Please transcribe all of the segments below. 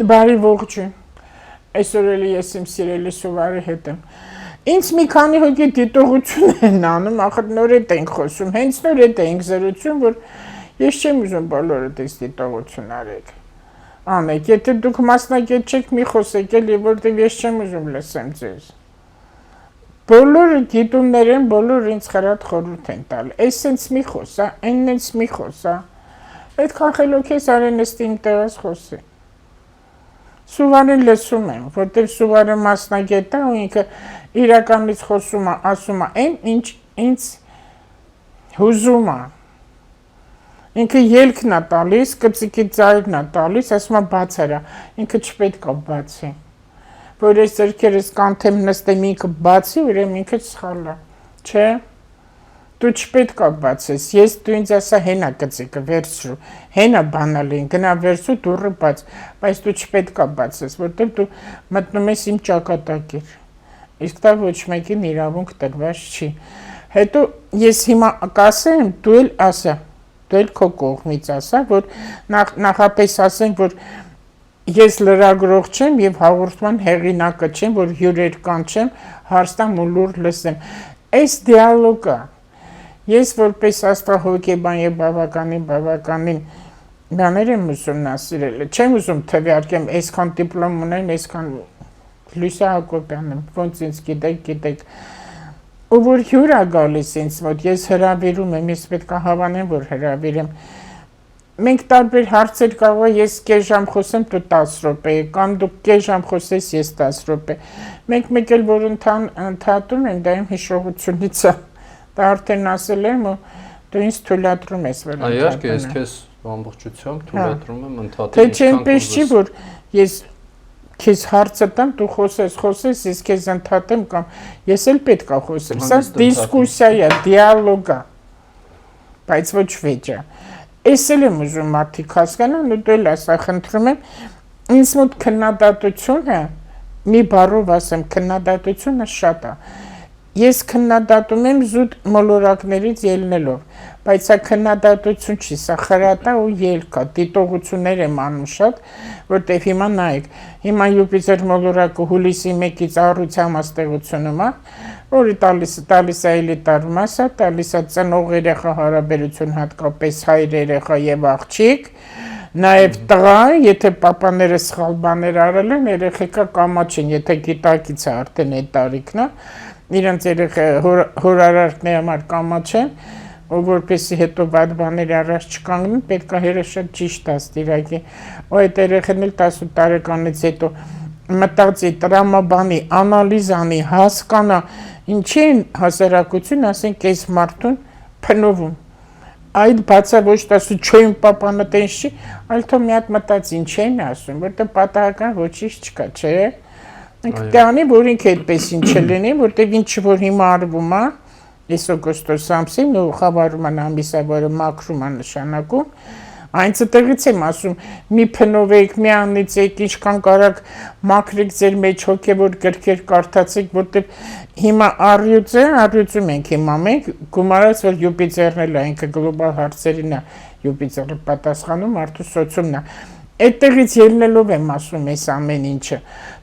Բարի ողջույն, այսօր էլի ես իմ սիրելի Սուվարի հետ եմ, ինձ մի քանի հոգի դիտողություն են անում, ախր նորետ ենք խոսում, հենց նորետ ենք զրուցում, որ ես չեմ ուզում բոլորդ ես դիտողություն արեք, անեք, եթե դուք մասնագետ չեք մի խոսեք էլի, որտև ես չեմ ուզում լսեմ ձեզ, բոլորը դիտումներ են, բոլոր ինձ խրատ խորհուրդ են տալ, այս սենց մի խոսա, այն նենց մի խոսա, այդքան խելոք ես արեն նստի իմ տեղս խոսի, Սուվարին լսում եմ, որտև Սուվարը մասնագետ է ու ինքը իրականից խոսում է, ասում է այն, ինչ ինձ հուզում է, ինքը ելքն է տալիս, կծիկի ծայրն է տալիս, ասում է բացարա, ինքը չպետք է բացի, որ ես ձերքերս կանթեմ նստեմ ինքը բացի, ուրեմն ինքը սխալ է, չէ, դու չպետք է բացես, ես դու ինձ ասա հենա կծիկը վերցրու, հենա բանալին, գնա վերցու դուռը բաց, բայց դու չպետք է բացես, որտեղ դու մտնում ես իմ ճակատագիր, իսկ դա ոչ մեկին իրավունք տրված չի, հետո ես հիմա կասեմ, դու էլ ասա, դու էլ քո կողմից ասա, որ նախապես ասեմ, որ ես լրագրող չեմ եւ հաղորդման հեղինակը չեմ, որ հյուրեր կանչեմ, հարստամ ու լուր լսեմ, այս դիալոգը Ես որպես աստղահոգեբան եւ բավականին բաներ եմ ուսումնասիրել, չեմ ուզում թվարկեմ, այսքան դիպլոմ ունեմ, այսքան Լույսա Հակոբյան եմ, ոնց ինձ գիտեք, ու որ հյուր է գալիս ինձ մոտ, ես հրավիրում եմ, ես պետք է հավանեմ, որ հրավիրեմ, մենք տարբեր հարցեր կարող ես կես ժամ խոսեմ, դու 10 րոպե, կամ դու կես ժամ խոսես, ես 10 րոպե, մենք մեկ էլ որ ընդհատում եմ, դա իմ հիշողությունից է, Դա արդեն ասել եմ ու դու ինձ թույլատրում ես որ ընդհատեմ։ Իհարկե, ես քեզ ամբողջությամբ թույլատրում եմ ընդհատել։ Թե չենպես չի որ ես քեզ հարցը տամ, դու խոսես, ես քեզ ընդհատեմ կամ ես էլ պետք է խոսեմ։ Սա դիսկուսիա է, դիալոգ է։ Բայց ոչ վեճ է։ Ես էլ եմ ուզում մարդիկ հասկանան ու դու էլ ասա խնդրում եմ, ինձ մոտ քննադատությունը, մի բառով ասեմ, քննադատությունը շատ է։ Ես քննադատում եմ զուտ մոլորակներից ելնելով, բայց սա քննադատություն չի, սա խրատ է ու ելք է, դիտողություններ եմ անում շատ, որտև հիմա նայեք, հիմա Յուպիտեր մոլորակը հուլիսի 1-ից առության աստեղությունում է, որը տալիս է էլիտար մասը, տալիս է ծնող երեխա հարաբերություն հատկապես հայր երեխա եւ աղջիկ, Նաև տղա, եթե պապաները սխալ բաներ արել են, երեխեքա կամաչ են, եթե գիտակից է արդեն այդ տարիքն է, իրենց հորարարքների համար կամաչ են, ու որպեսի հետո վատ բաներ առաջ չկանգնեն, պետք է հերը շատ ճիշտ դաստիարակի, ու այդ երեխեն էլ 18 տարեկանից հետո մտածի, տրամաբանի, անալիզ անի, հասկանա, ինչի են հասարակություն, ասենք այս մարդուն փնովում, այդ բացա ոչ տասու չոյն պապանը տենց չի, այլ թո մի հատ մտածի ինչ են ասում, որտեղ պատահական ոչինչ չկա, չէ, Դանի, որ ինքը այդպես ինչ չլինի, որտև ինչ որ հիմա արվում է, ես օգոստոս ամսին ու խավարման ամիսը, որը մաքրում է նշանակում, այնց տեղից եմ ասում, մի փնովեք, մի անիծեք, ինչքան կարակ մաքրեք ձեր մեջ հոգևոր գրքեր կարդացեք, որտև հիմա առյուծում ենք հիմա մենք, գումարած որ Յուպիտերն էլ է, ինքը գլոբալ հարցերին է, Յուպիտերը պատասխանում, արդու սոցիումն է, Այդտեղից ելնելով եմ ասում այս ամեն ինչը,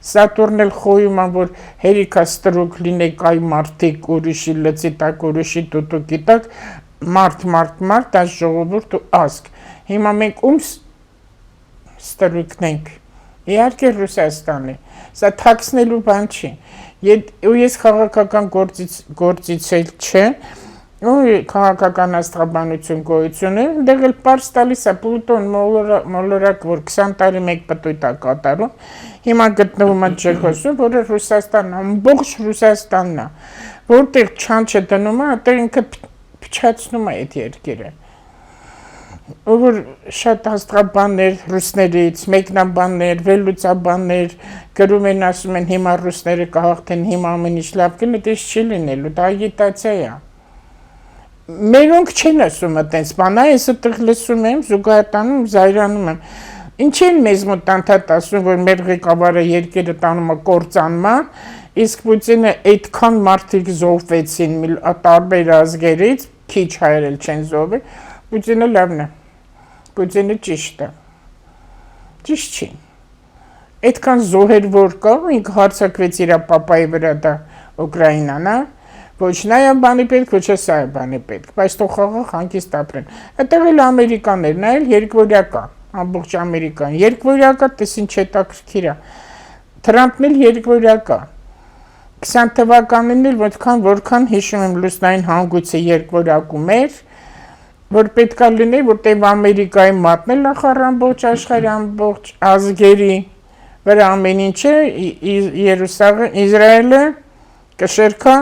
Սատուրն էլ խոյում են, որ հերիքա ստրուկ լինեք այ մարդիկ ուրիշի լծի տակ, ուրիշի տուտուկի տակ, մարդ, այս ժողովուրդ ու ասկ, հիմա մենք ում ստրուկն ենք, իհարկե Ռուսաստանի, սա թաքցնելու բան չի, ու ես քաղաքական գործից էլ չեմ, ու քաղաքական աստղաբանություն գոյություն է, դեղ էլ պարզ տալիս է Պլուտոն մոլորակ, որ 20 տարի մեկ պտույտ է կատարում, հիմա գտնվում է ջրհոսում, որը Ռուսաստանն է, ամբողջ Ռուսաստանն է, որտեղ չանչը դնում է, այդտեղ ինքը փչացնում է այդ երկիրը, ու որ շատ աստղաբաններ ռուսներից, մեկնաբաններ, վերլուծաբաններ գրում են, ասում են հիմա ռուսները կհաղթեն, հիմա ամեն ինչ լավ կլինի, դա չի լինելու, դա ագիտացիա է Մերոնք չեն ասում այդպես բանա, ես այդտեղ լսում եմ, զուգահեռանում, զայրանում եմ։ Ինչ են մեզ մոտ անդադ ասում, որ մեր ղեկավարը երկիրը տանում է կործանման, իսկ Պուտինը այդքան մարդիկ զոհվեցին տարբեր ազգերից, քիչ հայերել չեն զոհվել, Պուտինը լավն է։ Պուտինը ճիշտ է։ Ճիշտ չի։ այդքան զոհեր որ կա, ինքը հարձակվեց իր պապայի վրա դա Ուկրաինան, հա։ Ոչ նա է բանի պետք, ոչ սա է բանի պետք, բայց թող խաղաղ հանգիստ ապրեն։ Այդտեղ էլ ամերիկաներն այլ երկվորյա կա, ամբողջ Ամերիկան։ Երկվորյա տես ինչ հետաքրքիր է։ Թրամփն էլ երկվորյա կա։ 20 թվականին էլ որքան հիշում եմ լուսնային հանգույցը երկվորյակում էր, որ պետքա լինի, որտեղ Ամերիկայի մատնել նախար ամբողջ աշխարհի ամբողջ ազգերի վրա ամեն ինչը Իսրայելը կշերքա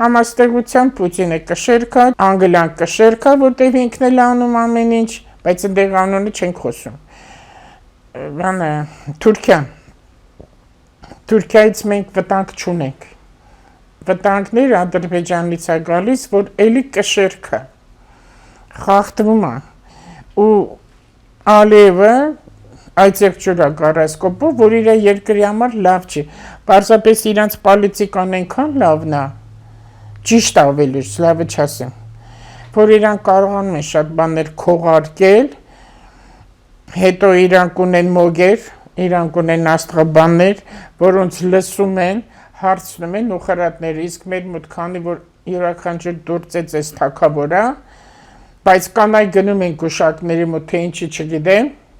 համաստեղության Պուտինը կշերքա, Անգլիան կշերքա, որտեղ ինքն էլ անում ամեն ինչ, բայց այնտեղ անունը չենք խոսում։ Բանը Թուրքիայից մենք վտանգ չունենք։ Վտանգներ Ադրբեջանից է գալիս, որ էլի կշերքա խախտվում է ու Ալիևը այդեղ ջուրա գարասկոպով, որ իր երկրի համար լավ չի։ Պարզապես իրանց պոլիտիկան այնքան լավն է, ճիշտ ավելի լավը չասեմ, որ իրան կարողանում են շատ բաներ քողարկել, հետո իրանք ունեն մոգեր, իրանք ունեն աստղաբաններ, որոնց լսում են, հարցնում են ուխարատները, իսկ մեր մոտ քանի որ յուրաքանչյուր դուրծեց էս թակավորա, բայց կանայ գնում են գուշակների մոտ,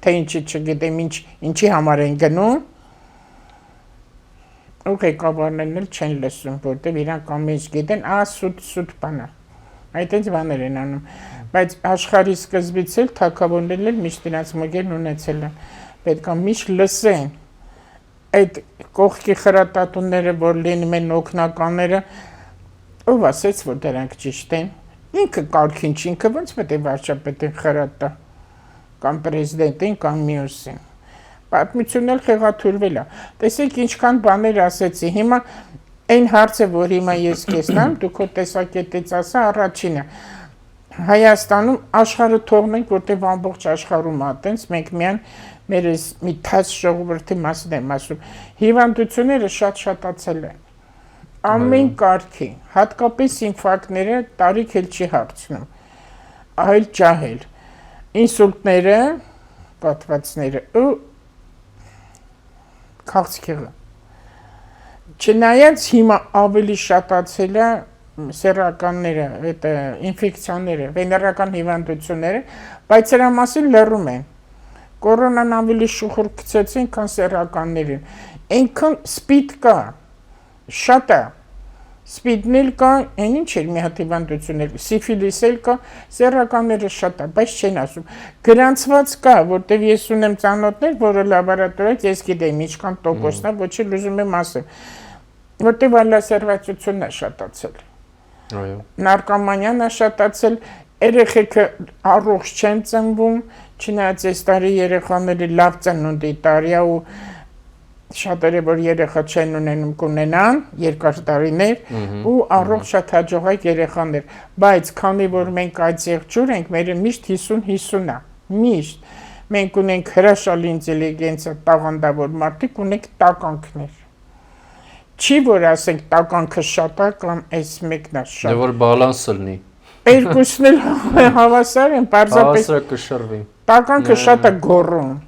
թե ինչի չգիտեմ, ինչի համար են գնում, ու ղեկավարներն էլ չեն լսում, որտեղ իրանք ամեն ինչ գիտեն, սուտ բան է, այդպես բաներ են անում, բայց աշխարհի սկզբից էլ թագավորներն էլ միշտ իրենց մոգերն ունեցել են, պետք է միշտ լսեն, այդ կողքի խրատատունները, որ լինում են օգնականները, ով ասեց, որ դրանք ճիշտ են, ինքը կարգին չի, ինքը ոնց պետք է վարչապետին խրատա, կամ պրեզիդենտին, կամ մյուսին։ Պատմությունն էլ խեղաթյուրվել է։ Տեսեք ինչքան բաներ ասեցի։ Հիմա այն հարցը, որ հիմա ես կեսնամ, դու քո տեսակետից ասա, առաջինը։ Հայաստանում աշխարհը թողնենք, որտեղ ամբողջ աշխարհում է տենց, մենք միայն մեր մի թաց ժողովրդի մասին եմ ասում։ Հիվանդությունները շատ-շատացել են։ Ամեն կարգի, հատկապես ինֆարկտները տարիք էլ չի հարցնում։ Այլ ջահել։ Ինսուլտները, պատվածները ու քաղցկեղը։ Չնայած հիմա ավելի շատացել է սեռականները, այդ ինֆեկցիաները, վեներական հիվանդությունները, բայց դրա մասին լռում են։ Կորոնան ավելի շուխուր գցեցին, քան սեռականներին։ Այնքան սպիդ կա, շատ է։ Սպիդն էլ կա, այն ինչ էր մի հատ հիվանդություններ, սիֆիլիս էլ կա, սեռականները շատ է, բայց չեն ասում։ Գրանցված կա, որտեղ ես ունեմ ծանոթներ, որը լաբորատորիայից ես գիտեմ ինչքան տոկոսն է, ոչ էլ ուզում եմ ասեմ, որտեղ վալասերվացությունն է շատացել։ Այո։ Նարկոմանիան է շատացել, երեխեքը առողջ չեն ծնվում, չնայած այս տարի երեխաները լավ ծնունդի տարի է ու շատերը որ երեխա չեն ունենում կունենան երկար տարիներ ու առողջ շատ հաջողակ երեխաներ, բայց քանի որ մենք այդտեղ ջուր ենք, մերը միշտ 50-50 է, միշտ մենք ունենք հրաշալի ինտելիգենցիա, տաղանդավոր մարդիկ ունենք տականքներ, չի որ ասենք տականքը շատ է կամ այս մեկն է շատ, դե որ բալանսը լինի, երկուսն էլ հավասար են, պարզապես հավասար կշռվի, տականքը շատ է գոռում.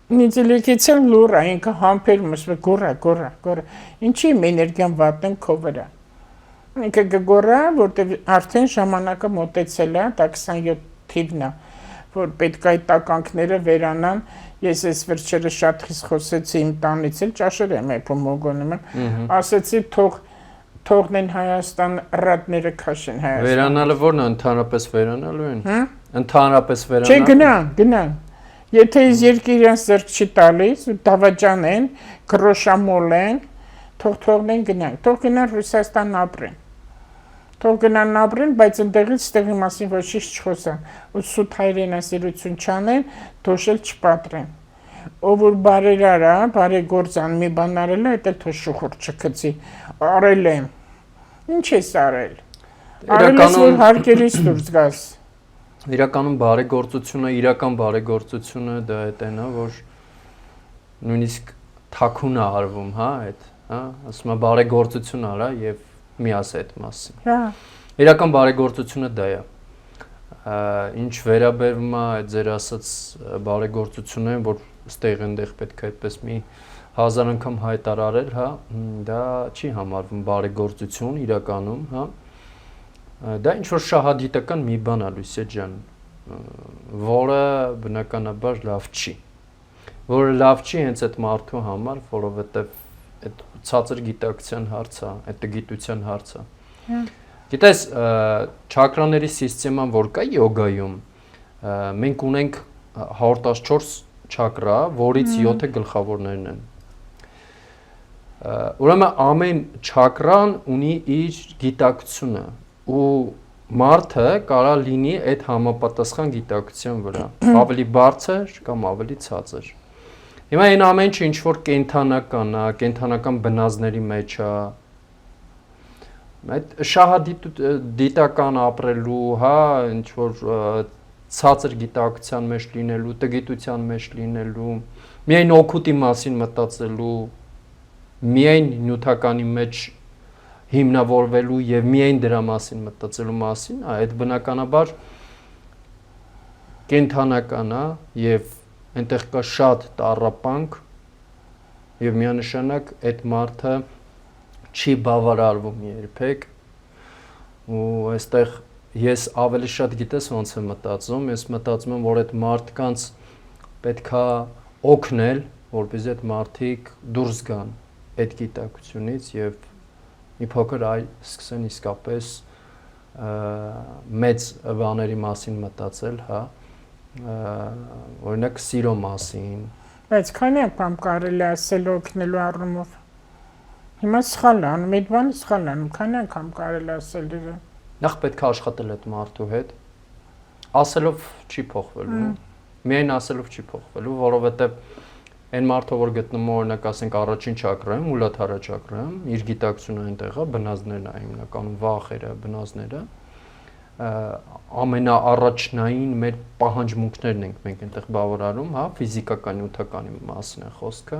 Ինտելիգենցիան լուր է, ինքը համբերում է, գոռա, ինչի իմ էներգիան վատն քո վրա։ Ինքը կգոռա, որտեղ արդեն ժամանակը մոտեցել է, դա 27 թիվն է, որ պետք է այդ տականքները վերանան, ես այս վերջերը շատ խիստ խոսեցի իմ տանից էլ, ճաշեր եմ եփում մոգոնում եմ, ասեցի թողնեն Հայաստան ռադները քաշեն Հայաստան։ Վերանալը ո՞րն է, ընդհանրապես վերանալու են։ Ընդհանրապես վերանալու։ Չէ, գնան։ Եթե այս երկիրը իրենց ձեռք չի տալիս, դավաճան են, գրոշամոլ են, թողնեն գնանք, թող գնան Ռուսաստան ապրեն։ Թող գնան ապրեն, բայց ընդեղից ստեղի մասին ոչինչ չխոսան, ու սուտ հայրենասիրություն չանեն, թոշել չպատրեն։ Ով որ բարերար է, բարեգործան մի բան արել է, դա թող շուխուր չգցի, արել եմ։ Ինչ ես արել։ Արել ես, որ հարկերից դուրս գաս։ Իրականում բարեգործությունը, իրական բարեգործությունը դա այդն է, որ նույնիսկ թաքուն է արվում, հա, այդ, հա, ասում է բարեգործություն արա եւ մի ասա այդ մասին։ Հա։ Իրական բարեգործությունը դա է։ Ինչ վերաբերում է այդ ձեր ասած բարեգործություններին, որ ստեղ պետք է այդպես մի 1000 անգամ հայտարարել, հա, դա չի համարվում բարեգործություն իրականում, հա։ Դա ինչ որ շահադիտական մի բան է, Լույսե ջան, որը բնականաբար լավ չի։ Որը լավ չի հենց այդ մարդու համար, որովհետև այդ ցածր գիտակցության հարց է, այդ գիտության հարց է։ Գիտես, չակրաների սիստեման որ կա յոգայում, մենք ունենք 114 չակրա, որից 7-ը գլխավորներն են։ Ուրեմն ամեն չակրան ունի իր գիտակցությունը ու մարդը կարա լինի այդ համապատասխան գիտակցության վրա, ավելի բարձր կամ ավելի ցածր։ Հիմա այն ամեն ինչ ինչ որ կենթանական է, կենթանական բնազների մեջ է, այդ շահադիտական ապրելու, հա, ինչ որ ցածր գիտակցության մեջ լինելու, տգիտության մեջ լինելու, միայն օգուտի մասին մտածելու, միայն նյութականի մեջ հիմնավորվելու եւ միայն դրա մասին մտածելու մասին, այդ բնականաբար կենթանական է եւ այնտեղ կա շատ տառապանք եւ միանշանակ այդ մարդը չի բավարարվում երբեք ու այստեղ ես ավելի շատ գիտես ոնց եմ մտածում, ես մտածում եմ որ այդ մարդկանց պետքա օգնել, որպեսզի այդ մարդիկ դուրս գան այդ գիտակցությունից եւ մի փոքր այլ սկսեն իսկապես մեծ բաների մասին մտածել, հա, օրինակ սիրո մասին։ Բայց քանի անգամ կարելի ասել օգնելու առումով։ Հիմա սխալ է, անում այդ բանը սխալ է անում, քանի անգամ կարելի ասել իրեն։ Նախ պետք է աշխատել այդ մարդու հետ։ Ասելով չի փոխվելու։ Միայն ասելով չի փոխվելու, որովհետև այն մարդը որ գտնում օրինակ ասենք առաջին չակրայում, մուլադհարա չակրայում, իր գիտակցությունը այնտեղ է, բնազդներն է հիմնականում վախերը, բնազդները, ամենաառաջնային մեր պահանջմունքներն ենք մենք այնտեղ բավարարում, հա, ֆիզիկական, նյութականի մասին է խոսքը։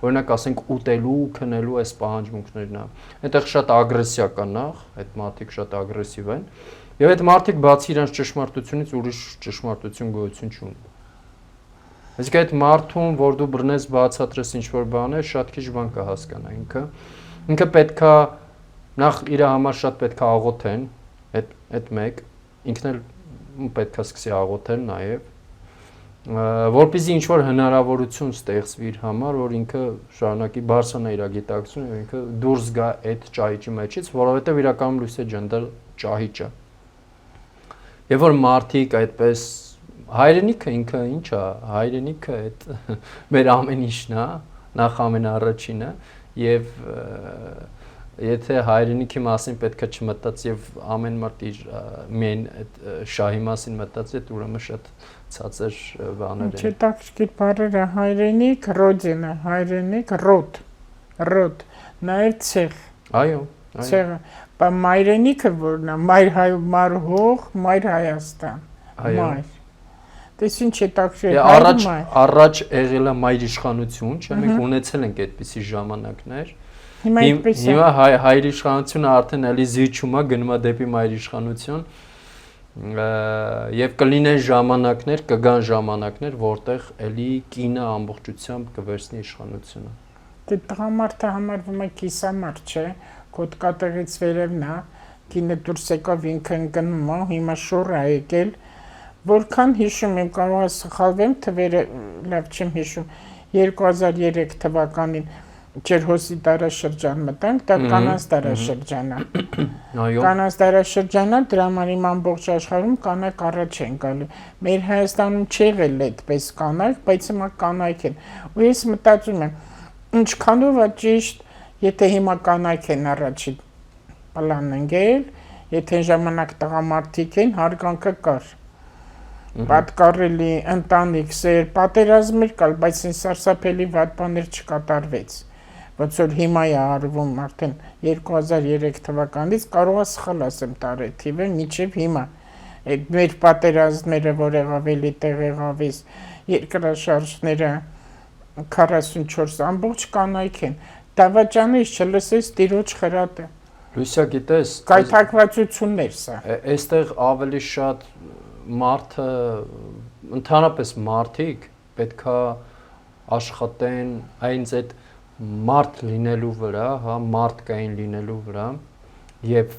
Օրինակ ասենք ուտելու, քնելու այս պահանջմունքներն է։ Այնտեղ շատ ագրեսիա կա նախ, այդ մարդիկ շատ ագրեսիվ են, եւ այդ մարդիկ բացի իրենց ճշմարտությունից ուրիշ ճշմարտություն գոյություն չունի։ Իսկ այդ մարդուն, որ դու բռնես բացատրես ինչ-որ բաներ, շատ քիչ բան կհասկանա ինքը։ Ինքը պետքա նախ իր համար շատ պետքա աղոթեն, այդ մեկ, ինքն էլ պետքա սկսի աղոթել նաև, որպեսզի ինչ-որ հնարավորություն ստեղծվի իր համար, որ ինքը շարունակի բարձրանա իր գիտակցությունը, եւ ինքը դուրս գա այդ ճահիճի մեջից, որովհետեւ իրականում Լույսե ջան, դա ճահիճ է։ Եվ որ մարդիկ այդպես հայրենիքը ինքը ինչ է, հայրենիքը այդ մեր ամեն ինչն է, նախ ամենաառաջինը եւ եթե հայրենիքի մասին պետք է չմտածի եւ ամեն մարդ իր միայն այդ շահի մասին մտածի, դա ուրեմն շատ ցածր բաներ են։ Չտակշկիտ բառերը հայրենիք, ռոդինա, հայրենիք, ռոդ, նաեւ ցեղ։ Այո, ցեղը, բայց մայրենիքը որն է, մայր հող, մայր Հայաստան։ Մայր։ Դες ինչ է տակշի Առաջ եղել է մայր իշխանություն, չէ՞, մենք ունեցել ենք այդպիսի ժամանակներ։ Հիմա հայր իշխանությունը արդեն էլի զիջում է, գնում է դեպի մայր իշխանություն, եւ կլինեն ժամանակներ, կգան ժամանակներ, որտեղ էլի կինը ամբողջությամբ կվերցնի իշխանությունը։ Դե տղամարդը համարվում է կիսամարդ, չէ՞, կոտկատեղից վերևն է, կինը դուրս եկավ ինքը ընկնում է, հիմա շուռ է եկել, որքան հիշում եմ, կարող է սխալվեմ, թվերը լավ չեմ հիշում, 2003 թվականին Ջերհոսի դարաշրջան մտանք, դա կանանց դարաշրջան է։ Կանանց դարաշրջանը դրա համար իմ ամբողջ աշխարհում կանայք առաջ են գալու։ Մեր Հայաստանում չի եղել այդպես կանայք, բայց հիմա կանայք են։ Ու ես մտածում եմ, ինչքանով է ճիշտ, եթե հիմա կանայք են առաջի պլան ընկել, եթե ժամանակ տղամարդիկ են, հարգանքը կար։ Պատկառելի ընտանիք, սեր, պատերազմեր կալ, բայց այն սարսափելի վատ բաներ չկատարվեց։ Ոնց որ հիմա է արվում արդեն 2003 թվականից, կարող է սխալ ասեմ տարեթիվը, մինչև հիմա։ Այդ մեր պատերազմները, որ եղավ էլի տեղ եղավ, երկրաշարժները 44 ամբողջ կանայք են։ Դավաճանից չլսես տիրոջ խրատը։ Լույսա, գիտես, կայթակվածություններ սա։ Այստեղ ավելի շատ մարդը, ընդհանրապես մարդիկ պետքա աշխատեն այնց այդ մարդ լինելու վրա, հա, մարդկային լինելու վրա եւ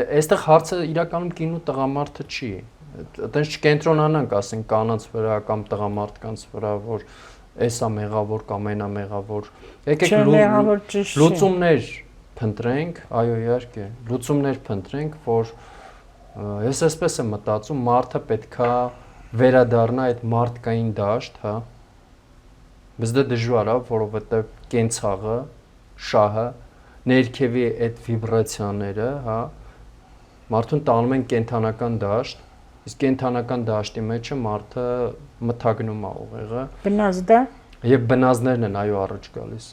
այստեղ հարցը իրականում կինու տղամարդը չի։ Այտենց չկենտրոնանանք, ասենք կանանց վրա կամ տղամարդկանց վրա, որ էսա մեղավոր կամ այնա մեղավոր։ Եկեք լուծումներ փնտրենք, այո, իհարկե, լուծումներ փնտրենք, որ ես այսպես եմ մտածում, մարդը պետքա վերադառնա այդ մարդկային դաշտ, հա։ Բայց դա դժվար է, որովհետեւ կենցաղը, շահը, ներքևի այդ վիբրացիաները, հա, մարդուն տանում են կենթանական դաշտ, իսկ կենթանական դաշտի մեջը մարդը մթագնում է ուղեղը։ Բնազդա։ Եվ բնազդներն են այո առաջ գալիս։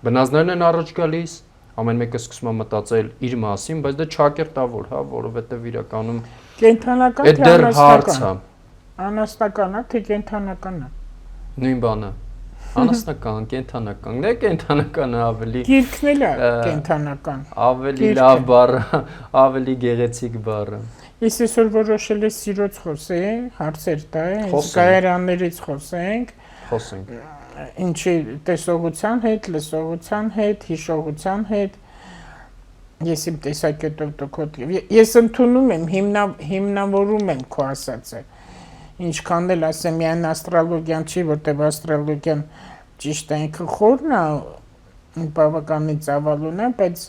Բնազդներն են առաջ գալիս, ամեն մեկը սկսում է մտածել իր մասին, բայց դա չակերտավոր, հա, որովհետեւ իրականում կենթանական թե դեռ հարց է։ Անաստական է, թե կենթանական է։ Նույն բանը։ Անաստական, կենթանական, դե կենթանականը ավելի Գիրքն էլ է կենթանական։ Ավելի լավ բառը, ավելի գեղեցիկ բառը։ Ես այսօր որոշել եմ սիրոց խոսել, հարցեր տա, զգայարաններից խոսենք։ Ինչի տեսողության հետ, լսողության հետ, հիշողության հետ։ Ես իմ տեսակետով դուք ես ընդունում եմ, հիմնավորում եմ քո ասածը։ Ինչքան էլ ասեմ, միայն աստրոլոգիան չի, որտեղ աստրոլոգիան ճիշտ է ինքը խորն է, բավականին ծավալուն է, բայց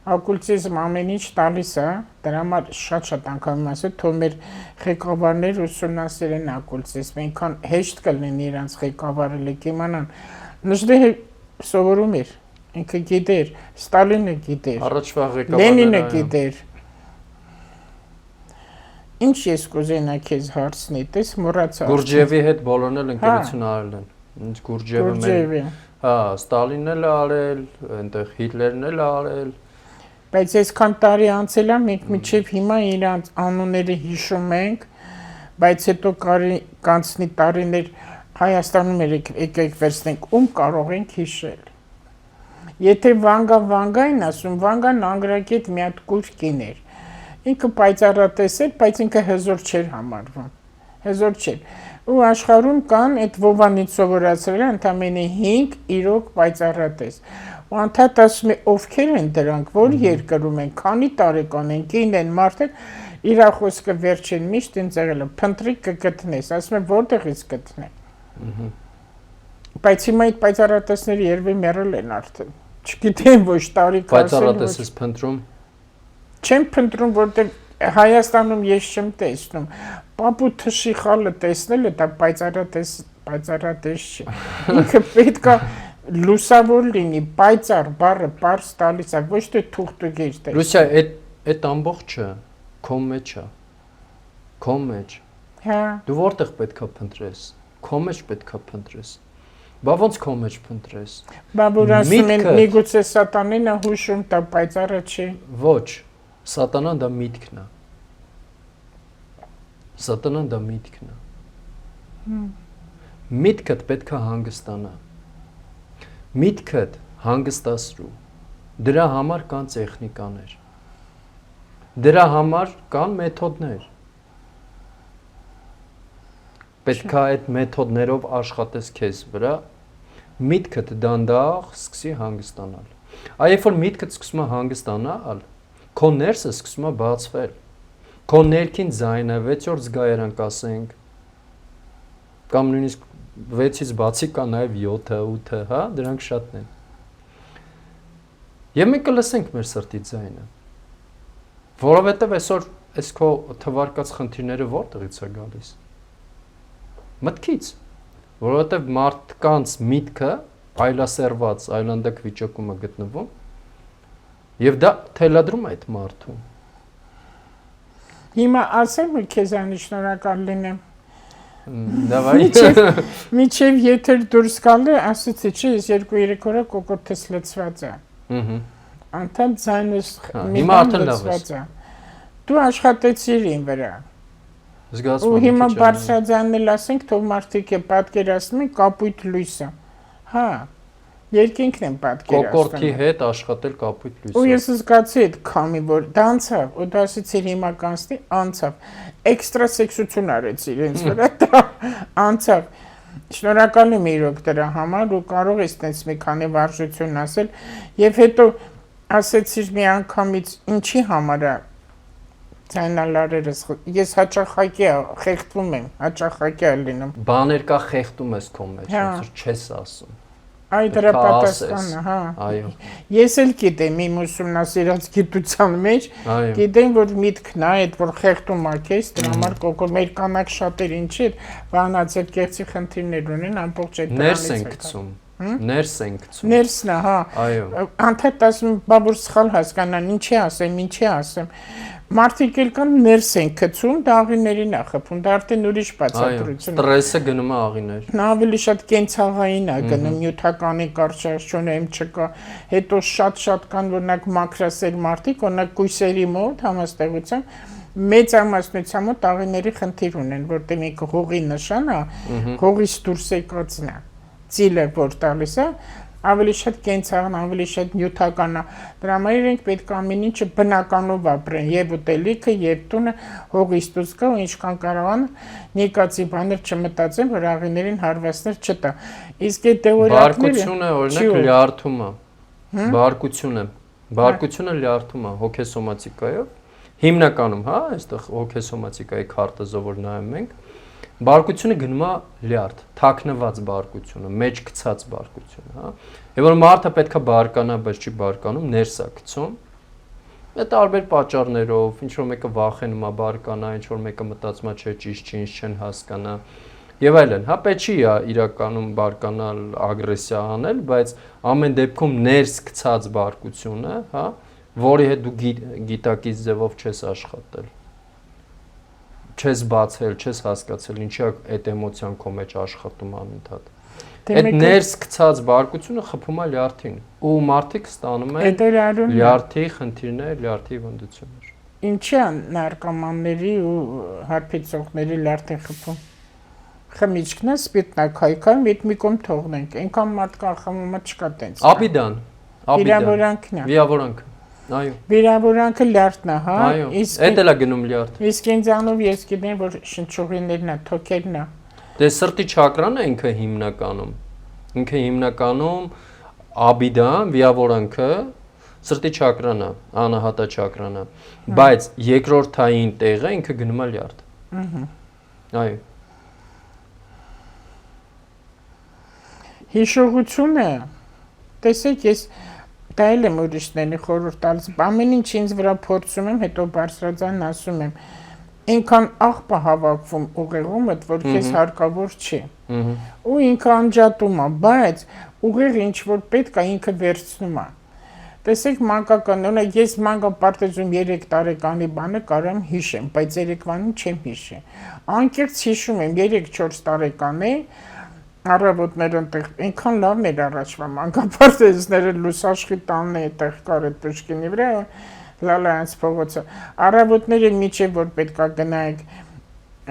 օկուլտիզմ ամեն ինչ տալիս է, դրա համար շատ անգամ ասել, թող մեր ղեկավարներ ուսումնասիրեն օկուլտիզմը, այնքան հեշտ կլինի իրանց ղեկավարելը կիմանան։ Նժդեհը սովորում էր, ինքը գիտեր, Ստալինը գիտեր, առաջվա ղեկավարները, Լենինը գիտեր։ Ինչ ես կուզենա քեզ հարցնի, տես մոռացա։ Գուրջևի հետ բոլորն էլ ընկերություն արել են։ Ինչ Գուրջևը, հա, Ստալինն էլ արել, այնտեղ Հիտլերն էլ արել։ Բայց այսքան տարի անցել է, մենք մինչև հիմա իրանց անունները հիշում ենք, բայց հետո կանցնի տարիներ Հայաստանում եկեք վերցնենք, ում կարող ենք հիշել։ Եթե Վանգային ասում, Վանգան անգրագետ մի հատ կուր կին էր։ Ինքը պայծառատես էր, բայց ինքը հզոր չէր համարվում։ Հզոր չէր։ Ու աշխարհում կան այդ Վովանից սովորացրել ընդամենը 5 իրոք պայծառատես։ Ու անդադ ասում է ովքեր են դրանք, որ երկրում են, քանի տարեկան են, կին են, մարդ են, իր խոսքը վերջին միշտ ինձ եղել է, փնտրիկ կգտնես, ասում եմ որտեղից գտնեմ։ Բայց հիմա այդ պայծառատեսները երևի մեռել են արդեն։ Չգիտեմ ոչ տարիք ասել։ Պայծառատես ես փնտրում։ Չեմ փնտրում, որտեղ Հայաստանում ես չեմ տեսնում։ Պապու թշի խալը տեսնել է, դա պայծառատես չի։ Ինքը պետք է լուսավոր լինի, պայծառ բառը պարզ տալիս է, ոչ թե թուղթուգիր տեսնել։ Լուսիա, այդ ամբողջը քո մեջ է։ Քո մեջ։ Հա։ Դու որտեղ պետքա փնտրես։ Քո մեջ պետքա փնտրես։ Բա ոնց քո մեջ փնտրես։ Բա որ ասում են միգուցե սատանին է հուշում, դա պայծառը չի։ Ոչ, սատանան դա միտքն է։ Սատանան դա միտքն է։ Միտքդ պետքա հանգստանա։ Միտքդ հանգստացրու։ Դրա համար կան տեխնիկաներ։ Դրա համար կան մեթոդներ։ Պետքա այդ մեթոդներով աշխատես քեզ վրա, միտքդ դանդաղ սկսի հանգստանալ։ Երբ որ միտքդ սկսում է հանգստանալ, քո ներսը սկսում է բացվել։ Քո ներքին ձայնը 6-րդ զգայարանք ասենք, կամ նույնիսկ 6-ից բացի կա նաև 7-ը, 8-ը, հա, դրանք շատն են։ Եվ մենք կլսենք մեր սրտի ձայնը։ Որովհետև այսօր այս քո թվարկած խնդիրները որտեղից է գալիս։ Մտքից, որովհետև մարդկանց միտքը այլասերված, այլանդակ վիճակում է գտնվում եւ դա թելադրում է այդ մարդուն։ Հիմա ասեմ ու քեզանի շնորհակալ լինեմ։ Դավայ։ Միջև եթեր դուրս գալը ասեցի, չէ, ես 2-3 օր կոկորտես լցված է։ Անդամ ձայնս հիմա արդեն լավ է։ Դու աշխատեցիր ին վրա։ Զգացում եմ։ Ու հիմա բարձրաձայնել ասենք, թող մարդիկ է պատկերացնում են կապույտ լույսը։ Հա, երկինքն են պատկերացնում։ Կոկորտի հետ աշխատել կապույտ լույսը։ Ու ես զգացի այդ քամի, որ դա անցավ, ու դա ասեցիր հիմա կանցնի, անցավ։ Էքստրասեքսություն արեցի իրենց վրա, դա անցավ։ Շնորհակալ եմ իրոք դրա համար ու կարող ես տենց մի քանի վարժություն ասել եւ հետո ասեցիր մի անգամից ինչի համար է ցայնալարերս ես հաճախակի խեղդվում եմ հաճախակի լինում բաներ կա խեղդում ես քո մեջ ոնց որ չես ասում Այ դրա պատասխանը, հա։ Այո։ Ես էլ գիտեմ իմ ուսումնասիրած գիտության մեջ, գիտեմ որ միտքն է, այդ որ խեղդում ա քեզ, դրա համար կոկո մեր կանակ շատեր ինչի վանացել կեղծի խնդիրներ ունեն ամբողջ այդ ներս են գցում։ Ներս են գցում։ Ներսն է, հա։ Այո։ Անդադ ասում բաբուր սխալ հասկանան, ինչի ասեմ։ Մարդիկ էլ կան ներս են գցում, դա աղիներին է խփում, դա արդեն ուրիշ բացատրություն է։ Ստրեսը գնում է աղիներ։ Նա ավելի շատ կենցաղային է գնում, նյութականի կարճաշուն եմ չկա։ Հետո շատ կան օրինակ մաքրասեր մարդիկ, օրինակ կույսերի մոտ համաստեղությամբ մեծ ամասնության մոտ աղիների խնդիր ունեն, որտեղ մի հողի նշան է, հողից դուրս եկածն է։ Ծիլը որ տալիս է ավելի շատ կենցաղն, ավելի շատ նյութական է։ Դրա համար իրենք պետք է ամեն ինչը բնականով ապրեն, եւ ուտելիքը, եւ տունը հողից դուրս գա ու ինչքան կարողան նիկացի բաներ չմտածեն, որ աղիներին հարվածներ չտա։ Իսկ այդ թեորիաները բարկությունը օրինակ լյարդում է։ Բարկությունը լյարդում է հոգեսոմատիկայով։ Հիմնականում, հա, այստեղ հոգեսոմատիկայի քարտեզով որ նայում ենք, բարկությունը գնում է լյարդ, թաքնված բարկությունը, մեջ գցած բարկությունը, հա։ Եվ որ մարդը պետքա բարկանա, բայց չի բարկանում, ներս է գցում։ Դա տարբեր պատճառներով, ինչ որ մեկը վախենում է բարկանա, ինչ որ մեկը մտածում է չէ ճիշտ չի, ինչ չեն հասկանա։ Եվ այլն, հա, պետք չի իրականում բարկանալ, ագրեսիա անել, բայց ամեն դեպքում ներս գցած բարկությունը, հա, որի հետ դու գիտակից ձևով չես աշխատել։ Չես բացել, չես հասկացել ինչի է այդ էմոցիան քո մեջ աշխատում անընդհատ։ Այդ ներս գցած բարկությունը խփում է լյարդին ու մարդիկ ստանում են լյարդի խնդիրներ, լյարդի վնդություններ։ Ինչի է նարկոմանների ու հարբեցողների լյարդին խփում։ Խմիչքն է, սպիրտնակայքան, մի կողմ թողնենք, այնքան մարդ կա խմումը չկա տենց։ Աբիդան, վիրավորանքն է։ Վիրավորանքը։ Այո։ Վիրավորանքը լյարդն է, հա։ Իսկ էդ էլ է գնում լյարդ։ Իսկ ինձանով ես գիտեմ որ շնչուղիներն է, թոքերն է։ Դե սրտի չակրան է ինքը հիմնականում։ Ինքը հիմնականում աբիդան, վիրավորանքը սրտի չակրան է, անահատա չակրան է։ Բայց երկրորդային տեղը ինքը գնում է լյարդ։ Այո։ Հիշողությունը, տեսեք ես դա էլ եմ ուրիշների խորհուրդ տալիս, ամեն ինչ ինձ վրա փորձում եմ, հետո բարձրաձայն ասում եմ, ինքան աղբը հավաքվում ուղեղումդ, որ քեզ հարկավոր չի, ու ինքը անջատում է, բայց ուղեղը ինչ որ պետք է ինքը վերցնում է, տեսեք մանկական, ես մանկապարտեզում 3 տարեկանի բանը կարամ հիշեմ, բայց երեկվանում չեմ հիշի, անկեղծ հիշում եմ 3-4 տարեկանի Առավոտներ այնտեղ այնքան լավն էր առաջվա մանկապարտեզները լուսաշխի տանն է այդտեղ կար այդ Պուշկինի վրա լալայանց փողոցը առավոտները միջև որ պետքա գնայք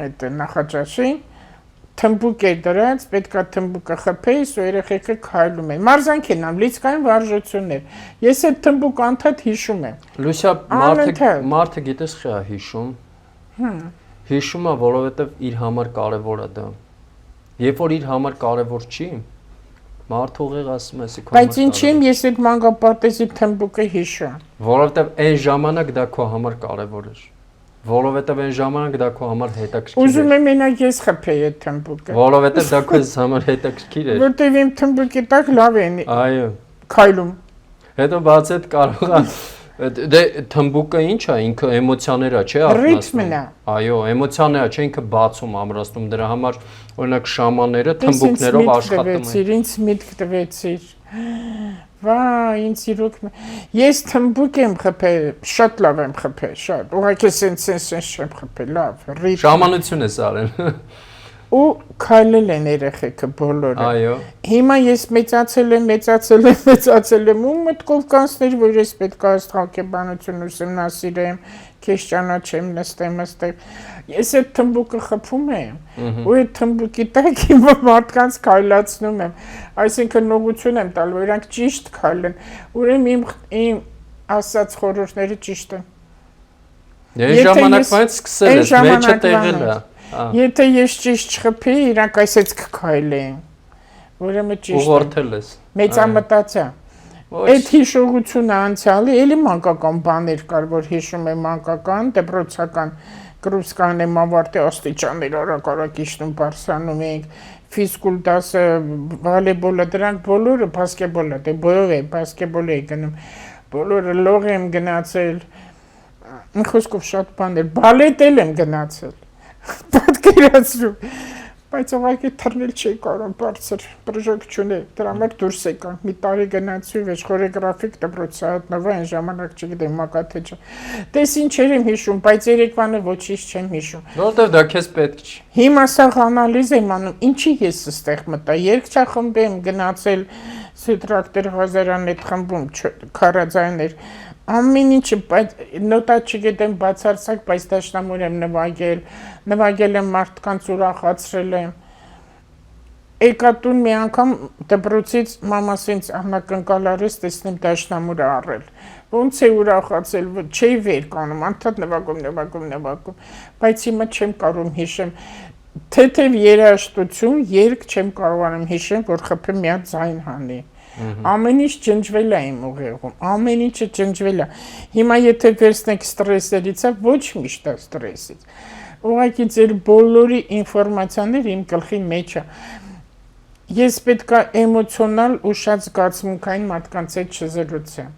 այդ Նախաճաշին թմբուկ է դրած պետքա թմբուկը խփեիս ու երեխեքը քայլում են մարզանք են ամ լիցքային վարժություններ ես այդ թմբուկ անդադ հիշում եմ Լուսիա մարդը գիտես խա հիշում հիշում է որովհետև իր համար կարևոր է դա Երբ որ իր համար կարևոր չի, մարդը ուղիղ ասում է, բայց ինչի՞ ես այդ մանկապարտեզի թմբուկը հիշում։ Որովհետև այն ժամանակ դա քո համար կարևոր էր։ Որովհետև այն ժամանակ դա քո համար հետաքրքիր էր։ Ուզում եմ մենակ ես խփեի այդ թմբուկը։ Որովհետև դա քեզ համար հետաքրքիր էր։ Որտեվ իմ թմբուկի տակ լավ են։ Այո։ Քայլում։ Հետո բաց այդ կարող է Դե թմբուկը ինչ է, ինքը էմոցիաներ է, չէ՞, ռիթմն է։ Այո, էմոցիաներ է, չէ, ինքը բացում, ամրացնում, դրա համար օրինակ շամանները թմբուկներով աշխատում են։ Ինձ միտք տվեցիր։ Վայ, ինձ իրոք ես թմբուկ եմ խփել, շատ լավ եմ խփել, շատ։ Ուղղակի սենց չեմ խփել, լավ, ռիթմ։ Շամանություն ես արել։ Ու քայլել են երեխեքը բոլորը։ Այո։ Հիմա ես մեծացել եմ ու մտքով կանցներ, որ ես պետք է հոգեբանություն ուսումնասիրեմ, քեզ ճանաչեմ, նստեմ այստեղ։ Ես այդ թմբուկը խփում եմ ու այդ թմբուկի տակ հիմա մարդկանց քայլացնում եմ։ Այսինքն նողություն եմ տալու, իրանք ճիշտ քայլեն։ Ուրեմն իմ ասած խորհուրդները ճիշտ են։ Ես ժամանակվանից սկսել ես, մեջը տեղել է։ Եթե ես ճիշտ չխփի, իրանք այսպես կքայլեն։ Ուրեմն ճիշտ։ Ուղղորդել ես։ Մեծամտածա։ Այդ հիշողությունը անցյալի էլի մանկական բաներ կար, որ հիշում եմ մանկական, դպրոցական կրուսկան եմ ավարտի աստիճաններ արագ իշտում բարձրանում ենք, ֆիզկուլ դասը, վոլեյբոլը, դրանք բոլորը բասկետբոլը, դե բոլորը բասկետբոլ էի գնում, բոլորը լող եմ գնացել, խոսքով շատ բաներ, բալետ եմ գնացել, պատկերացրու, բայց ուղղակի թռնել չի կարող բարձր պրոժեկցիոներ, դրա համար դուրս եկան, մի տարի գնացի, վեճ խորեգրաֆիկ դպրոցի հայտնվա, այն ժամանակ չգիտեմ մակաթե չէ, տես ինչեր եմ հիշում, բայց երեկվանը ոչինչ չեմ հիշում։ Որտեվ դա քեզ պետք չի։ Հիմա սաղ անալիզ եմ անում, ինչի ես ստեղ մտա, երգչախմբ եմ գնացել Սետրակտեր Ղազարյանն այդ խմբում քարաձայներ, ամեն ինչը, բայց նոտա չգիտեմ բացարձակ, բայց դաշնամուր եմ նվագել եմ մարդկանց ուրախացրել եմ։ Եկա տուն մի անգամ դպրոցից մամաս ինձ անակնկալարից տեսնեմ դաշնամուրը առել։ Ոնց է ուրախացել, չէի վեր կանում, անդադ նվագում, բայց հիմա չեմ կարող հիշեմ, թեթև երաժշտություն, երգ չեմ կարողանում հիշեմ, որ խփեմ մի հատ ձայն հանի։ Ամեն ինչ ջնջվել է իմ ուղեղում, ամեն ինչը ջնջվել է։ Հիմա եթե վերցնեք ստրեսերից, ոչ միշտ է ստրեսից։ Ուղղակի ձեր բոլորի ինֆորմացիաները իմ գլխի մեջ է։ Ես պետք է էմոցիոնալ ու շատ զգացմունքային մարդկանց հետ չզրուցեմ։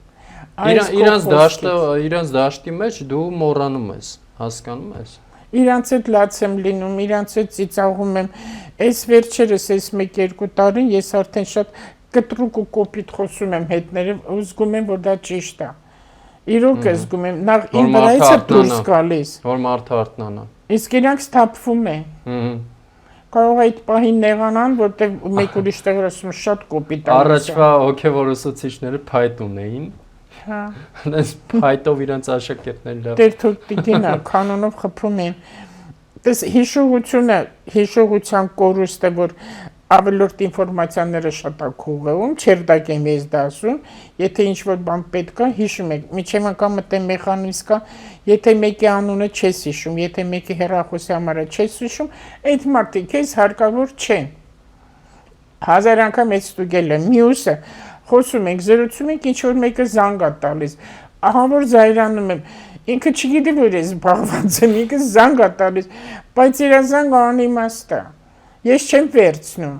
Իրանց դաշտի մեջ դու մոռանում ես, հասկանում ես։ Իրանց հետ լաց եմ լինում, իրանց հետ ծիծաղում եմ։ Այս վերջերս, այս 1-2 տարին ես արդեն շատ կտրուկ ու կոպիտ խոսում եմ հետներով, ու զգում եմ, որ դա ճիշտ է։ Իրոք է զգում եմ, նախ իմ վրայից է դուրս գալիս։ Որ մարդը արթնանա։ Իսկ իրանք սթափվում են։ Կարող է այդ պահին նեղանան, որտեղ մեկ ուրիշ տեղը ասում շատ կոպիտ է։ Առաջվա հոգևոր ուսուցիչները փայտ ունեին։ Հա։ Այնպես փայտով իրանց աշակերտները լավ։ Դեր թուտիկինա կանոնով խփում են։ Դες հիշողությունը, հիշողության կորուստը, որ ավելորդ ինֆորմացիաները շատ ակուղում, չերդակ եմ ես դասում, եթե ինչ-որ բան պետք է, հիշում եք, միջև անգամ մտեմ մեխանիզմ կա, եթե մեկի անունը չես հիշում, եթե մեկի հեռախոսի համարը չես հիշում, այդ մարդիկ քեզ հարկավոր չեն։ 1000 անգամ ես ստուգել եմ, մյուսը, խոսում ենք, զրուցում ենք, ինչ-որ մեկը զանգ է տալիս, ահա որ զայրանում եմ, ինքը չգիտի, որ ես զբաղված եմ, ինքը զանգ է տալիս, բայց իր զանգը անիմաստ է։ Ես չեմ վերցնում։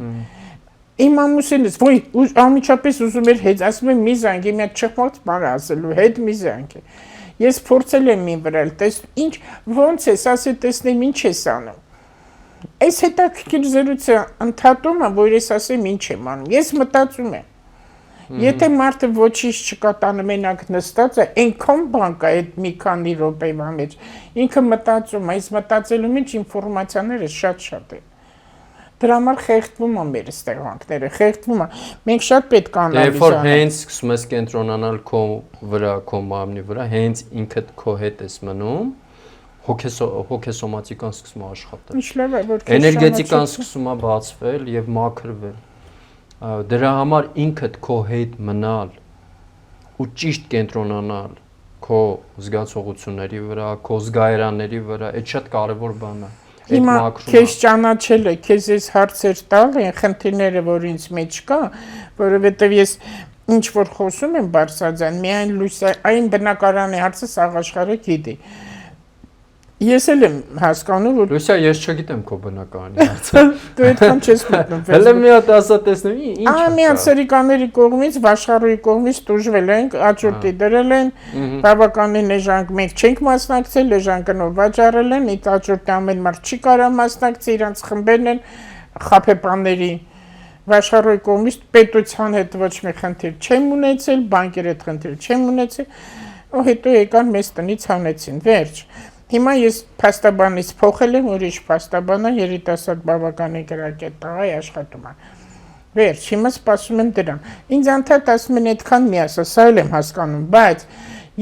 Իմ ամուսինս, ոյ, անմիջապես ուզում էր հետ, ասում եմ մի զանգ, մի հատ չխմած բան ասելու, հետ մի զանգ է։ Ես փորձել եմ իմ վրա, ինչ, ոնց ես, ասի տեսնեմ ինչ ես անում։ Այս հետաքրքիր զրույցը ընդհատում է, որ ես ասեմ ինչ եմ անում։ Ես մտածում եմ։ Եթե մարդը ոչինչ չկա տանը մենակ նստած է, այնքան բան կա այդ մի քանի րոպեվա մեջ։ Ինքը մտածում է, այս մտածելու մեջ ինֆորմացիաները շատ են։ Դրա համար խեղդվում է մեր ստեղանքները, խեղդվում է։ Մենք շատ պետք է անալիզ անենք։ Երբ որ հենց սկսում ես կենտրոնանալ քո վրա, քո մարմնի վրա, հենց ինքդ քո հետ ես մնում, հոգեսոմատիկան սկսում է աշխատել։ Ինչ լավ է, որ էներգետիկան սկսում է բացվել եւ մաքրվել։ Դրա համար ինքդ քո հետ մնալ ու ճիշտ կենտրոնանալ քո զգացողությունների վրա, քո զգայարանների վրա, այդ շատ կարեւոր բան է։ Հիմա քեզ ճանաչել է, քեզ այս հարցեր տալ են, խնդիրները, որ ինձ մեջ կա, որովհետև ես ինչ որ խոսում եմ բարձրաձայն, միայն լույս այն բնակարանի հարցը սաղ աշխարհը գիտի։ Ես էլ եմ հասկանում, որ Լուսիա, ես չգիտեմ քո բնակարանի հարցը։ Դու այդքան չես մտնում։ Հələ մի հատ ասա տեսնեմ, ինչ է։ Մի հատ սրիկաների կողմից, Վաշխարոյի կողմից տուժվել ենք, աճուրտի դրել են, բավականին էժանք մենք չենք մասնակցել, էժանքնով վաճառել են, այդ աճուրտի ամեն մարդ չի կարող մասնակցել, իրանց խմբերն են խաբեբաների Վաշխարոյի կողմից պետության հետ ոչ մի խնդիր չեմ ունեցել, բանկերի հետ խնդիր չեմ ունեցել, ու հետո եկան մեզ տնից հանեցին, վերջ։ Հիմա ես փաստաբանից փոխել եմ, ուրիշ փաստաբան է, երիտասարդ բավականին գրագետ տղա է, աշխատում է։ Վերջ, հիմա սպասում եմ դրան։ Ինձ անդադ ասում են այդքան մի ասա, սա էլ եմ հասկանում, բայց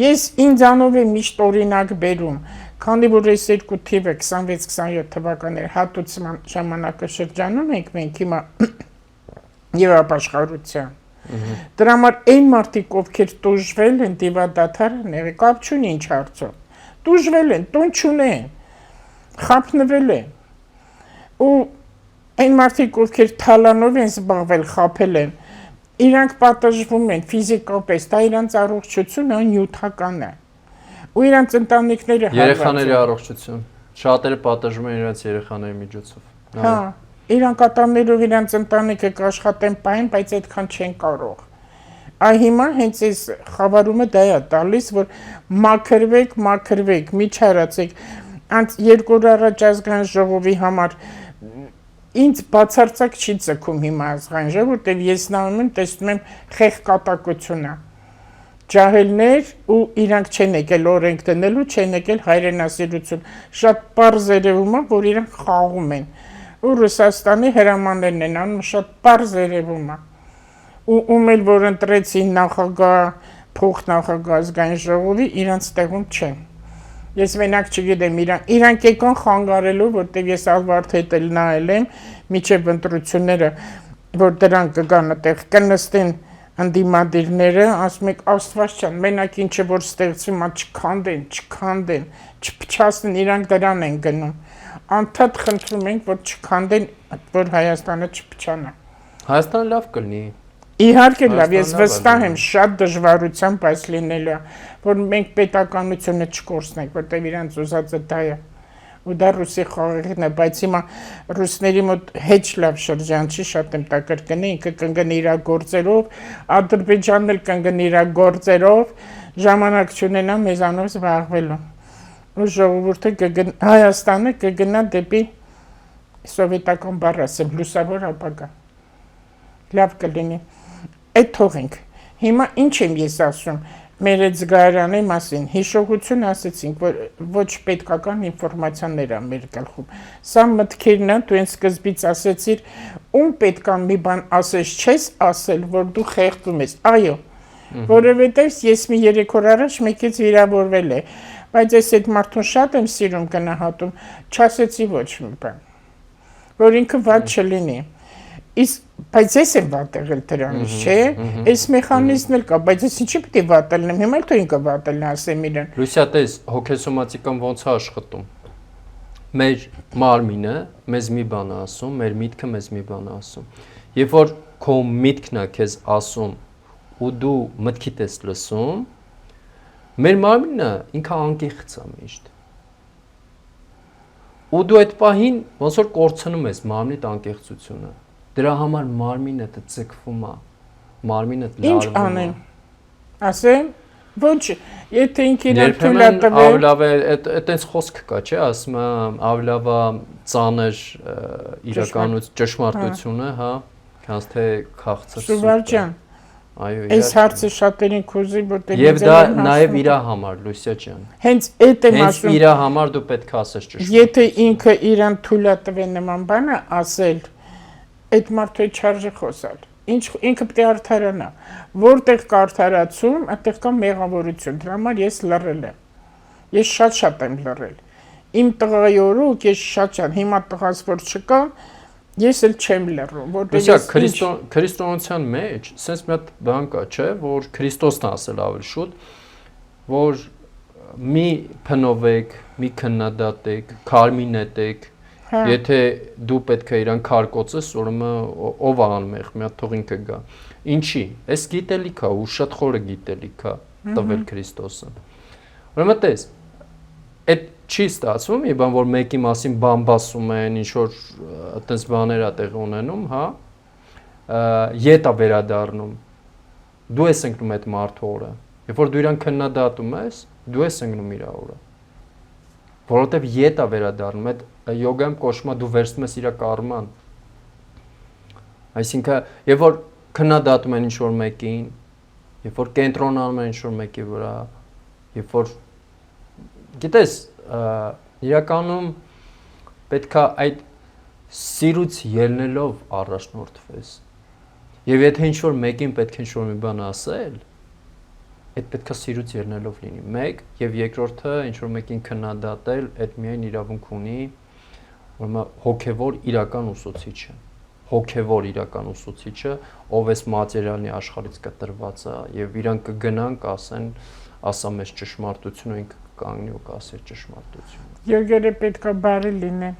ես ինձանով եմ միշտ օրինակ բերում, քանի որ այս երկու թիվը 26-27 թվականներ հատուցման ժամանակաշրջանում ենք մենք հիմա Եվրոպաշխարհության։ Դրա համար այն մարդիկ, ովքեր տուժվել են, դիվադադար են, կապ չունի ինչ հարցով։ Տուժվել են, տուն չունեն, խափնվել են, ու այն մարդիկ, ովքեր թալանով են զբաղվել, խաբել են, իրանք պատժվում են ֆիզիկապես, դա իրանց առողջությունը նյութական է։ Ու իրանց ընտանիքները երեխաների առողջություն։ Շատերը պատժվում են իրենց երեխաների միջոցով։ Հա, իրանք ատամներով իրանց ընտանիքը կաշխատեն պահեն, բայց այդքան չեն կարող։ Այ հիմա հենց այս խավարումը դա է տալիս, որ մաքրվեք, մի չարացեք։ Անց 2 օր առաջ ազգային ժողովի համար ինձ բացարձակ չի ձգում հիմա ազգային ժողով, որտեղ ես նայում եմ, տեսնում եմ խեղկատակությունը։ Ջահելներ ու իրանք չեն եկել օրենք դնելու, չեն եկել հայրենասիրություն։ Շատ պարզ երևում է, որ իրանք խաղում են։ Ու Ռուսաստանի հրամաններն են անում, շատ պարզ երևում է։ Ու ում էլ որ ընտրեցին նախագահ, փոխնախագահ ազգային ժողովի, իրանք տեղում չեն։ Ես մենակ չգիտեմ, իրանք եկան խանգարելու, որտեղ ես Ալվարդ էլ նայել եմ, միջև ընտրությունները, որ դրանք կգան այդտեղ կնստեն անդիմադիրները, ասում եք Աստված ջան, մենակ ինչը որ ստեղծվում է չքանդեն, չփչացնեն, իրանք դրան են գնում։ Անդադ խնդրում ենք, որ չքանդեն, որ Հայաստանը չփչանա։ Հայաստանը լավ կլինի։ Իհարկե լավ, ես վստահ եմ, շատ դժվարությամբ այս լինելու է, որ մենք պետականությունը չկորցնենք, որտեղ իրանց ուզածը դա է։ Ու դա ռուսի խաղաղն է, բայց հիմա ռուսների մոտ հեչ լավ շրջան չի, շատ եմ տակրկնի, ինքը կընկնի իր գործերով, Ադրբեջանն էլ կընկնի իր գործերով, ժամանակ չունենա մեզանով զբաղվելու։ Ու ժողովուրդը Հայաստանը կգնա դեպի սովետական բառ ասեմ, լուսավոր ապագա։ Լավ կլինի։ Այդ թողենք։ Հիմա ինչ եմ ես ասում մեր այդ զգայարանի մասին, հիշողություն ասեցինք, որ ոչ պետքական ինֆորմացիաներ է մեր գլխում։ Սա մտքերն է, դու այն սկզբից ասեցիր, ում պետքա մի բան ասես չես ասել, որ դու խեղդում ես։ Այո, որովհետև ես մի 3 օր առաջ մեկից վիրավորվել է, բայց ես այդ մարդուն շատ եմ սիրում գնահատում, չասեցի ոչ մի բան, որ ինքը վատ չլինի։ Բայց ես եմ վատ եղել դրանից, չէ՞։ Այս մեխանիզմն էլ կա, բայց ես ինչի պետք է վատ լինեմ, հիմա էլ թե ինքը վատ լինի, ասեմ իրեն։ Լուսիա, տես, հոգեսոմատիկան ոնց է աշխատում։ Մեր մարմինը մեզ մի բան է ասում, մեր միտքը մեզ մի բան է ասում։ Երբ որ քո միտքն է քեզ ասում ու դու մտքիդ ես լսում, մեր մարմինը ինքը անկեղծ է միշտ։ Ու դու այդ պահին ոնց որ կորցնում ես մարմնիդ անկեղծությունը։ Դրա համար մարմինը ձգվում է, մարմինը լարվում է։ Ինչ անեմ։ Ասեմ, ոչ, եթե ինքը իրեն թույլ է տվել։ Ավելի լավ է, այտենց խոսք կա, չէ՞, ասում եմ, ավելի լավ է ծանր իրականություն, ճշմարտությունը, հա, քանց թե քաղցր։ Շուվար ջան։ Այո, այս հարցը շատերին կուզի, որտեղ եւ դա նաեւ իր համար, Լուսիա ջան։ Հենց այդ եմ ասում։ Հենց իր համար դու պետք է ասես ճշմարիտ։ Եթե ինքը իրան թույլ է տվել նման բանը ասել, այդ մարդու չարժե խոսալ։ Ինքը պետք է արդարանա։ Որտեղ կա արդարացում, այդտեղ կա մեղավորություն։ Դրա համար ես լռել եմ։ Ես շատ եմ լռել։ Իմ տղայի օրոք ես շատ հիմա տղաս որ չկա, ես էլ չեմ լռում, որտեղ ես քրիստոնեության մեջ sense մի հատ բան կա, չէ, որ Քրիստոսն ասել ավելի շուտ, որ մի փնովեք, մի քննադատեք, քարմինետեք, եթե դու պետք է իրան քարկոցես, ուրեմն ով է անմեղ, մի հատ թող ինքը գա։ Ինչի՞։ Այս գիտելիք է, ու շատ խորը գիտելիք է տվել Քրիստոսը։ Ուրեմն տես, այդ չի ստացվում, մի բան, որ մեկի մասին բամբասում են, ինչ որ այդպես բաներ է տեղի ունենում, հա, ետ է վերադառնում, դու ես ընկնում այդ մարդու օրը, երբ որ դու իրան քննադատում ես, դու ես ընկնում իր օրը, որովհետև ետ է վերադառնում, այդ յոգայում կոչվում է դու վերցնում ես իր կարման, այսինքն, երբ որ քննադատում են ինչ որ մեկին, երբ որ կենտրոնանում են ինչ որ մեկի վրա, երբ որ գիտես, իրականում պետք է այդ սիրուց ելնելով առաջնորդվես։ Եվ եթե ինչ-որ մեկին պետք է ինչ-որ մի բան ասել, այդ պետք է սիրուց ելնելով լինի։ Մեկ եւ երկրորդը ինչ-որ մեկին քննադատել, այդ միայն իրավունք ունի, ուրեմն հոգեվոր իրական ուսուցիչը։ Հոգեվոր իրական ուսուցիչը, ով էս մատերիալի աշխարհից կտրված է եւ իրան կգնան կասեն, ասա մեզ ճշմարտությունը ինքը կանգնի ու կասեր ճշմարտությունը։ Յոգերը պետք է բարի լինեն։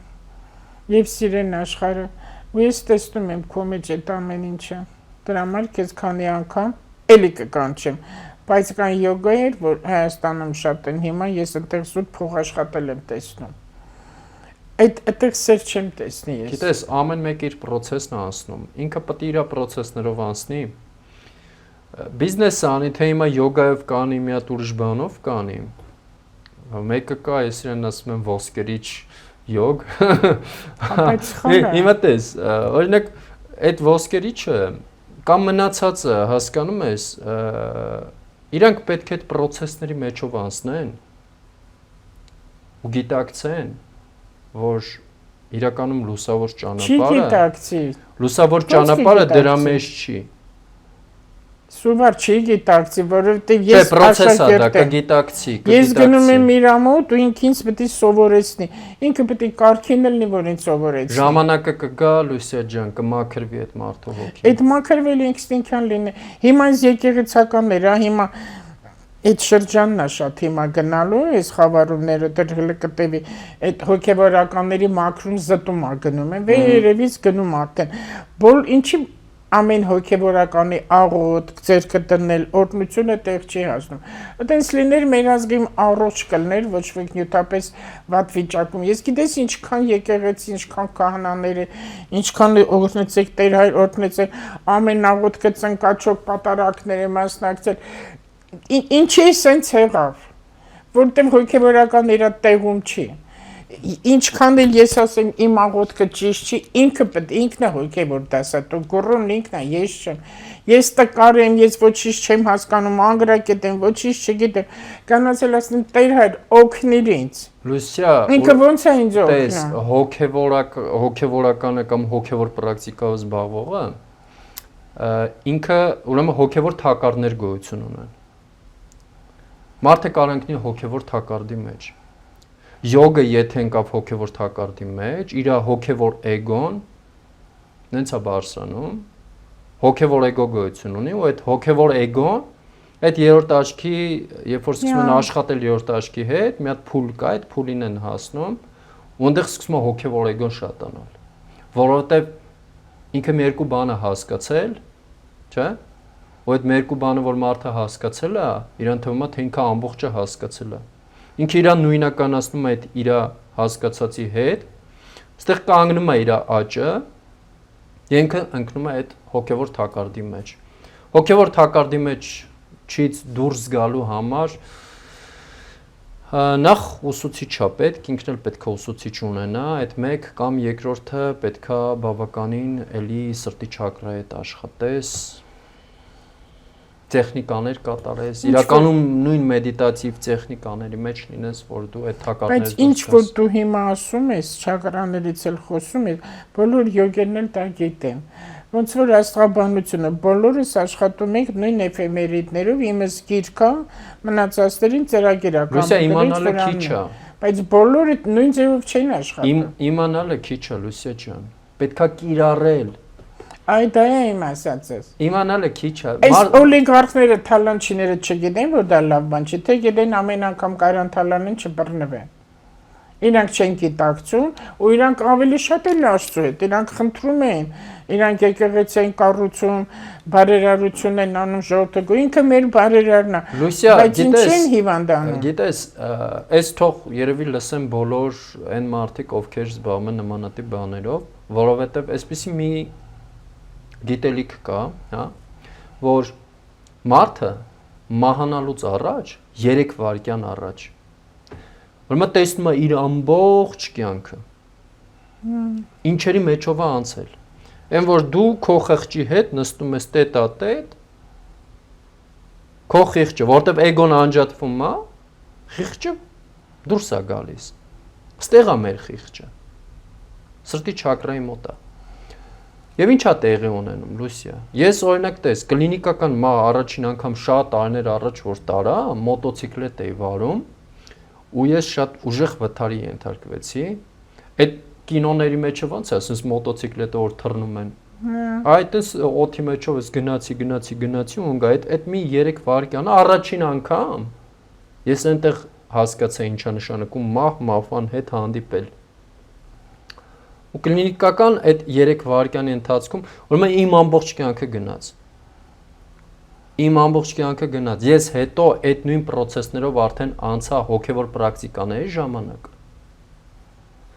Եվ սիրեն աշխարհը։ Ու ես տեսնում եմ քո մեջ այդ ամեն ինչը։ Դրա համար քեզ քանի անգամ էլի կկանչեմ։ Բայց կան յոգաներ, որ Հայաստանում շատ են, հիմա ես այնտեղ զուտ փող աշխատել եմ տեսնում։ Այդտեղ սեր չեմ տեսնի ես։ Գիտես, ամեն մեկը իր process-ն է անցնում։ Ինքը պետք է իր process-ներով անցնի։ Բիզնեսը անի, թե հիմա յոգայով կանի, մի հատ ուրիշ բանով կանի։ Մեկը կա, ես իրեն ասում եմ ոսկերիչ յոգ։ Բայց խաղա։ Հիմա տես, օրինակ այդ ոսկերիչը կամ մնացածը հասկանում ես, իրանք պետք է այդ process-ների մեջով անցնեն ու գիտակցեն, որ իրականում լուսավոր ճանապարհը գիտակցի։ Լուսավոր ճանապարհը դրա մեջ չի։ Սուվար չի գիտակցի, որովհետև Չէ, ես process-ը դա կգիտակցի, Ես գնում եմ իր մոտ ու ինքը ինձ պետք է սովորեցնի։ Ինքը պետք է կարգին լինի, որ ինձ սովորեցնի։ Ժամանակը կգա, Լուսիա ջան, կմաքրվի այդ մարդու հոգին։ Այդ մաքրվելը ինքնին լինի։ Հիմա այս եկեղեցականներ, հիմա այդ շրջանն է շատ հիմա գնալու, այս խավարումները դրել կտեվի, այդ հոգևորականների մաքրում զտում է գնում են, վերևից գնում ատեն։ Բոլ ինչի ամեն հոգևորականի աղոտ, ձերքը դնել, օրհնությունը տեղ չի հասնում։ Այդպես լիներ մեր ազգի առողջ կլներ, ոչ ոք նյութապես վատ վիճակում։ Ես գիտես ինչքան եկեղեցի, ինչքան քահանաները, ինչքան օրհնեցեք Տեր Հայր, օրհնեցեք ամեն աղոթքը ծնկաչոք պատարակները մասնակցել։ Ինչի է սենց եղավ, որտեղ հոգևորական իր տեղում չի։ Ինչքան էլ ես ասեմ իմ աղոթքը ճիշտ չի, ինքն է հոգևոր դասատու, գոռոն ինքն է, ես չեմ։ Ես տկար եմ, ես ոչինչ չեմ հասկանում, անգրակետ եմ, ոչինչ չգիտեմ։ Կանացել ասեմ Տեր Հայր, օգնիր ինձ։ Լուսիա, ինքը ո՞նց է ինձ օգնա։ Տես, հոգևորականը կամ հոգևոր պրակտիկայով զբաղվողը ինքը ուրեմն հոգևոր թակարդներ գոյություն ունեն։ Մարդը կարող ընկնի հոգևոր թակարդի մեջ։ Յոգը եթե ընկավ հոգևոր թակարդի մեջ, իր հոգևոր էգոն նենց է բարձրանում, հոգևոր էգո գոյություն ունի ու այդ հոգևոր էգոն այդ երրորդ աչքի, երբ որ սկսում են աշխատել երրորդ աչքի հետ, մի հատ փուլ կա, այդ փուլին են հասնում, ու այնտեղ սկսում է հոգևոր էգոն շատանալ, որովհետև ինքը մի երկու բան է հասկացել, չէ՞։ Ու այդ մի երկու բանը, որ մարդը հասկացել է, իրան թվում է, թե ինքը ամբողջը հասկացել է։ Ինքը իրան նույնականացնում է այդ իր հասկացածի հետ, այստեղ կանգնում է իր աճը, ինքը ընկնում է այդ հոգևոր թակարդի մեջ։ Հոգևոր թակարդի մեջ չից դուրս գալու համար նախ ուսուցիչ է պետք, ինքն էլ պետք է ուսուցիչ ունենա, այդ մեկ կամ երկրորդը պետք է բավականին էլի սրտի չակրայի հետ աշխատես, տեխնիկաներ կատարես, իրականում նույն մեդիտատիվ տեխնիկաների մեջ լինես, որ դու այդ թակարդներից Բայց ինչ որ դու հիմա ասում ես, չակրաներից էլ խոսում ես, բոլոր յոգերն էլ դա գիտեն։ Ոնց որ աստղաբանությունը, բոլորս աշխատում ենք նույն էֆեմերիդներով, իմս գիրքա, մնացածներին ծրագիր ա Լուսիա, իմանալը քիչ է։ Բայց բոլորը նույն ձևով չեն աշխատում։ Իմանալը քիչ է, Լուսիա ջան։ Պետքա կիրառել։ Այ դա է իմ ասածս։ Իմանալը քիչ է։ Այս օլիգարխները, թալանչիները չգիտեն, որ դա լավ բան չի, թե գիտեն ամեն անգամ կարան թալանեն չբռնվեն։ Իրանք չեն գիտակցում, ու իրանք ավելի շատ են Աստծո հետ, իրանք խնդրում են, իրանք եկեղեցի են կառուցում, բարերարություն են անում ժողովրդը, ինքը մեր բարերարն է։ Լուսիա, բայց ինչ են հիվանդանում։ Գիտես, այս թող երևի լսեն բոլոր այն մարդիկ, ովքեր զբաղվում են նմանատիպ բաներով, որովհետև այսպիսի մի գիտելիք կա, հա, որ մարդը մահանալուց առաջ 3 վայրկյան առաջ ուրեմն տեսնում է իր ամբողջ կյանքը ինչերի մեջով է անցել այն որ դու քո խղճի հետ նստում ես տետ-ա-տետ քո խիղճը որտեվ էգոն անջատվում է խիղճը դուրս է գալիս ստեղ է մեր խիղճը սրտի չակրայի մոտ է Եվ ինչ է տեղի ունենում, Լուսիա։ Ես օրինակ տես, կլինիկական առաջին անգամ շատ տարիներ առաջ որ տարա, մոտոցիկլետ էի վարում, ու ես շատ ուժեղ վթարի ենթարկվեցի։ Այդ կինոների մեջը ոնց է, ասես մոտոցիկլետը որ թռնում են։ Այդպես օդի մեջով ես գնացի ու գա այդ մի 3 վայրկյան առաջին անգամ ես այնտեղ հասկացա ինչա նշանակում մահվան հետ հանդիպել։ ու կլինիկական այդ 3 վայրկյանի ընթացքում ուրեմն իմ ամբողջ կյանքը գնաց։ Ես հետո այդ նույն process-ներով արդեն անցա հոգևոր պրակտիկաների ժամանակ։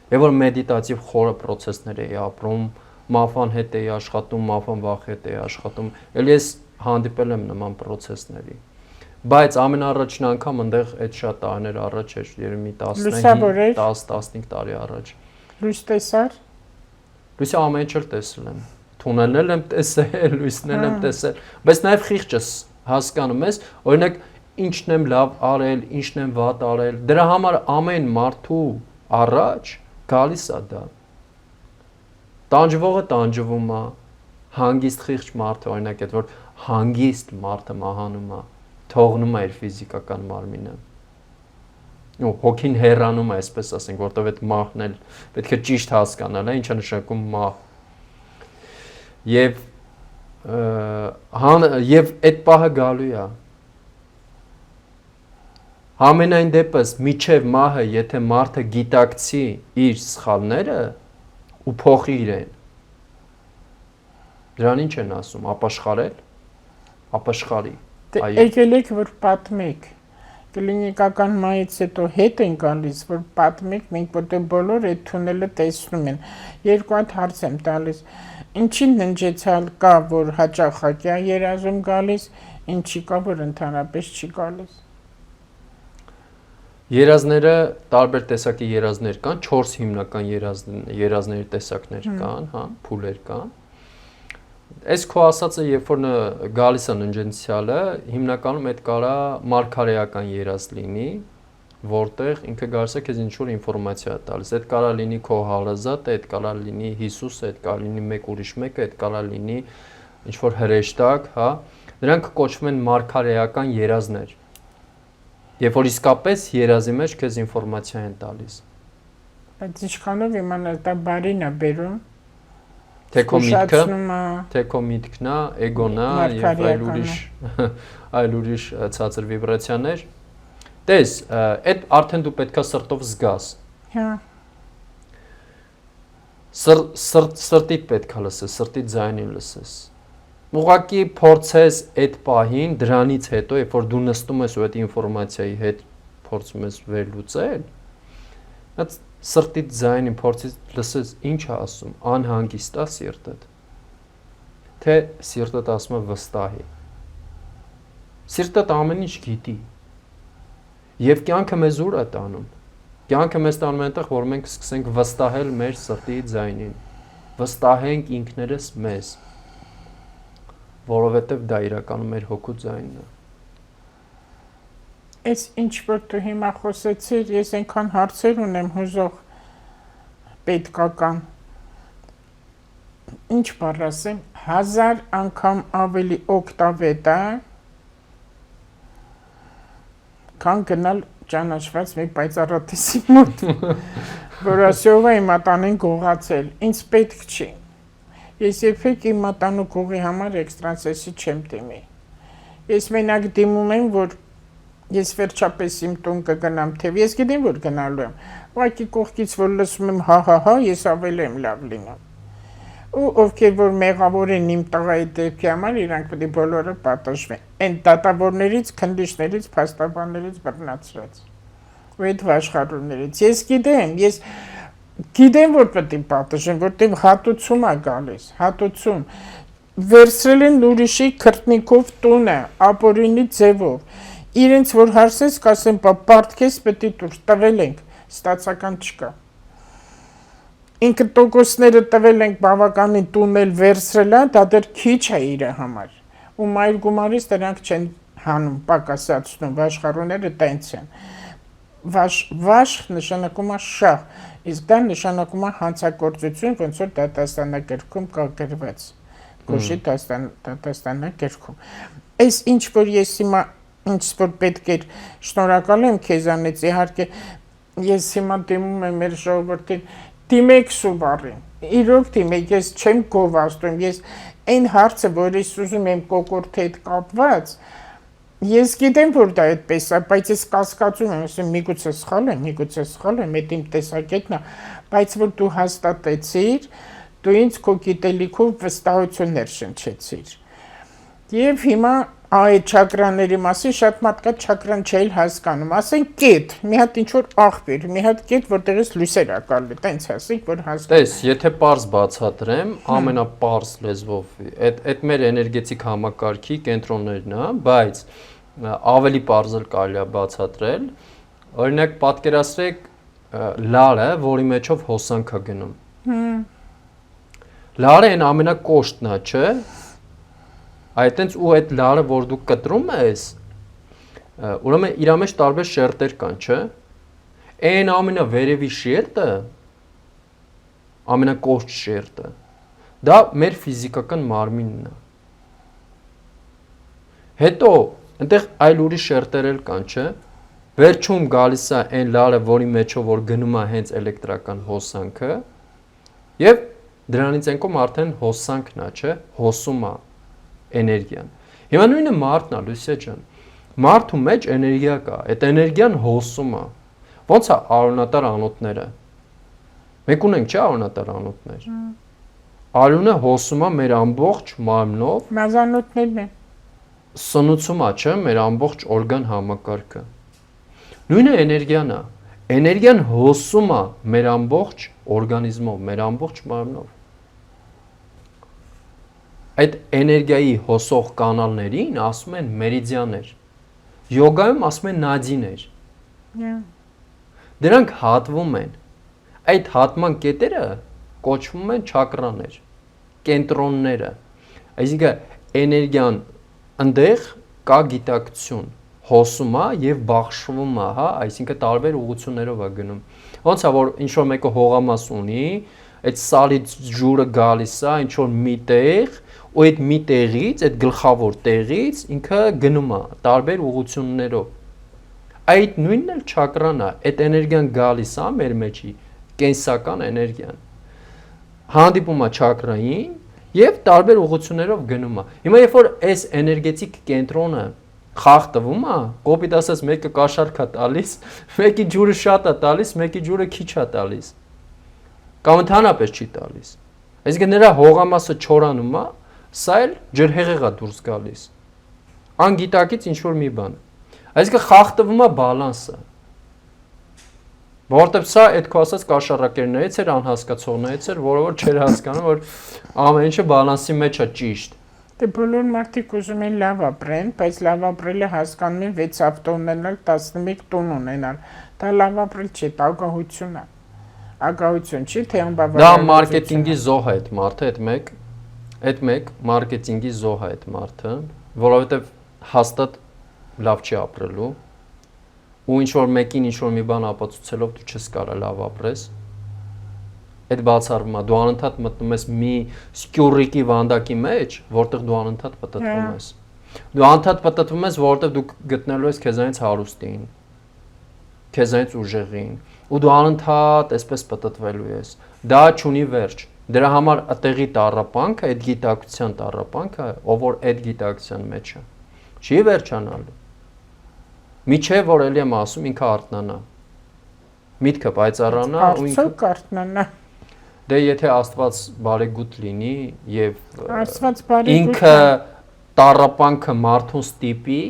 Եվ որ մեդիտատիվ խորը process-ներ էի ապրում, մաֆան հետ էի աշխատում, մաֆան վախ հետ էի աշխատում, ել ես հանդիպել եմ նման process-ների։ Բայց ամենաառաջին անգամ այնտեղ այդ շատ տարիներ առաջ էր, երևի 10-15 տարի առաջ։ Լույս տեսար։ Լույսը ամեն ինչ տեսել եմ։ Թունելներ եմ տեսել, լույսներ եմ տեսել, բայց նաև խիղճս հասկանում ես, օրինակ ինչն եմ լավ արել, ինչն եմ վատ արել, դրա համար ամեն մարդու առաջ գալիս է դա։ Տանջվողը տանջվում է, հանգիստ խիղճ մարդը օրինակ այդ որ հանգիստ մարդը մահանում է, թողնում է իր ֆիզիկական մարմինը։ Ու հոգին հեռանում է, այսպես ասենք, որտեղ այդ մահն էլ պետք է ճիշտ հասկանալ, ինչա նշանակում մահ։ Եվ այդ պահը գալու է։ Համենայն դեպս միջև մահը, եթե մարդը գիտակցի իր սխալները ու փոխի իրեն, դրան ինչ են ասում, ապաշխարել, ապաշխարի։ Եկել եք որ պատմեք, կլինիկական մայից հետո հետ են գալիս, որ պատմեք, մենք որտեղ բոլոր այդ թունելը տեսնում են։ Երկու հատ հարց եմ տալիս, ինչին ննջեցալ կա, որ հաճախակյա երազում գալիս, ինչի կա, որ ընդհանրապես չի գալիս։ Երազները տարբեր տեսակի երազներ կան, 4 հիմնական երազների տեսակներ կան, հա, փուլեր կան։ Այս քո ասածը, երբ որ գալիս է ննջենցիալը, հիմնականում այդ կարա մարգարեական երազ լինի, որտեղ ինքը գալիս է քեզ ինչ-որ ինֆորմացիա տալիս։ Այդ կարա լինի քո հարազատը, այդ կարա լինի Հիսուսը, այդ կարա լինի մեկ ուրիշ մեկը, այդ կարա լինի ինչ-որ հրեշտակ, հա։ Դրանք կոչվում են մարգարեական երազներ։ Երբ որ իսկապես երազի մեջ քեզ ինֆորմացիա են տալիս։ Բայց ինչքանով իմանալ դա բարին է բերում։ Թե քո միտքն է, էգոն է եւ այլ ուրիշ ցածր վիբրացիաներ։ Տես, այդ արդեն դու պետքա սրտով զգաս։ Հա։ Սրտիդ պետքա լսես, սրտի ձայնին լսես։ Ուղղակի փորձես այդ պահին դրանից հետո, երբ որ դու նստում ես ու այդ ինֆորմացիայի հետ փորձում ես վերլուծել, այդ սրտիդ ձայնին փորձես լսես ինչ է ասում, անհանգիստ է սիրտդ, թե սիրտդ ասում է վստահի։ Սիրտդ ամեն ինչ գիտի։ Եվ կյանքը մեզ ուր է տանում։ Կյանքը մեզ տանում է այնտեղ, որ մենք սկսենք վստահել մեր սրտի ձայնին, վստահենք ինքներս մեզ, որովհետև դա իրականում մեր հոգու ձայնն է։ Այս ինչ որ դու հիմա խոսեցիր, ես այնքան հարցեր ունեմ հուզող պետքական։ Ինչ բառ ասեմ, 1000 անգամ ավելի օգտավետ է, քան գնալ ճանաչված մի պայծառատեսի մոտ, որ ասյով է իմ ատանին գողացել, ինձ պետք չի։ Ես երբեք իմ ատանու գողի համար էքստրասենսի չեմ դիմի։ Ես մենակ դիմում եմ, որ ես վերջապես իմ տուն կգնամ, թե ես գիտեմ, որ գնալու եմ, ուղղակի կողքից որ լսում եմ հա, ես ավելի եմ լավ լինում։ Ու ովքեր որ մեղավոր են իմ տղայի դեպքի համար, իրանք պետք է բոլորը պատժվեն։ Այն դատավորներից, քննիչներից, փաստաբաններից բռնացրած։ Ու այդ վաշխառուներից։ Ես գիտեմ, որ պետք է պատժեն, որտեղ հատուցում է գալիս, հատուցում։ Վերցրել են ուրիշի քրտնիկով տունը, ապօրինի ձևով։ Իրենց որ հարցես կասեն, պարտքես պետք է դուր տվել ենք, ստացական չկա։ Ինքը տոկոսները տվել ենք բավականին տունել վերցրել է, դա դեռ քիչ է իր համար։ Ու մայր գումարից դրանք չեն հանում, պակասացնում, վաշխառուները տենց են։ Վաշ նշանակում է շահ, իսկ դա նշանակում է հանցագործություն, ոնց որ դատաստանագրքում կա գրված։ Գոշի դատաստանագրքում։ Այս ինչ որ ես հիմա ինչ որ պետք էր, շնորհակալ եմ քեզանից, իհարկե ես հիմա դիմում եմ մեր ժողովրդին, դիմեք Սուբարին, իրոք դիմեք, ես չեմ գովազդում, ես այն հարցը, որ ես ուզում եմ կոկորդ հետ կապված, Ես գիտեմ, որ դա այդպես է, բայց ես կասկածում եմ, ասեմ, միգուցե սխալ եմ, այդ իմ տեսակետն է, բայց որ դու հաստատեցիր, դու ինձ քո գիտելիքով վստահություններ շնչեցիր։ Եվ հիմա այդ չակրաների մասին շատ մարդիկ չակրան չէին հասկանում, ասենք կետ, մի հատ ինչ-որ աղբյուր, մի հատ կետ, որտեղից լույսեր ա գալի, տենց ասենք, որ հասկանում։ Տես, եթե պարզ բացատրեմ, ամենապարզ լեզվով, այդ մեր էներգետիկ համակարգի կենտրոններն է, բայց ավելի պարզ կարելի է բացատրել, օրինակ պատկերացրեք լարը, որի մեջով հոսանք է գնում։ Լարը այն ամենակոշտն է, չէ՞։ Այդտենց ու այդ լարը, որ դու կտրում ես, ուրեմն իր մեջ տարբեր շերտեր կան, չէ՞։ Այն ամենավերևի շերտը, ամենակոշտ շերտը, դա մեր ֆիզիկական մարմինն է։ Հետո այնտեղ այլ ուրիշ շերտեր էլ կան, չէ՞։ Վերջում գալիս է այն լարը, որի մեջով որ գնում է հենց էլեկտրական հոսանքը, եւ դրանից են կողմ արդեն հոսանքն է, չէ՞, հոսում է էներգիան։ Հիմա նույնը մարդն է, Լուսիա ջան։ Մարդու մեջ էներգիա կա, այդ էներգիան հոսում է։ Ոնց է արյունատար անոթները։ Մենք ունենք չէ արյունատար անոթներ։ Արյունը հոսում է մեր ամբողջ մարմնով։ Մազանոթներն են։ Սնուցում է, չէ, մեր ամբողջ օրգան համակարգը։ Նույնը էներգիան է։ Էներգիան հոսում է մեր ամբողջ օրգանիզմով, մեր ամբողջ մարմնով։ Այդ էներգիայի հոսող կանալներին ասում են մերիդիաներ։ Յոգայում ասում են նադիներ։ Դրանք հատվում են։ Այդ հատման կետերը կոչվում են չակրաներ, կենտրոնները։ Այսինքն էներգիան այնտեղ կա գիտակցություն, հոսում է եւ բաշխվում է, հա, այսինքն տարբեր ուղղություններով է գնում։ Ոնց է որ ինչ որ մեկը հողամաս ունի, այդ սալից ջուրը գալիս է ինչ որ միտեղ, ու այդ մի տեղից, այդ գլխավոր տեղից ինքը գնում է տարբեր ուղղություններով։ Այդ նույնն էլ չակրան է, այդ էներգիան գալիս է մեր մեջի, կենսական էներգիան։ Հանդիպում է չակրային եւ տարբեր ուղղություններով գնում է։ Հիմա երբ որ այս էներգետիկ կենտրոնը խախտվում է, կոպիտ ասած մեկը կաշառք է տալիս, մեկի ջուրը շատ է տալիս, մեկի ջուրը քիչ է տալիս։ Կամ ընդհանրապես չի տալիս։ Այսինքն նրա հողամասը չորանում է, սա էլ ջրհեղեղ է դուրս գալիս։ Անգիտակից ինչ որ մի բան։ Այսինքն խախտվում է բալանսը։ Որտեւ սա այդ քո ասած կաշառակերներից էր, անհասկացողներից էր, որը որ չէր հասկանում, որ ամեն ինչը բալանսի մեջ է ճիշտ։ Դե բոլոր մարդիկ ուզում են լավ ապրեն, բայց լավ ապրելը հասկանում են 6 ավտո ունենալ, 11 տուն ունենալ։ Դա լավ ապրել չէ, դա ագահություն է։ Ագահություն չի, թե անբավարար։ Դա մարքեթինգի զոհ է այդ մարդը, այդ մեկ մարքեթինգի զոհ է այդ մարդը, որովհետև հաստատ լավ չի ապրելու։ Ու ինչ որ մեկին ինչ որ մի բան ապացուցելով դու չես կարա լավ ապրես։ Այդ բացառվում է, դու անընդհատ մտնում ես մի սկյուրիկի վանդակի մեջ, որտեղ դու անընդհատ պատտվում ես։ Դու անընդհատ պատտվում ես, որտեղ դու գտնելու ես քեզանից հարուստին, քեզանից ուժեղին, ու դու անընդհատ այսպես պատտվելու ես։ Դա չունի վերջ։ Դրա համար ըտեղի տառապանքը, այդ գիտակցության տառապանքը, ով որ այդ գիտակցության մեջ է, չի վերջանալու։ Միչե որ էլի եմ ասում ինքը արթնանա։ Միտքը պայծառանա ու ինքը կարթնանա։ Դե եթե Աստված բարեգութ լինի եւ Աստված բարեգութ ինքը տառապանքը մարդուն ստիպի,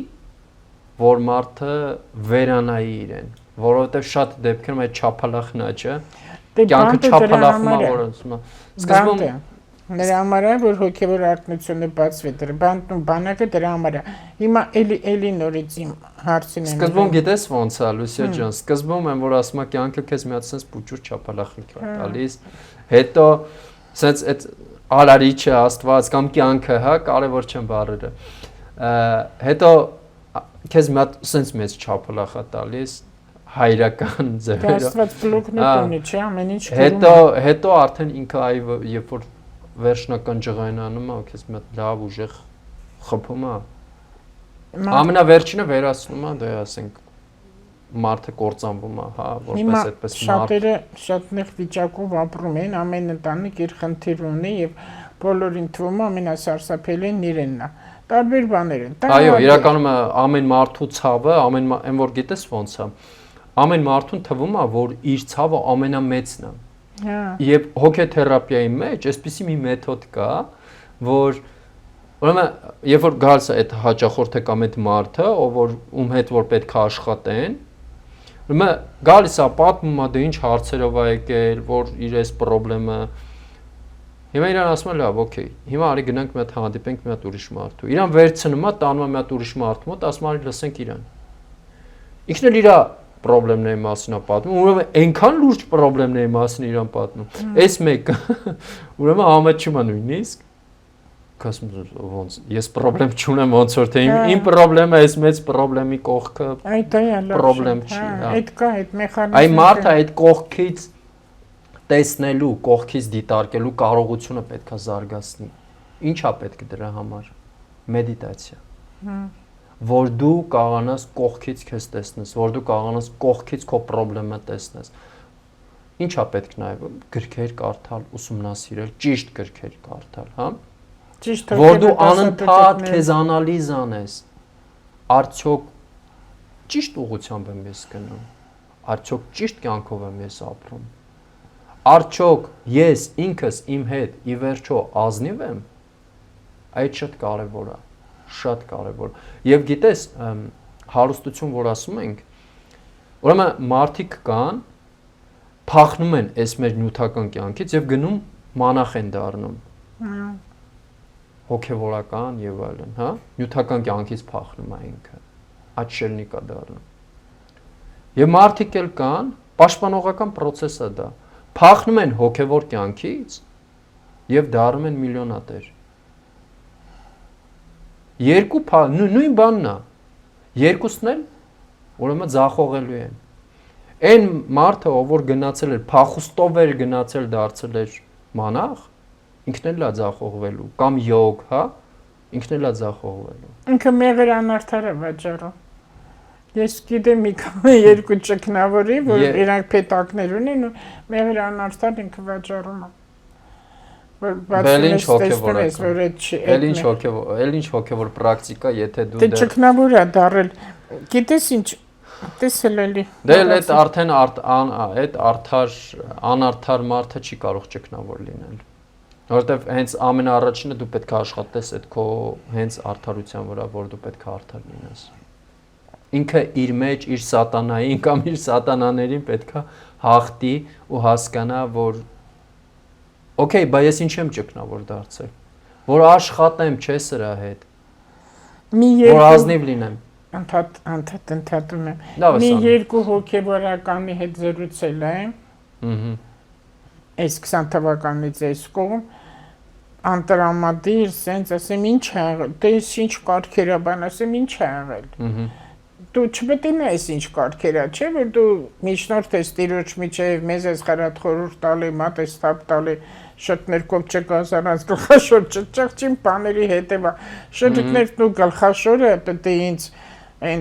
որ մարդը վերանայի իրեն, որովհետեւ շատ դեպքերում այդ չափալախն է, չէ՞։ Կյանքը չափալախում է, որ ասում է։ Սկզբում նրա համար է, որ հոգևոր արտնությունը բացվի, բանակը դրա համար է։ Հիմա էլի նորից իմ հարցին եմ։ Սկզբում գիտես ոնց է, Լուսիա ջան, սկզբում եմ որ ասում եմ կյանքը քեզ մի հատ sense փուճուր չափալախիկ է տալիս, հետո sense այդ արարիչը Աստված կամ կյանքը, հա, կարևոր չեն բառերը։ Հետո քեզ մի հատ sense մեծ չափալախ է տալիս հայրական ձևերով։ Աստված բլոկնոտ ունի, չէ՞, ամեն ինչ։ Հետո արդեն ինքը այ երբ որ վերջնական ջղայնանում է, քեզ մի հատ լավ ուժեղ խփում է։ Ամենավերջինը վերացնում է, դե ասենք մարդը կործանվում է, հա, որպես այդպես մարդ։ Շատերը շատ նեղ վիճակով ապրում են, ամեն ընտանիք իր խնդիր ունի եւ բոլորին թվում է ամենասարսափելին իրենն է։ Տարբեր բաներ են։ Այո, իրականում ամեն մարդու ցավը, այն որ գիտես ոնց է։ Ամեն մարդուն թվում է, որ իր ցավը ամենամեծն է։ Հա։ Եվ հոգեթերապիայի մեջ այսպիսի մի մեթոդ կա, որ ուրեմն երբ որ գալիս է այդ հաճախորդը կամ այդ մարդը, ում հետ որ պետք է աշխատեն, ուրեմն գալիս է պատմում է դե ինչ հարցերով է եկել, որ իր այս խնդրումը Հիմա իրան ասում է լավ, օքեյ, հիմա արի գնանք մի հատ հանդիպենք մի հատ ուրիշ մարդու։ Իրան վերցնում է, տանում է մի հատ ուրիշ մարդու մոտ, ասում արի լսենք իրան։ Ինքն էլ իր խնդիրների մասին է պատմում, ուրեմն այնքան լուրջ խնդիրների մասին իրան պատմում։ Այս մեկը ուրեմն ամաչում է նույնիսկ։ Ասում ոնց, ես խնդրեմ չունեմ ոնց որ թե իմ խնդրեմը այս մեծ խնդրեմի կողքը խնդրեմ չի, հա։ Այդ կա այդ մեխանիզմը։ Այ մարդը այդ կողքից տեսնելու, կողքից դիտարկելու կարողությունը պետք է զարգացնի։ Ինչա պետք է դրա համար։ Մեդիտացիա։ Որ դու կարողանաս կողքից քեզ տեսնես, որ դու կարողանաս կողքից քո խնդրումը տեսնես։ Ինչա պետք նաև գրքեր կարդալ, ուսումնասիրել, ճիշտ գրքեր կարդալ, հա։ Ճիշտ որ դու անընդհատ քեզ անալիզ անես։ Արդյոք ճիշտ ուղղությամբ եմ ես գնում։ Արդյոք ճիշտ կյանքով եմ ես ապրում։ Արդյոք ես ինքս իմ հետ ի վերջո ազնիվ եմ։ Այդ շատ կարևոր է, շատ կարևոր։ Եվ գիտես, հարստություն որ ասում ենք, ուրեմն մարդիկ կան, փախնում են այս մեր նյութական կյանքից եւ գնում մանախ են դառնում։ Հոգեվորական եւ այլն, հա, նյութական կյանքից փախնում է ինքը, աչելնիկ է դառնում։ Եվ մարդիկ էլ կան, պաշտպանողական process է դա, փախնում են հոգեվոր կյանքից եւ դառնում են միլիոնատեր։ Երկու նույն բանն է։ Երկուսն էլ ուրեմն ձախողելու են։ Այն մարդը, ով որ գնացել էր, փախուստով էր գնացել, դարձել էր մանախ, ինքն էլ է ձախողվելու կամ յոգ, հա, ինքն էլ է ձախողվելու։ Ինքը մեղր անարդար է վաճառում։ Ես գիտեմ մի երկու ճգնավորի, որ իրանք պետակներ ունեն ու մեղր անարդար ինքը վաճառում է։ Էլ ինչ հոգևոր պրակտիկա, եթե դու դե ճգնավոր է դարել։ Գիտես ինչ, տեսել էլի։ Դե այդ արդեն այդ անարդար մարդը չի կարող ճգնավոր լինել։ Որովհետև հենց ամենաառաջինը դու պետք է աշխատես այդ քո հենց արդարության վրա, որ դու պետք է արդար լինես։ Ինքը իր մեջ իր սատանային կամ իր սատանաներին պետք է հաղթի ու հասկանա, որ օքեյ, բայց ես ինչ եմ ճգնավոր դարձել, որ աշխատեմ, չէ սրա հետ։ Որ ազնիվ լինեմ։ Ընդհատում եմ։ Մի երկու հոգևորականի հետ զրուցել եմ։ Այս 20 թվականից այս կողմ անտրամադիր, սենց ասեմ ինչ է եղել, դե ինչ կարգերա բան, ասեմ ինչ է եղել։ Դու չպետք է նայես ինչ կարգերա, չէ՞ որ դու միջնորդ ես տիրոջ միջև մեզ ես խրատ խորհուրդ տալի, մատ ես թափ տալի, շտներկով չկազարանց գլխաշոր չճղճին բաների հետևա։ Շտիկներն ու գլխաշորը պետք է ինձ այն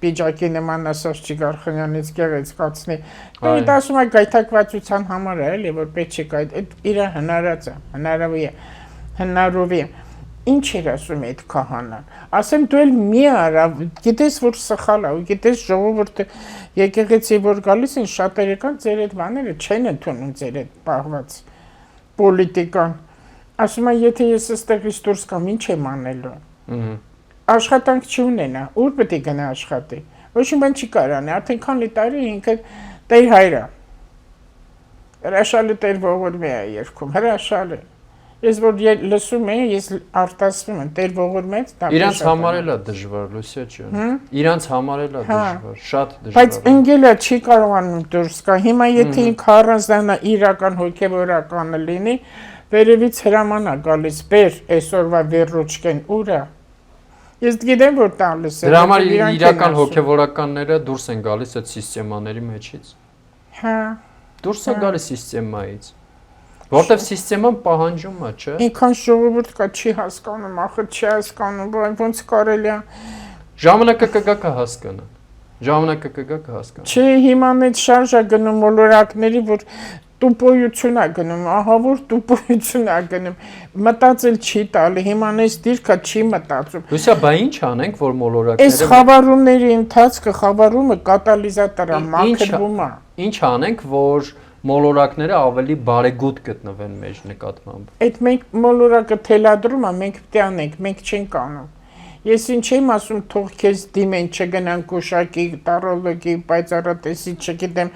պիջակի նման ասած Չիգարխանյանից գեղեցկացնի։ Դու ասում ես գայթակղվածության համար է, էլի որ պետք չի այդ իր հնարած է, հնարով է։ Ինչ էր ասում այդ քահանան։ Ասեմ դու էլ մի արա, գիտես որ սխալ է, ու գիտես ժողովուրդը եկեղեցի որ գալիս են շատերը կան ձեր այդ բաները չեն ընդունում ձեր այդ պահված պոլիտիկան։ Ասում եմ եթե ես այստեղից դուրս գամ ինչ եմ անելու։ Աշխատանք չունենա, ուր պետք է գնա աշխատի։ Ոչ մի բան չի կարանի, արդեն քանի տարի ինքը Տեր հայրը։ Հրաշալի Տեր ողորմի է երգում, հրաշալի։ Ես որ լսում եմ, ես արտասվում եմ, Տեր ողորմի է։ Իրանց համար էլ է դժվար, Լուսիա ջան։ Իրանց համար էլ է դժվար, շատ դժվար։ Բայց ընկելը չի կարողանում դուրս գա։ Հիմա եթե ինքը առանձնանա իրական հոգևորականը լինի, վերևից հրաման է գալիս, բեր այսօրվա վերոջկեն ուրա։ Ես գիտեմ որ տալիս է։ Դրա համար իրական հոգևորականները դուրս են գալիս այդ սիստեմաների մեջից։ Հա։ Դուրս են գալիս սիստեմայից։ Որտեվ սիստեման պահանջում է, չէ՞։ Ինքան ժողովուրդ կա չի հասկանում, ախր չի հասկանում, ոնց կարելի է։ Ժամանակը կգա կհասկանան։ Ժամանակը կգա կհասկանան։ Չէ, հիմա այդ շարժա գնում մոլորակների, որ տուպոյություն է գնում, ահա որ տուպոյություն է գնում, մտածել չի տալի, հիմա այս դիրքը չի մտածում։ Լուսիա, բա ինչ անենք, որ մոլորակները Այս խավարումների ընթացքը խավարումը կատալիզատոր է, մաքրվում է։ Ինչ անենք, որ մոլորակները ավելի բարեգութ գտնվեն մեր նկատմամբ։ Այդ մենք մոլորակը թելադրում է, մենք պետք է անենք, մենք չենք անում։ Ես ինչ եմ ասում, թող քեզ դիմեն, չգնան կոշակի, տարոլոգի, պայծառատեսի, չգիտեմ,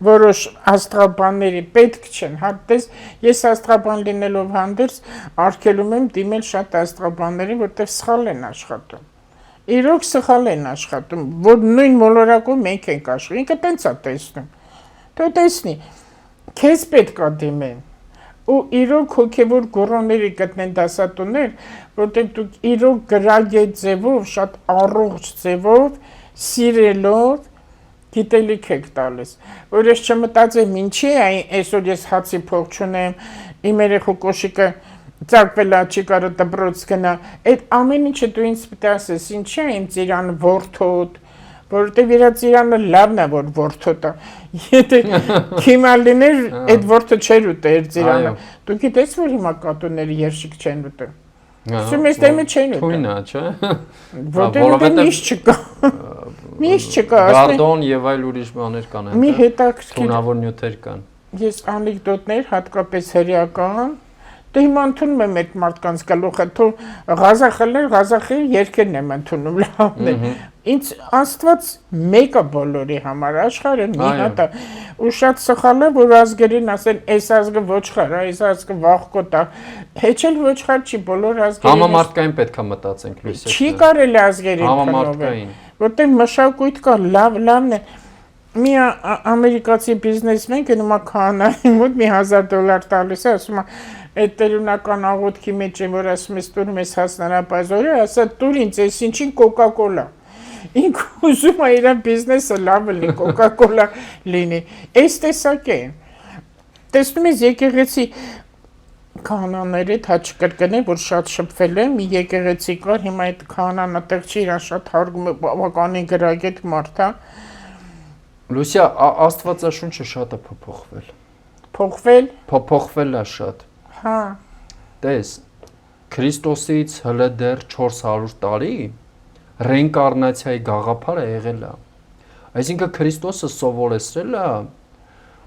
որոշ աստղաբանների պետք չեն, հատես, ես աստղաբան լինելով հանդերձ արգելում եմ դիմել շատ աստղաբանների, որտեղ սխալ են աշխատում։ Իրոք սխալ են աշխատում, որ նույն մոլորակում մենք ենք աշխատում, ինքը տենց է տեսնում։ Դու տեսնի, քեզ պետք է դիմեն։ Ու իրոք հոգևոր գոռոների գտնեն դասատուներ, որտեղ դուք իրոք գրագետ ձևով, շատ առողջ ձևով, սիրելով գիտելիք եք տալիս, որ ես չմտածեմ ինչի է այսօր ես հացի փող չունեմ, իմ երեխու կոշիկը ծակվել է, չի կարող դպրոց գնա, այդ ամեն ինչը դու ինձ պետք է ասես, ինչի է իմ ծիրան որդոտ, որովհետև իր ծիրանը լավն է, որ որդոտ է, եթե քիմա լիներ, այդ որդը չէր ուտեր ծիրանը, դու գիտես, որ հիմա կատուները երշիկ չեն ուտել, սում ես դեմը չեն ուտել, թույնա, չէ, որովհետև միշտ չկա, միշտ չկա, գարդոն և այլ ուրիշ բաներ կան, մի հետաքրքիր, թունավոր նյութեր կան, ես անեկդոտներ, հատկապես հրեական, դե հիմա ընդունում եմ այդ մարդկանց գլուխը, թու Ղազախի երկերն եմ ընդունում, լավն է, ինձ Աստված մեկը բոլորի համար, աշխարհը մի հատ է, ու շատ սխալ է, որ ազգերին ասեն, այս ազգը ոչխար, այս ազգը վախկոտ է, հեչել ոչխար չի, բոլոր ազգերին համամարտկային պետք է մտածենք, Լուսիա, չի կարելի ազգերին քննվել, որտեղ մշակույթ կա, լավն է, մի ամերիկացի բիզնեսմեն գնում է քահանայի մոտ մի $1000 տալիս է, ասում է, այդ տերունական աղոթքի մեջ է, որ ասում ես տուրում ես հասնարապազորը, ասա տուր ինձ ես ինչին կոկա-կոլա, ինք ուզում է իր բիզնեսը լավ լինի, կոկա-կոլա լինի, այս տեսակ են, տեսնում ես եկեղեցի քահանաների հաճկրկն է, որ շատ շփվել են, մի եկեղեցի կար, հիմա այդ քահանան այդտեղ չի, իրան շատ հարգում է, բավականին գրագետ մարդ է, Լուսիա, Աստվածաշունչը շատ է փոփոխվել։ Փոխվել։ Փոփոխվել է շատ։ Հա։ Տես, Քրիստոսից հələ դեռ 400 տարի ռեինկարնացիայի գաղափարը եղել է։ Այսինքն Քրիստոսը սովորեցրել է,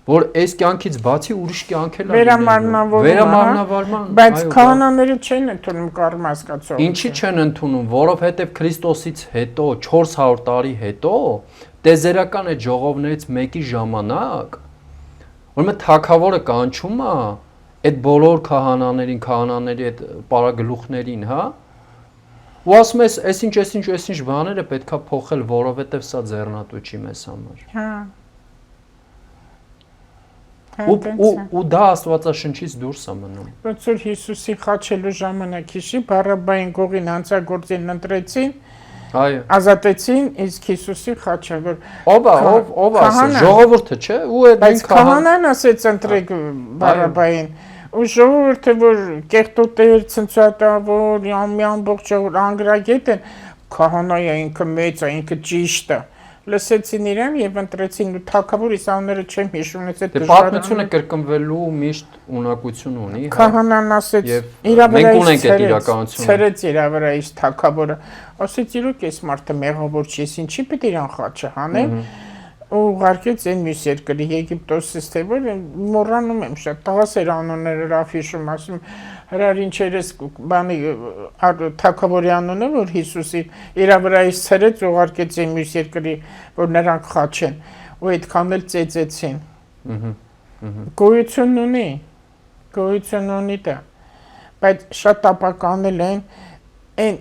որ այս կյանքից բացի ուրիշ կյանք էլ է վերամանավորման, բայց քահանաները չեն ընդունում կառմասկացող։ Ինչի չեն ընդունում, որովհետև Քրիստոսից հետո 400 տարի հետո տեզերական այդ ժողովներից մեկի ժամանակ, ուրեմն թագավորը կանչում է այդ բոլոր քահանաների այդ պարագլուխներին, հա? Ու ասում ես, այսինչ բաները պետքա փոխել, որովհետև սա ձեռնատու չի մեզ համար։ Հա։ Ու դա Աստվածաշնչից դուրս է մնում։ Ոնց որ Հիսուսի խաչելու ժամանակ հիշի, Բարաբային գողին հանցագործին ընտրեցին, ազատեցին, իսկ Հիսուսի խաչը որ ով ասել, ժողովուրդը չէ, ու այդ բայց քահանան ասեց ընտրեք Բարաբային, ու ժողովուրդը որ կեղտոտեր, ցնցատավոր, ամբողջ ժողովուրդ անգրագետ են, քահանայը ինքը մեծ է, ինքը ճիշտ է։ Լսեցին իրեն եւ ընտրեցին ու թագավոր Իսահոները չեմ հիշում այդ դժվարությունը պատմությունը կրկնվելու միշտ ունակություն ունի, հա։ Քահանան ասեց, մենք ունենք այդ իրականությունը։ Ցերեց իր վրա իս թագավորը, ասեց իրոք էս մարդը մեղավոր չի, ես ինչի պետք է իրան խաչը հանեմ։ Ու ուղարկեց այն մյուս երկրի Եգիպտոսից թե որ մոռանում եմ շատ տղաս էր անունները Ռաֆիշում ասում հրար ինչերես բանի թագավորի անունը որ Հիսուսի իր վրայից ցերեց ուղարկեց այն մյուս երկրի որ նրանք խաչեն ու այդքան էլ ծեծեցին գոյություն ունի դա բայց շատ տապականել են այն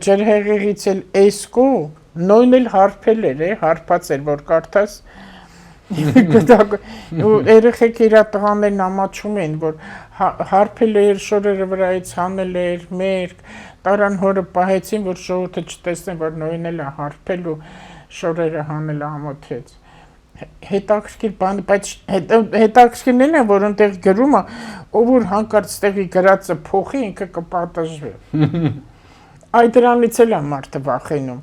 ջրհեղեղից էլ էսկո նույն էլ հարփել էր, հարփած էր, որ կարդաս ու երեխեք իր տղաներն ամաչում են, որ հարփել էր, շորերը վրայից հանել էր, մերկ, տարան հորը պահեցին, որ ժողովուրդը չտեսնեն, որ նույն էլ է հարփել ու շորերը հանել ամոթեց։ Հետաքրքիր բան, բայց հետաքրքիրն է, որ այնտեղ գրում է, ով որ հանկարծ տեղի գրածը փոխի, ինքը կպատժվի։ Այդ դրանից էլ է մարդը վախենում։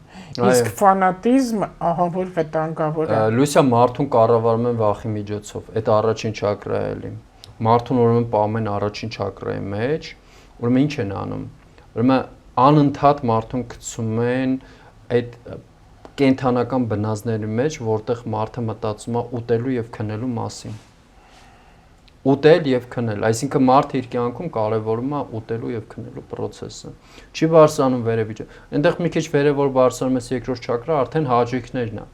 Իսկ ֆանատիզմը ահա որ վտանգավոր է։ Լուսիա մարդուն կառավարում են վախի միջոցով։ Այդ առաջին չակրա է էլի։ Մարդուն ուրեմն պահում են առաջին չակրայի մեջ, ուրեմն ինչ են անում։ Ուրեմն անընդհատ մարդուն գցում են այդ կենթանական բնազների մեջ, որտեղ մարդը մտածում է ուտելու եւ քնելու մասին։ Ուտել եւ քնել, այսինքն մարդը իր կյանքում կարևորում է ուտելու եւ քնելու process-ը։ Չի բարձրանում վերևիճը։ Այնտեղ մի քիչ վերև որ բարձրանում ես երկրորդ չակրա, արդեն հաճույքներն է։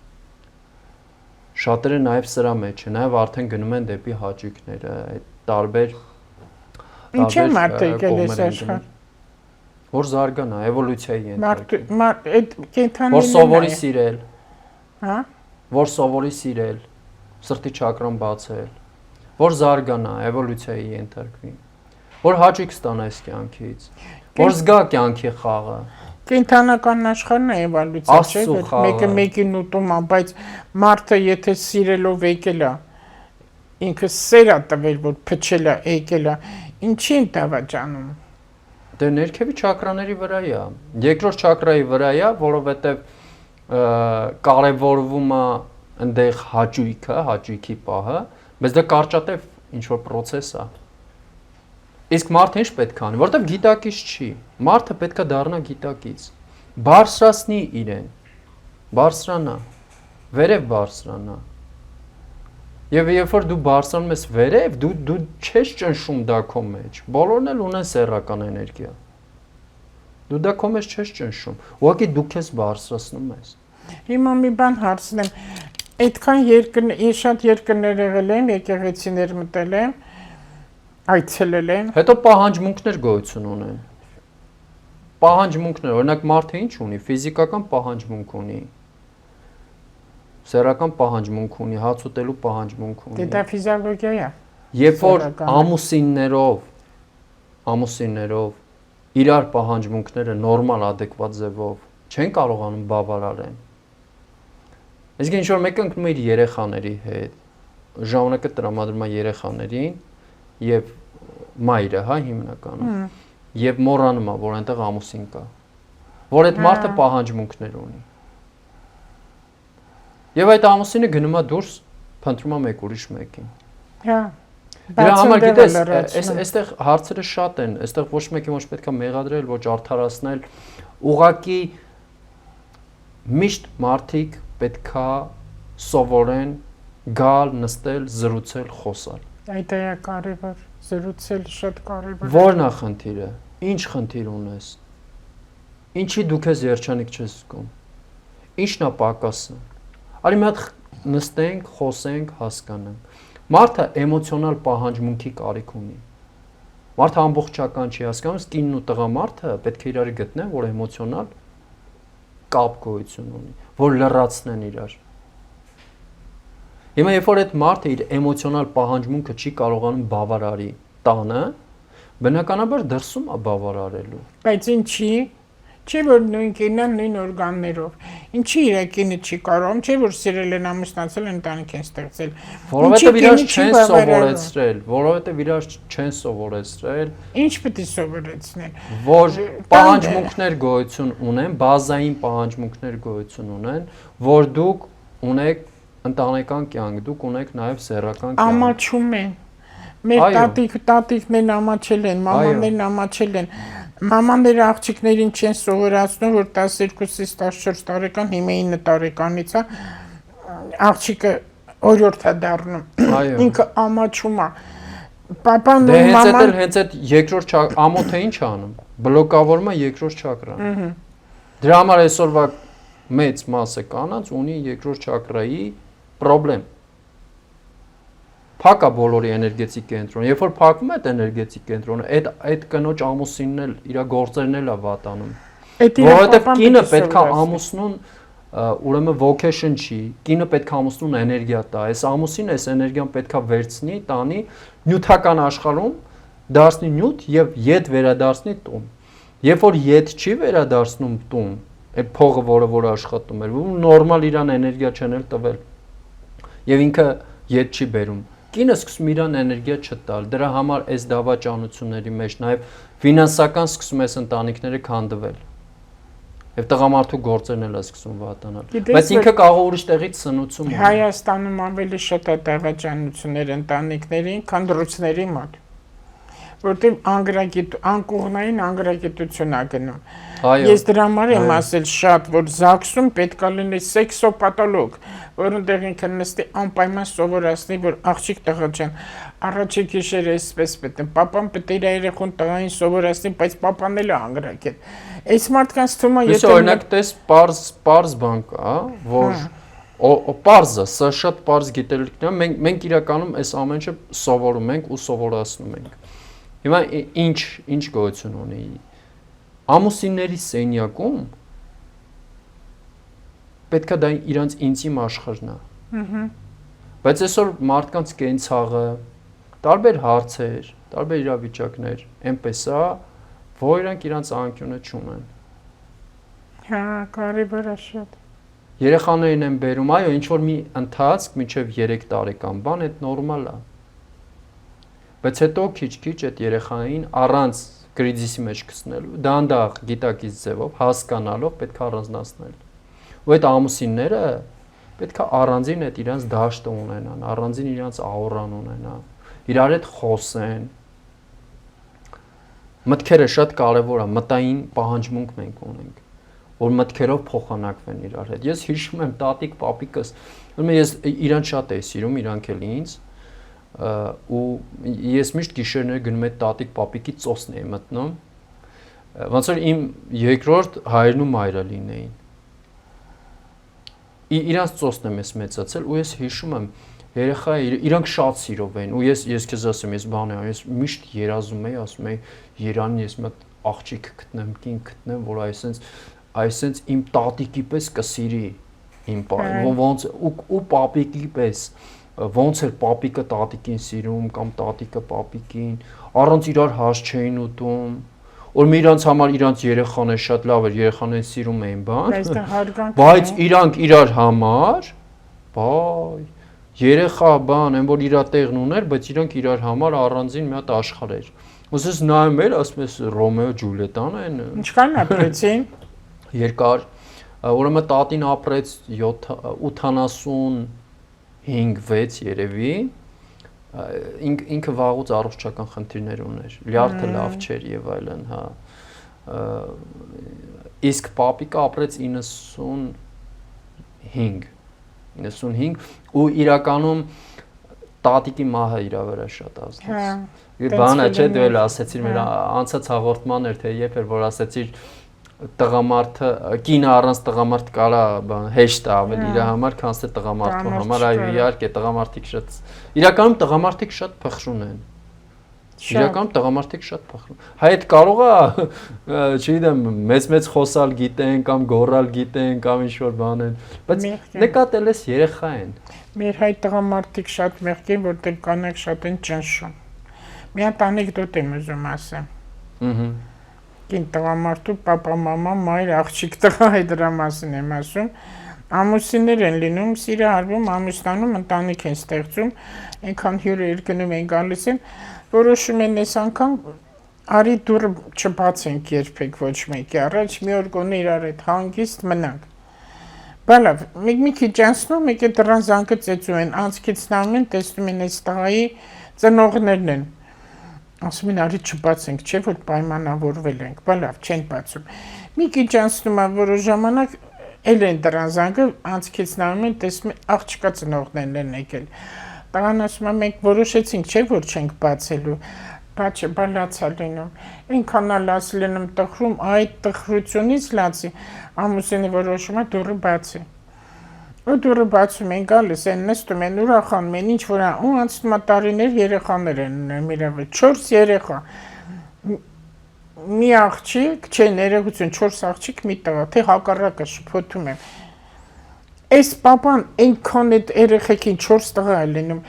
Շատերը նաեւ սրա մեջ են, նաեւ արդեն գնում են դեպի հաճույքները, այդ տարբեր Ինչ է մարդը եկել այս աշխարհ։ Որ զարգանա, էվոլյուցիայի ենթարկի։ Այդ կենթանիներն Որ սովորի սիրել։ Հա։ Որ սովորի սիրել, սրտի չակրան բացել։ Որ զարգանա, էվոլյուցիայի ենթարկվի, որ հաճույք ստանա այս կյանքից, որ զգա կյանքի խաղը։ Կենթանական աշխարհն է էվոլյուցիա, չէ՞, մեկը մեկին ուտում է, բայց մարդը եթե սիրելով եկել է, ինքը սեր է տվել, որ փչել է, եկել է, ինչի՞ն դավաճանում։ Դե ներքևի չակրաների վրա է, երկրորդ չակրայի վրա է, որովհետև կարևորվում է այնտեղ հաճույքը, հաճույքի պահը, բայց դա կարճատև ինչ-որ process է։ Իսկ մարդը ինչ պետք է անի, որտեվ գիտակից չի։ Մարդը պետք է դառնա գիտակից։ Բարձրացնի իրեն։ Բարձրանա։ Վերև բարձրանա։ Եվ երբ որ դու բարձրանում ես վերև, դու չես ճնշում դա քո մեջ։ Բոլորն էլ ունեն սեռական էներգիա։ Դու դա քո մեջ չես ճնշում։ Ուղղակի դու քեզ բարձրացնում ես։ Հիմա մի բան հարցնեմ։ Այդքան ես շատ երկրներ եղել եմ, եկեղեցիներ մտել եմ, այցելել եմ։ Հետո պահանջմունքներ գոյություն ունեն։ Պահանջմունքներ, օրինակ մարդը ինչ ունի, ֆիզիկական պահանջմունք ունի։ Սեռական պահանջմունք ունի, հաց ուտելու պահանջմունք ունի։ Դա ֆիզիոլոգիա է։ Երբ որ ամուսիններով իրար պահանջմունքները նորմալ adekvat ձևով չեն կարողանում բավարարեն։ Իսկ ինչ որ մեկը ընկնում է իր երեխաների հետ, ժամանակը տրամադրում է երեխաներին եւ մայրը, հա, հիմնականում։ Եվ մոռանում է, որ այնտեղ ամուսին կա։ Որ այդ մարդը պահանջմունքներ ունի։ Եվ այդ ամուսինը գնում է դուրս, փնտրում է մեկ ուրիշ մեկին։ Հա։ Դրա համար գիտես, այստեղ հարցերը շատ են, այստեղ ոչ մեկին ոչ պետք է մեղադրել, ոչ արդարացնել, ուղղակի միշտ մարդիկ պետքա սովորեն գալ, նստել, զրուցել, խոսալ։ Այդ է կարևոր, զրուցել շատ կարևոր։ Որն է խնդիրը։ Ինչ խնդիր ունես։ Ինչի դու քեզ երջանիկ չես զգում։ Ինչն է պակասը։ Արի մի հատ նստենք, խոսենք, հասկանանք։ Մարդը էմոցիոնալ պահանջմունքի կարիք ունի։ Մարդը ամբողջական չի հասկանում, իսկ կինն ու տղամարդը պետք է իրար գտնեն, որ էմոցիոնալ կապ գոյություն ունի, որ լրացնեն իրար։ Հիմա երբ որ այդ մարդը իր էմոցիոնալ պահանջմունքը չի կարողանում բավարարի տանը, բնականաբար դրսում է բավարարելու։ Բայց ինչի՞ Չէ որ նույն կինն նույն օրգաններով։ Ինչի իր կինը չի կարող, չէ որ սիրել են ամուսնացել ընտանիք են ստեղծել։ Որովհետև իրար չեն սովորեցրել, որովհետև իրար չեն սովորեցրել։ Ինչ պետք է սովորեցնել։ Որ պահանջմունքներ գոյություն ունեն, բազային պահանջմունքներ գոյություն ունեն, որ դուք ունեք ընտանեկան կյանք, դուք ունեք նաև սեռական կյանք։ Ամաչում են։ Մեր տատիկներն ամաչել են, մամաներն ամաչել են։ Մամաները աղջիկներին չեն սովորացնում, որ 12-ից 14 տարեկան, հիմա 9 տարեկանից է աղջիկը օրորդ է դառնում։ Ինքը ամաչում է։ Պապան ու մաման հենց այդ երկրորդ ամոթը ինչ անում։ Բլոկավորում է երկրորդ չակրան։ Դրա համար այսօրվա մեծ մասը կանանց ունի երկրորդ չակրայի խնդրեմ։ Փակա բոլորի էներգետիկ կենտրոնը։ Երբ որ փակվում է այդ էներգետիկ կենտրոնը, այդ կնոջ ամուսինն էլ իր գործերն էլ է վատանում։ Որովհետև կինը պետք է ամուսնուն ուրեմն vocation չի, կինը պետք է ամուսնուն էներգիա տա։ Այս ամուսինը այս էներգիան պետք է վերցնի, տանի նյութական աշխարհում, դարձնի նյութ եւ ետ վերադարձնի տուն։ Երբ որ ետ չի վերադարձնում տուն, այդ փողը, որը աշխատում էր, ու նորմալ իրան էներգիա չեն էլ տվել։ Եվ ինքը ետ չի բերում։ Կինը սկսում իրան էներգիա չտալ, դրա համար այս դավաճանությունների մեջ նաև ֆինանսական սկսում ես ընտանիքները քանդվել։ Եվ տղամարդու գործերն էլ է սկսում վատանալ։ Բայց ինքը կարող ուրիշ տեղից սնուցում ունի։ Հայաստանում ավելի շատ է դավաճանություններ ընտանիքներին, քան ռուսների մոտ։ Որտեղ անկողնային անգրագիտություն է գնում։ Ես դրա համար եմ ասել շատ, որ ԶԱԳՍ-ում պետք է լինի սեքսոպաթոլոգ, որոնտեղ ինքը նստի անպայման սովորացնի, որ աղջիկ տղա ջան, առաջի գիշերը էսպես պետք է, պապան պետք է իր երեխուն տղային սովորացնի, բայց պապան էլ է անգրագետ։ Այս մարդկանց թվում է, եթե օրինակ տես պարզ բան կա, որ պարզը, սա շատ պարզ գիտելիքն է, մենք իրականում այս ամեն ինչը սովորում ենք ու սովորացնում ենք։ Հիմա ինչ գոյություն ունի։ Ամուսինների սենյակում պետքա դա իրանց ինտիմ աշխարհն է։ Բայց այսօր մարդկանց կենցաղը, տարբեր հարցեր, տարբեր իրավիճակներ, այնպես է, որ իրանք իրանց անկյունը չունեն։ Հա, կարևոր է շատ։ Երեխաներին են բերում, այո, ինչ որ մի ընթացք մինչև 3 տարեկան բան, այդ նորմալ է։ Բայց հետո քիչ-քիչ այդ երեխային առանց կրիզիսի մեջ գցնելու, դանդաղ գիտակից ձևով հասկանալով պետք է առանձնացնել։ Ու այդ ամուսինները պետք է առանձին այդ իրանց դաշտը ունենան, առանձին իրանց աուրան ունենան, իրար հետ խոսեն։ Մտքերը շատ կարևոր է, մտային պահանջմունք մենք ունենք, որ մտքերով փոխանակվեն իրար հետ։ Ես հիշում եմ տատիկ պապիկս, ես իրան շատ էի սիրում, իրանք էլ ինձ ու ես միշտ գիշերները գնում եմ տատիկ պապիկի ծոսն էի մտնում, ոնց որ իմ երկրորդ հայրն ու մայրը լինեին։ Իրանց ծոսն եմ ես մեծացել ու ես հիշում եմ երեխա իրանք շատ սիրով էին ու ես քեզ ասեմ, ես բան եմ, ես միշտ երազում էի, ասում էի Երանի ես մի աղջիկ գտնեմ, կին գտնեմ, որ այսենց իմ տատիկի պես կսիրի իմ ոնց ու պապիկի պես ոնց էր պապիկը տատիկին սիրում կամ տատիկը պապիկին, առանց իրար հաշ չէին ուտում, որ մի իրանց համար իրանց երեխան է շատ լավ էր, երեխաներին սիրում էին բան, բայց իրանք իրար համար, երեխա բան, այն որ իրա տեղն ուներ, բայց իրանք իրար համար առանձին մի հատ աշխարհ էր։ Ոսես նայում էր, ասում ես Ռոմեո Ջուլիետան են։ Ինչքան ապրեցին։ Երկար, ուրեմն տատին ապրեց 85-6 երևի, ինքը վաղուց առողջական խնդիրներ ուներ, լյարդը լավ չէր եւ այլն, հա։ Իսկ պապիկը ապրեց 95 ու իրականում տատիկի մահը իր վրա շատ ազդեց։ Բանը չէ, դու էլ ասեցիր մեր անցած հաղորդման էր, թե երբ էր որ ասեցիր տղամարդը կինը առանց տղամարդ կարա հեշտ է ավելի իր համար, քան թե տղամարդու համար, այո, իհարկե տղամարդիկ շատ իրականում տղամարդիկ շատ փխրուն են։ Իրականում տղամարդիկ շատ փխրուն։ Հայ այդ կարող է, չգիտեմ, մեծ խոսալ գիտեն կամ գոռալ գիտեն կամ ինչ որ բան են, բայց նկատել ես երեխա են։ Մեր հայ տղամարդիկ շատ մեղք են, որտեղ կանայք շատ են ճնշում։ Մի հատ անեկդոտ եմ ուզում ասեմ։ Կին տղամարդու պապա, մամա, մայր, աղջիկ տղա է դրա մասին եմ ասում, ամուսիններ են լինում, սիրահարվում, ամուսնանում, ընտանիք են ստեղծում, այնքան հյուրեր գնում են գալիս են, որոշում են այս անգամ արի դուռը չբացենք երբեք ոչ մեկի առաջ, մի օր գոնե իրար հետ հանգիստ մնանք։ Բալավ, մի քիչ անցնում, եկե դռան զանգը ծեծում են, անցքից նայում են, տեսնում են այս տղայի ծնողներն են։ Ասում են արի չբացենք, չէ որ պայմանավորվել ենք, բալավ չեն բացում։ Մի քիչ անցնում է որոշ ժամանակ էլ են դռան զանգը, անցքից նայում են, տեսնում են աղջկա ծնողներն են եկել։ Տղան ասում է մենք որոշեցինք, չէ որ չենք բացելու, բաչը բալացա լինում։ Այնքան լաց լինում տխրում, այդ տխրությունից լացի ամուսինը որոշում է դուռը բացի։ Ու դուռը բացում են գալիս են նստում են ուրախանում են ինչ որ ու անցնում է տարիներ երեխաներ են ունենում 4 երեխա մի աղջիկ չէ ներողություն 4 աղջիկ մի տղա թե հակառակը շփոթում եմ այս պապան այնքան այդ երեխեքին 4 տղա է լինում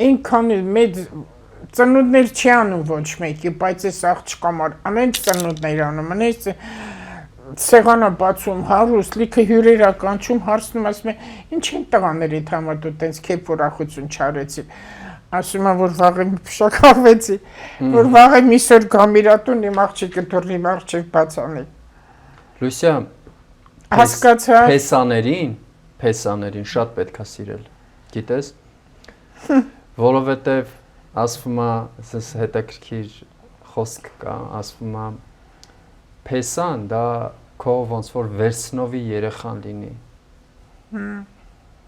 այնքան մեծ ծնունդներ չի անում ոչ մեկի բայց այս աղջկա մար ամեն ծնունդներ անում անես Սեղանա բացում, հարուստ, լիքը հյուրեր ականչում, հարցնում ասում է, ինչ են տղաներիդ համար դու տենց քեփ ուրախություն չարեցի։ Ասում է, որ վաղը փշակավեցի, որ վաղը միսոր գամիրատուն իմ աղջիկը դուրն իմ աղջիկ բացանի։ Լուսիա, Հասկացա։ Փեսաներին շատ պետք է սիրել։ Գիտես։ Որովհետև ասվում է, ասես հետաքրքիր խոսք կա, ասվում է փեսան դա քո ոնց որ վերցնովի երեխան լինի։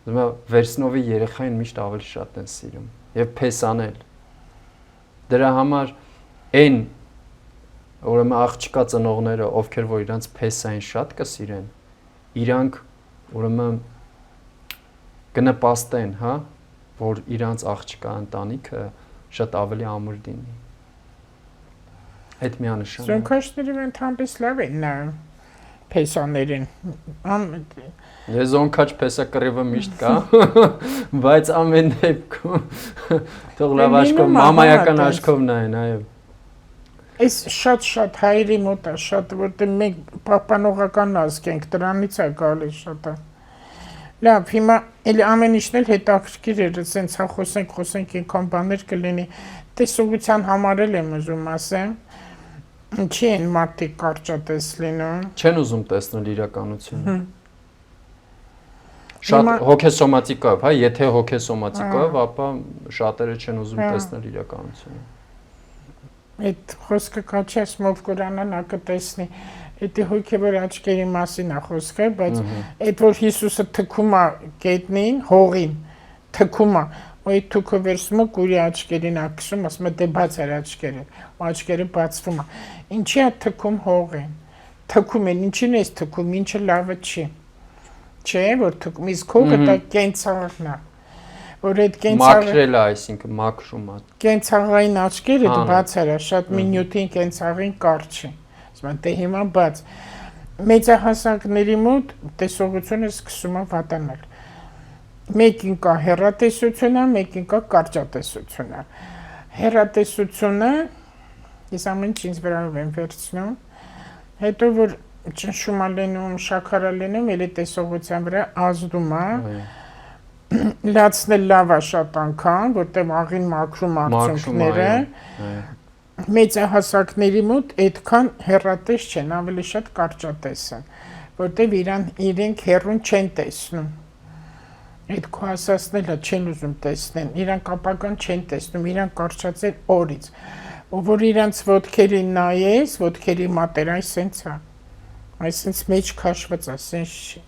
Դու վերցնովի երեխային միշտ ավելի շատ են սիրում եւ փեսանել։ Դրա համար այն ուրեմն աղջկա ծնողները, ովքեր որ իրանց փեսային շատ կսիրեն, իրանք ուրեմն կնպաստեն, հա, որ իրանց աղջկա ընտանիքը շատ ավելի ամուր լինի։ Այդ միանշան։ Զոնքաշները ընդհանրապես լավ են նայում փեսաներին։ Ես զոնքաչ փեսակռիվը միշտ կա, բայց ամեն դեպքում թող լավ աչքով, մամայական աչքով նայեն, այո։ Այս շատ հայերի մոտ է, շատ որտեղ մենք պահպանողական ազգ ենք, դրանից է գալիս շատը։ Լավ, հիմա էլի ամեն ինչն էլ հետաքրքիր էր, ասենց հա խոսենք ինքան բաներ կլինի։ Տեսողության համար եմ ուզում ասեմ, ինչի են մարդիկ կարճատես լինում։ Չեն ուզում տեսնել իրականությունը։ Շատ հոգեսոմատիկով, հա, եթե հոգեսոմատիկով, ապա շատերը չեն ուզում տեսնել իրականությունը։ Այդ խոսքը կա չէ, Սմով Կորանը նա կտեսնի։ Դա հոգևոր աչքերի մասին է խոսքը, բայց այդ որ Հիսուսը թքում է գետնին, հողին, թքում է, այդ թուքը վերցնում ու կուրի աչքերին ակսում, ասում է դե բաց էր աչքերը, աչքերը բացվում է։ Ինչի է թքում հողին։ Թքում են, ինչին է թքում, ինչը լավը չի։ Չէ, որ թքում, իսկ հողը դա կենցաղն է։ Որ այդ մաքրել է, այսինքն մաքրում է։ Կենցաղային աչքերը բաց էր, շատ մինյութին կենցաղին կարճ է։ Դե հիմա բաց մեծահասակների մոտ տեսողությունը սկսում է վատանալ։ Մեկին կա հեռատեսությունը, մեկին կա կարճատեսությունը։ Հեռատեսությունը ես ամեն ինչ ինձ վրա եմ վերցնում, հետո որ ճնշում է լինում, շաքարը լինում, էլի տեսողության վրա ազդում է։ Լացնել լավ է շատ անգամ, որտեղ աղին մաքրում արդյունքները։ Մեծահասակների մոտ այդքան հեռատես չեն, ավելի շատ կարճատես են, որտեղ իրենք հեռուն չեն տեսնում։ Այդ քո ասածները չեն ուզում տեսնեն, իրանք ապագան չեն տեսնում, իրանք կարճացել օրից։ Ու որ իրանց ոտքերին նայես, ոտքերի մատերը այսենց է, այսենց մեջ քաշված է, սենց չի։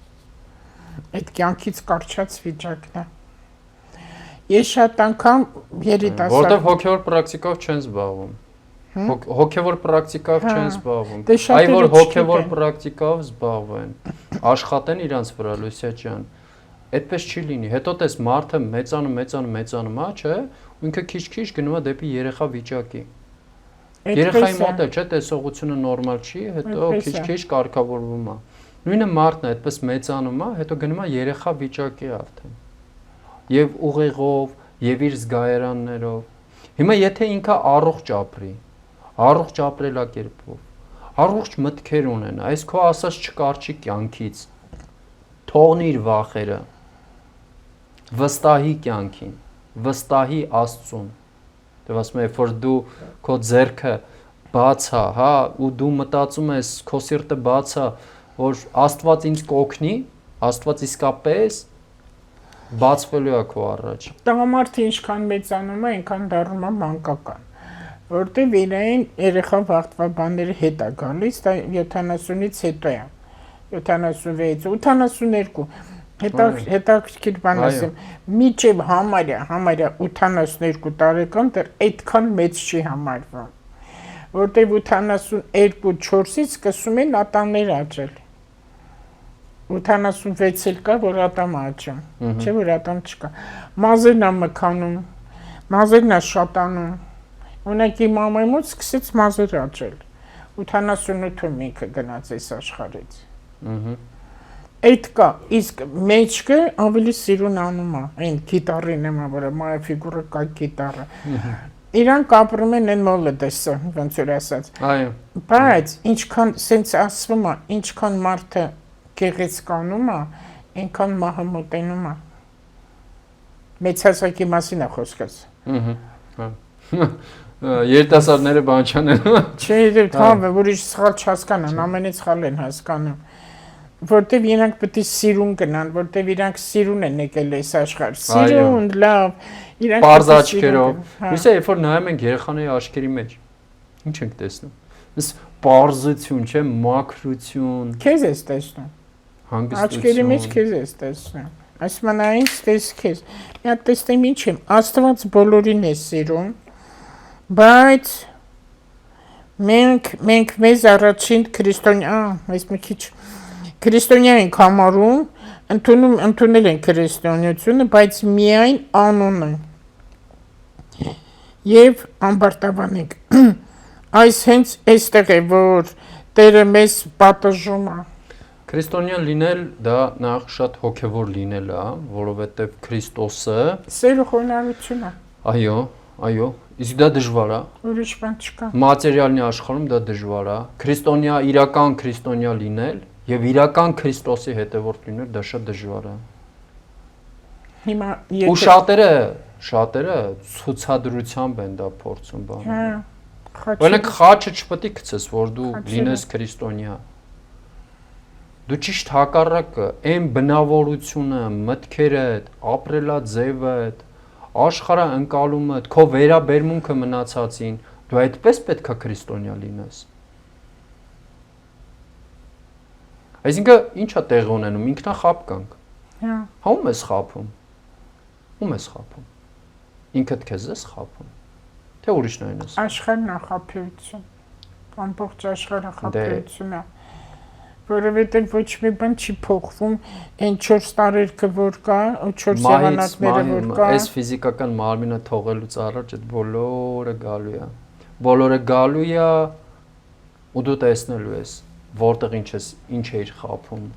Այդ կյանքից կարճած վիճակն է։ Ես շատ անգամ երիտասարդ։ Որտեղ հոգևոր պրակտիկով չեն զբաղվում։ Հոգևոր պրակտիկով չեն զբաղվում։ Այ որ հոգևոր պրակտիկով զբաղվեն, աշխատեն իրանց վրա, Լուսիա ջան։ Այդպես չի լինի։ Հետո տես մարդը մեծանում, չէ՞, ու ինքը քիչ-քիչ գնում է դեպի երեխա վիճակի։ Երեխայի մոտ չէ, տեսողությունը նորմալ չի, հետո քիչ-քիչ կարգավորվում է։ Նույնը մարդն է, այդպես մեծանում է, հետո գնում է երեխա վիճակի արդեն։ Եվ ուղեղով, եւ իր զգայարաններով։ Հիմա եթե ինքը առողջ ապրելակերպով, առողջ մտքեր ունենա, այս քո ասած չկարճի կյանքից, թողնիր վախերը, վստահի կյանքին, վստահի Աստծուն։ Դե ասում եմ, որ դու քո ձեռքը բաց է, հա, ու դու մտածում ես, քո սիրտը բաց է, որ Աստված ինձ կօգնի, Աստված իսկապես բացվելու է քո առաջ։ Տղամարդը ինչքան մեծանում է, այնքան դառնում է մանկական, որտեղ իրեն երեխա վաղտվա բաների հետ է գալիս, դա 70-ից հետո է, 76, 82, հետաքրքիր բան ասեմ, միջև համարյա 82 տարեկան դեռ այդքան մեծ չի համարվում, որտեղ 82-4-ից սկսում են ատամներ աճել։ 86 էլ կա, որ ատամ աճում, չէ որ ատամ չկա։ Մազերն է մքանում, մազերն է շատանում։ Ունեք իմ մամայի մոտ սկսեց մազեր աճել։ 88-ում ինքը գնաց այս աշխարհից։ Այդ կա, իսկ մեջքը ավելի սիրուն անում է, այն գիտարին եմ որ մայա ֆիգուրը կա գիտարը։ Իրանք ապրում են այն մոլոդեսը, ոնց որ ասած։ Այո։ Բայց ինչքան սենց ասվում է, ինչքան մարդը գեղեցկանում է, այնքան մահը մոտենում է։ Մեծ հասակի մասին է խոսքս։ Երիտասարդները բան չանեն։ Չէ, հա, ուրիշ սխալ չհասկանան, ամենից սխալ են հասկանում։ որտեվ իրանք պետք է սիրուն գնան, որտեվ իրանք սիրուն են եկել այս աշխարհ։ Սիրուն, լավ, իրանք Պարզ աչքերով։ Իսկ երբ որ նայում ենք երեխաների աչքերի մեջ, ինչ ենք տեսնում։ Այս պարզություն, չէ, մաքրություն։ Քեզ ես տեսնում։ Հանգստություն։ Աչքերի մեջ քեզ ես տեսնում։ Այսինքն այնց տեսքես։ Մի հատ տեսնեմ ինչ եմ, Աստված բոլորին է սիրում, բայց մենք մեզ առաջին քրիստոնյա, այս մի քիչ քրիստոնյա ենք համարում, ընդունել են քրիստոնեությունը, բայց միայն անունը։ Եվ ամբարտավան ենք։ Այս հենց այստեղ է, որ Տերը մեզ պատժում է։ Քրիստոնյա լինել դա նախ շատ հոգևոր լինել է, որովհետև Քրիստոսը Սերը խոնարհություն է։ Այո, իսկ դա դժվար է։ Ուրիշ բան չկա։ Մատերիալնի աշխարհում դա դժվար է։ Քրիստոնյա, իրական քրիստոնյա լինել եւ իրական Քրիստոսի հետևորդ լինել դա շատ դժվար է։ Հիմա Ու շատերը ցուցադրությամբ են դա փորձում բանը։ Հա։ Օրինակ խաչը չպետք է գցես, որ դու լինես քրիստոնյա։ Դու ճիշտ հակառակը, այն բնավորությունը, մտքերդ, ապրելաձևդ, աշխարհը ընկալումդ, քո վերաբերմունքը մնացածին, դու այդպես պետքա քրիստոնյա լինես։ Այսինքն ի՞նչ է տեղ ունենում, ինքնախապկանք։ Հա։ Ում ես խափում։ Ում ես խափում։ Ինքդ քեզ ես խափում։ Թե ուրիշն այնս։ Աշխարհն է խափեություն։ Ամբողջ աշխարհը խափեություն է։ Որովհետև ոչ մի բան չի փոխվում, այն 4 տարերքը որ կա, 4 եղանակները որ կա։ Այս ֆիզիկական մարմինը թողելուց առաջ այդ բոլորը գալու է։ Բոլորը գալու է ու դու տեսնելու ես, որտեղ ինչ էիր խափում։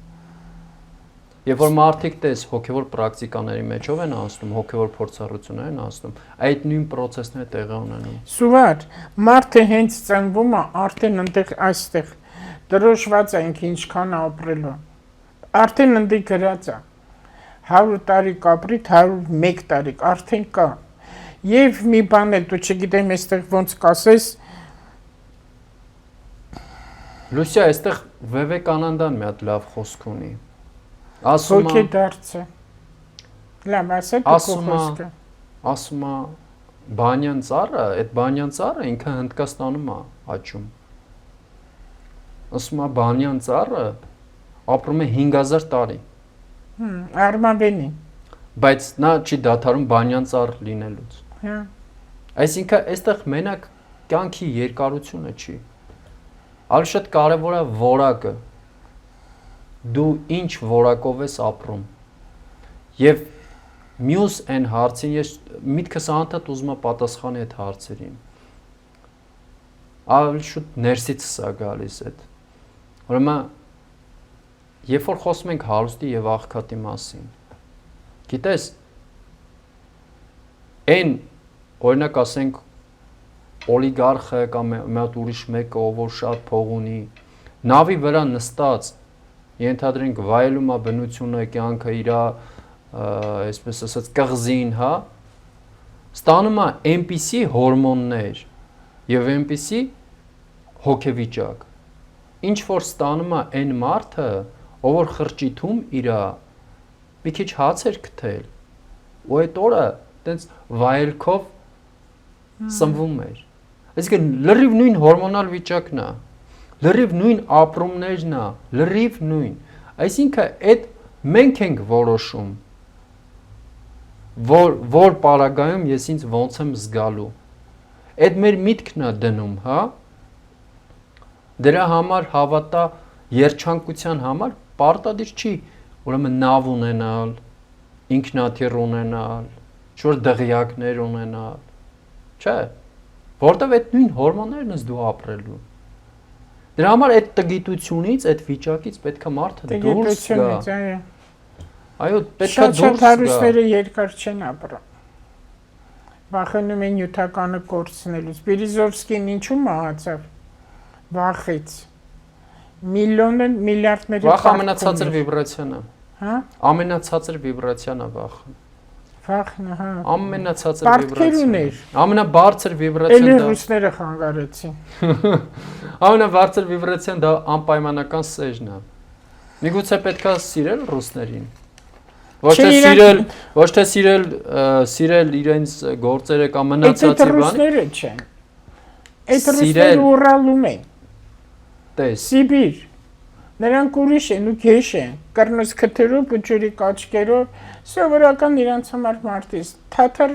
Երբ որ մարդիկ տես հոգևոր պրակտիկաների մեջով են անցնում, հոգևոր փորձառություններ են անցնում, այդ նույն process-ները տեղի ունենում։ Սուվար, մարդը հենց ծնվում է արդեն այնտեղ այստեղ դրոշված ենք ինչքան ապրելու։ Արդեն ընդի գրած է 100 տարի կապրի, 101 տարի արդեն կա։ Եվ մի բան էլ դու չգիտեմ այստեղ ոնց կասես։ Լուսիա, այստեղ Վիվեկանանդան մի հատ լավ խոսք ունի։ Ասում է հոգեդարձը։ Լավ, ասա դու խոսքը։ Ասում է բանյան ծառը, այդ բանյան ծառը ինքը Հնդկաստանում է աճում։ Ասում է բանյան ծառը ապրում է 5000 տարի։ Արմավենի։ Բայց նա չի դադարում բանյան ծառ լինելուց։ Հա։ Այսինքն այստեղ մենակ կյանքի երկարությունը չի։ Ավելի շատ կարևոր է որակը։ Դու ինչ որակով ես ապրում։ Եվ մյուս այն հարցին ես միտքս անդադ ուզում եմ պատասխանի այդ հարցերին։ Ավելի շուտ ներսից է գալիս այդ։ Ուրեմն երբ որ խոսում ենք հարուստի եւ աղքատի մասին, գիտես, այն օրինակ ասենք օլիգարխը կամ մի հատ ուրիշ մեկը, ով որ շատ փող ունի, նավի վրա նստած ենթադրենք վայելում է բնությունը, կյանքը իր, այսպես ասած, կղզին, հա, ստանում է այնպիսի հորմոններ եւ այնպիսի հոգեվիճակ, ինչ որ ստանում է այն մարդը, ով որ խրճիթում իր մի քիչ հաց էր գտել, ու այդ օրը տենց վայելքով սնվում էր։ Այսինքն լրիվ նույն հորմոնալ վիճակն է, լրիվ նույն ապրումներն է, լրիվ նույն։ Այսինքն այդ մենք ենք որոշում, որ պարագայում ես ինձ ոնց եմ զգալու։ Այդ մեր միտքն է դնում, հա։ Դրա համար հավատա երջանկության համար պարտադիր չի, ուրեմն նավ ունենալ, ինքնաթիռ ունենալ, ինչ-որ դղյակներ ունենալ, չէ, որտեվ այդ նույն հորմոններն ես դու ապրելու։ Դրա համար այդ տգիտությունից, այդ վիճակից պետք է մարդը դուրս գա։ Այո, պետք է դուրս գա։ Շատ հարուստները երկար չեն ապրում։ Վախենում են նյութականը կորցնելուց։ Բերիզովսկին ինչու մահացավ։ Վախից։ Միլիարդների վախ ամենացածր վիբրացիան է։ Հա։ Ամենացածր վիբրացիան է վախը։ Վախն է, հա։ Ամենացածր վիբրացիան։ Պարտքեր Ամենաբարձր վիբրացիան դա։ Էլի ռուսները խանգարեցին։ Ամենաբարձր վիբրացիան դա անպայմանական սերն է։ Միգուցե պետքա սիրել ռուսներին։ Ոչ թե սիրել իրենց գործերը կամ մնացածի բան։ Այդ ռուսները չեն։ Այդ ռուսները Ուրալում են։ Տես։ Սիբիր։ Նրանք ուրիշ են ու գեշ են։ Կռնոց քթերով ու ջուրի կաչկերով սովորական իրանց համար մարդից։ Թաթար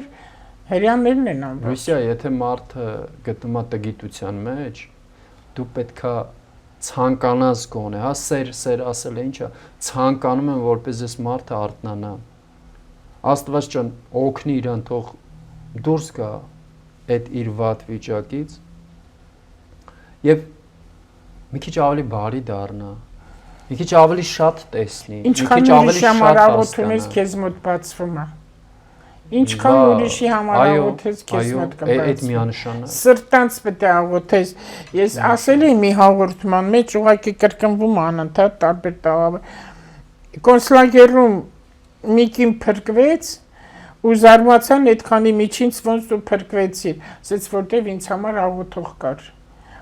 հрьяաներն են ամբողջ։ Ռուսիա, եթե մարդը գտնում է տգիտության մեջ, դու պետքա ցանկանաս գոնե, հա, սեր ասել է ինչա, ցանկանում եմ որպես այս մարդը արթնանա։ Աստված ջան, օգնի իրան, թող դուրս գա այդ իր վատ վիճակից եւ մի քիչ ավելի բարի դառնա, մի քիչ ավելի շատ տեսնի, մի քիչ ավելի շատ աղոթումից քեզ մոտ բացվում է։ Ինչքան ուրիշի համար աղոթես քեզ մոտ կբացվի։ Այդ միանշանակ։ Սրտանց պետք է աղոթես։ Ես ասել եմ մի հաղորդման մեջ ուղղակի կրկնվում անընդհատ տարբեր տաղավար։ Կոնսլագերում մի կին փրկվեց ու զարմացան այդքանի միջից ոնց դու փրկվեցիր, ասեց որտեվ ինձ համար աղոթող կար։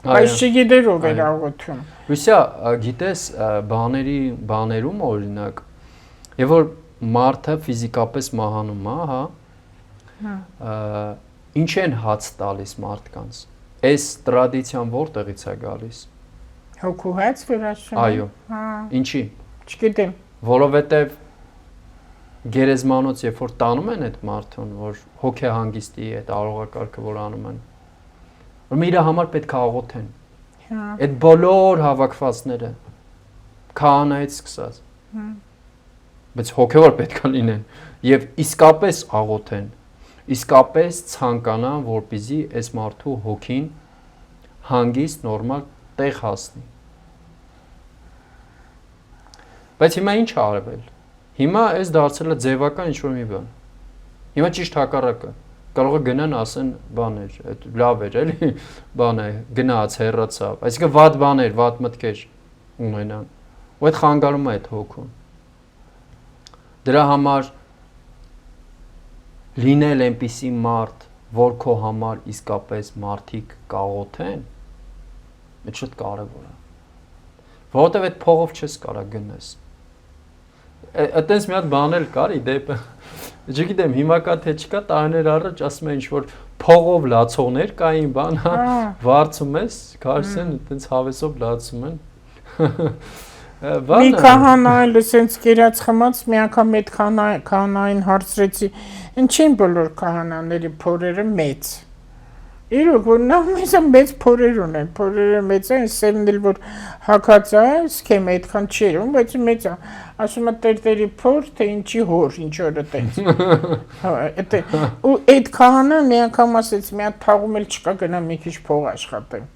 Բայց չգիտեր ով էր աղոթում։ Լուսիա, գիտես, բաներում օրինակ, եւ որ մարդը ֆիզիկապես մահանում է, հա։ Ինչ են հաց տալիս մարդկանց։ Այս տրադիցիան որտեղից է գալիս։ Հոգու հաց վերաշում։ Այո։ Հա։ Ինչի։ Չգիտեմ։ Որովհետեւ գերեզմանոց երբ որ տանում են այդ մարդուն, որ հոգեհանգիստի այդ արողակարգը որ անում են, որ իր համար պետք է աղոթեն։ Հա։ Այդ բոլոր հավաքվածները քահանայից սկսած։ Բայց հոգևոր պետք է լինեն եւ իսկապես աղոթեն, իսկապես ցանկանան, որպեսզի այս մարդու հոգին հանգիստ նորմալ տեղ հասնի։ Բայց հիմա ինչ արվել։ Հիմա այս դարձել է ձևական ինչ-որ մի բան։ Հիմա ճիշտ հակառակը։ Կարող է գնան ասեն բաներ, այդ լավ էր, էլի, բան է, գնաց, հեռացավ։ Այսինքն վատ բաներ, վատ մտքեր ունենան։ Ու այդ խանգարում է այդ հոգուն։ Դրա համար լինել այնպիսի մարդ, որ քո համար իսկապես մարդիկ կաղոթեն, այդ շատ կարևոր է։ Որովհետև այդ փողով չես կարող գնաս։ Այդտենց մի հատ բան էլ կար իդեպ։ Չգիտեմ, հիմա կա թե չկա, տարիներ առաջ ասում են ինչ-որ փողով լացողներ կային, բան, հա, վարձում ես, կարծեն այդտենց հավեսով լացում են։ Մի քահանա էլ էսենց կերած խմած, մի անգամ այդ քահանային հարցրեցի, ինչի են բոլոր քահանաների փորերը մեծ։ Իրոք, որ նա մեծ փորեր ունեն, փորերը մեծ են, սերն էլ որ հակած է, սքեմ այդքան չէր, բայց մեծ է, ասում է տերտերի փոր, թե ինչի հոր, ինչ օրը տենց։ Ու այդ քահանան մի անգամ ասեց, մի հատ թաղում էլ չկա, գնա մի քիչ փող աշխատեմ։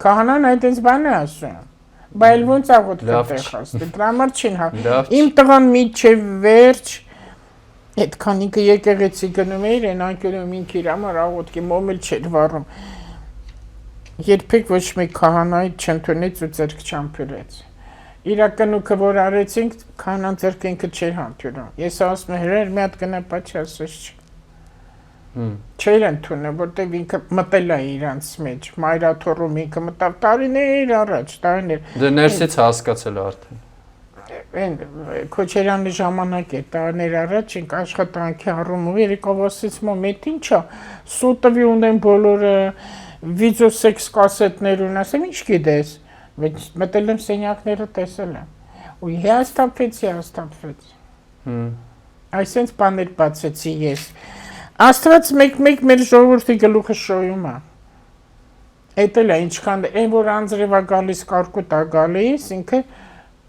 Քահանան այդպես բան է ասում, բայց ոնց աղոթք տեղ հասնի, դրա համար չին հա։ Իմ տղան միջև վերջ այդ քանիկը եկեղեցի գնում էր, այն անկյուրում ինք իր համար աղոթքի մոմ էլ չէր վառում։ Երբեք ոչ մի քահանայի չընդունեց ու ձեռք չամփյուրեց։ Իրականուքը որ արեցինք, քահանան ձեռք ինքը չէր համբյուրում։ Ես ասում եմ հրեր մի հատ գնա պատճ ասես չի։ Չէր ընդունել, որտեվ ինքը մտել է իրանց մեջ, մայրաթոռում ինքը մտավ տարիներ առաջ, տարիներ։ Դե ներսից հասկացել արդեն։ Այն Քոչարյանի ժամանակ է տարիներ առաջ ինք աշխատանքի առումով երեկով ասեց մոմետ ինչա սուտովի ունեն բոլորը վիդեոսեքս կասետներ ունեն ասեմ ինչ գիտես մտել եմ սենյակները տեսել եմ ու հաստատվեց այսինքն բաներ բացեցի ես Աստված մեկ մեր ժողովրդի գլուխը շոյում է Էդ էլ է ինչքան այն որ անձրևա գալիս կարկուտ է գալիս ինքը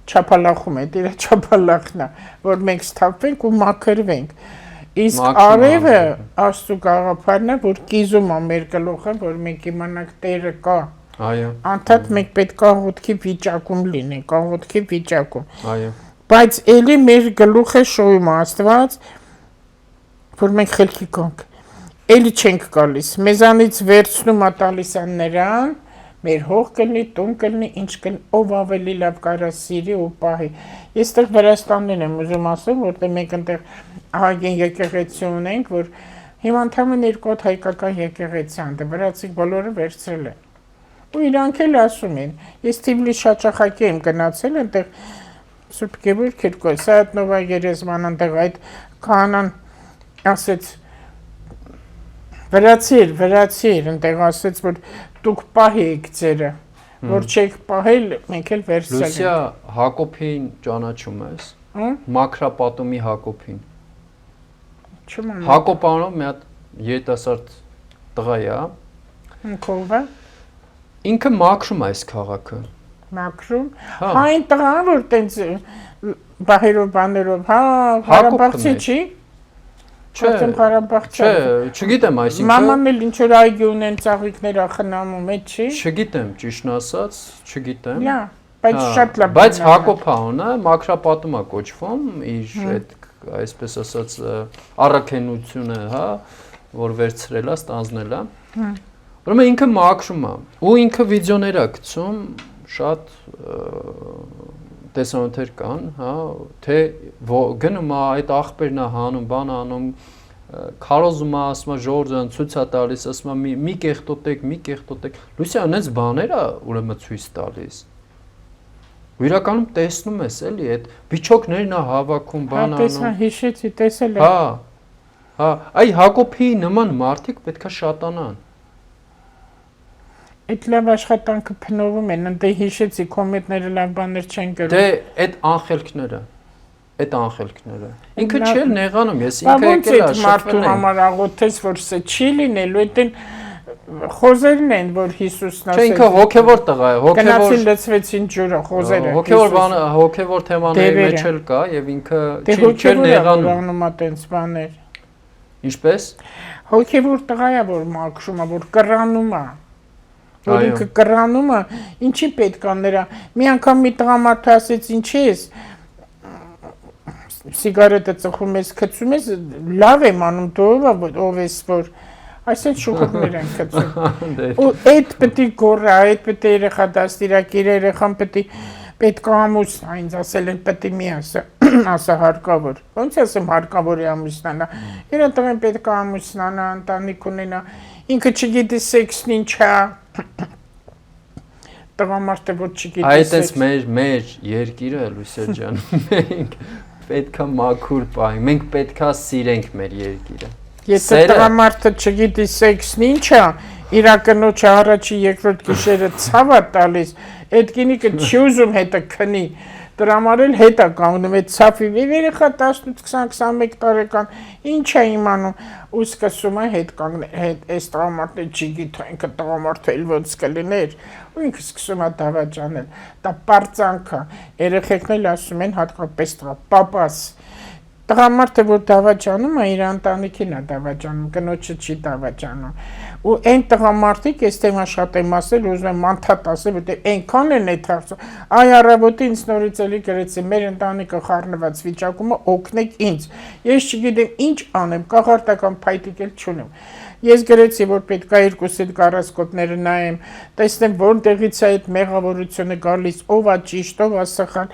չափալախում է, դիրա չափալախն է, որ մենք ստապվենք ու մաքրվենք։ Իսկ արևը աստու գաղափարն է, որ կիզում է մեր գլուխը, որ մենք իմանանք Տերը կա։ Այո։ Անդադ մենք պետք է աղոթքի վիճակում լինենք, աղոթքի վիճակում։ Այո։ Բայց էլի մեր գլուխը շոյում է Աստված, որ մենք խելքի գանք։ Էլի չենք գալիս։ Մեզանից վերցնում է տալիս է նրան մեր հող կլնի, տուն կլնի, ինչ կլնի, ով ավելի լավ կարա սիրի ու պահի։ Ես տեղ Վրաստանին եմ ուզում ասել, որտեղ մենք ընտեղ ահագին եկեղեցի ունենք, որ հիմա ընդամենը 2 հատ հայկական եկեղեցի ան, վրացիք բոլորը վերցրել են։ ու իրանք էլ ասում են, ես Թիֆլիս շաճախակի եմ գնացել, այնտեղ Սուրբ Գևորգ Քիրկոս, Սայաթնովա Գերեզման, այնտեղ այդ քահանան ասեց վրացիր, այնտեղ ասեց, որ դուք պահեք ձերը, որ չեք պահել, մենք էլ վերցրել ենք։ Լուսիա Հակոբին ճանաչում ես։ Մակրապատումի Հակոբին։ Չեմ Հակոբ անով մի հատ երիտասարդ տղա է, Քովա ինքը մաքրում է այս քաղաքը։ Մաքրում։ Այն տղան որ տենց բահերով բաներով, Ղարաբաղցի չի։ Չէ, Ղարաբաղցի։ Չգիտեմ, այսինքն Մաման էլ ինչ որ այգի ունեն, ծաղիկներ ախնամում է, չի։ Չգիտեմ, ճիշտն ասած, չգիտեմ։ Լա, բայց շատ լավ։ Բայց Հակոբ անունը մաքրապատում է կոչվում, իր այդ այսպես ասած առաքինությունը, որ վերցրել է, ստանձնել է։ Ուրեմն ինքը մաքրում է ու ինքը վիդեոներ է գցում, շատ տեսանյութեր կան, թե գնում է այդ աղբերն է հանում, բան անում, քարոզում է, ասում է Ժորժան ցույց է տալիս, ասում է մի կեղտոտեք, Լուսիա այնպես բաներ է ուրեմն ցույց տալիս։ Ու իրականում տեսնում ես էլի այդ վիճակներն է հավաքում, բան անում։ Տեսա, հիշեցի, տեսել եմ։ Այ Հակոբի նման մարդիկ պետքա շատանան։ Այդ լավ աշխատանքը փնովում են, ընդ հիշեցի, կոմետները լավ բաներ չեն գրում։ Դե այդ անխելքները։ Ինքը չի նեղանում, ես ինքը եկել է մարդու համար աղոթես, որ սա չի լինելու, այդեն խոզերն են, որ Հիսուսն ասել։ Չէ, ինքը հոգևոր տղա է, գնացին լցվեցին ջուրը, խոզերը։ Հոգևոր թեմաների մեջ էլ կա եւ ինքը չի նեղանում։ Տենց բաներ։ Ինչպես։ Հոգևոր տղա է, որ մաքրում է, որ կռանում է։ Որ ինքը կռանում է, ինչի պետք է նրա։ Մի անգամ մի տղամարդ ասեց, ինչի ես սիգարետը ծխում ես, գցում ես, լավ եմ անում, դու ով ես որ այսինքն շուկուրներ են գցում։ Ու այդ պետք է գոռա, այդ պետք է երեխա դաստիարակի, երեխան պետք է ամուսնա, ինձ ասել են պետք է մի ասա հարկավոր։ Ոնց ասեմ հարկավոր է ամուսնանա։ Իրա տղեն պետք է ամուսնանա, ընտանիք ունենա, ինքը չգիտի սեքսն ինչ է։ Տղամարդը որ չգիտի սեքս։ Այդ մեր երկիրը Լուսիա ջան, մենք պետքա մաքուր պահենք, մենք պետքա սիրենք մեր երկիրը։ Եթե տղամարդը չգիտի սեքսն ինչ է, իր կնոջը առաջի երկրորդ գիշերը ցավ է տալիս, այդ կինիկը չի ուզում հետը քնի, դրա համար էլ հետ է կանգնում, այդ ցավի երեխա 18-20-21 տարեկան, ինչ է իմանում, ու սկսում է հետ կանգնել, այս տղամարդը չի գիտի, ինքը տղամարդը էլ ոնց կլիներ, ու ինքը սկսում է դավաճանել, դա պարծանք է, երեխեքն էլ ասում են հատկապես պապաս, տղամարդը որ դավաճանում է, իր ընտանիքին է դավաճանում, կնոջը չի դավաճանում։ Ու այն տղամարդիկ, ես թեմա շատ եմ ասել, ուզում եմ անդադ ասել, որտեղ այնքան են այդ հարցը։ Այ առավոտի ինձ նորից էլի գրեցի, մեր ընտանիքը խառնված վիճակում է, օգնեք ինձ։ Ես չգիտեմ ինչ անեմ, կաղարտական փայտիկ էլ չունեմ։ Ես գրեցի, որ պետք է երկուսի կարասկոտները նայեմ, տեսնեմ որտեղից է այդ մեղավորությունը գալիս, ով է ճիշտ, ով է սխալ,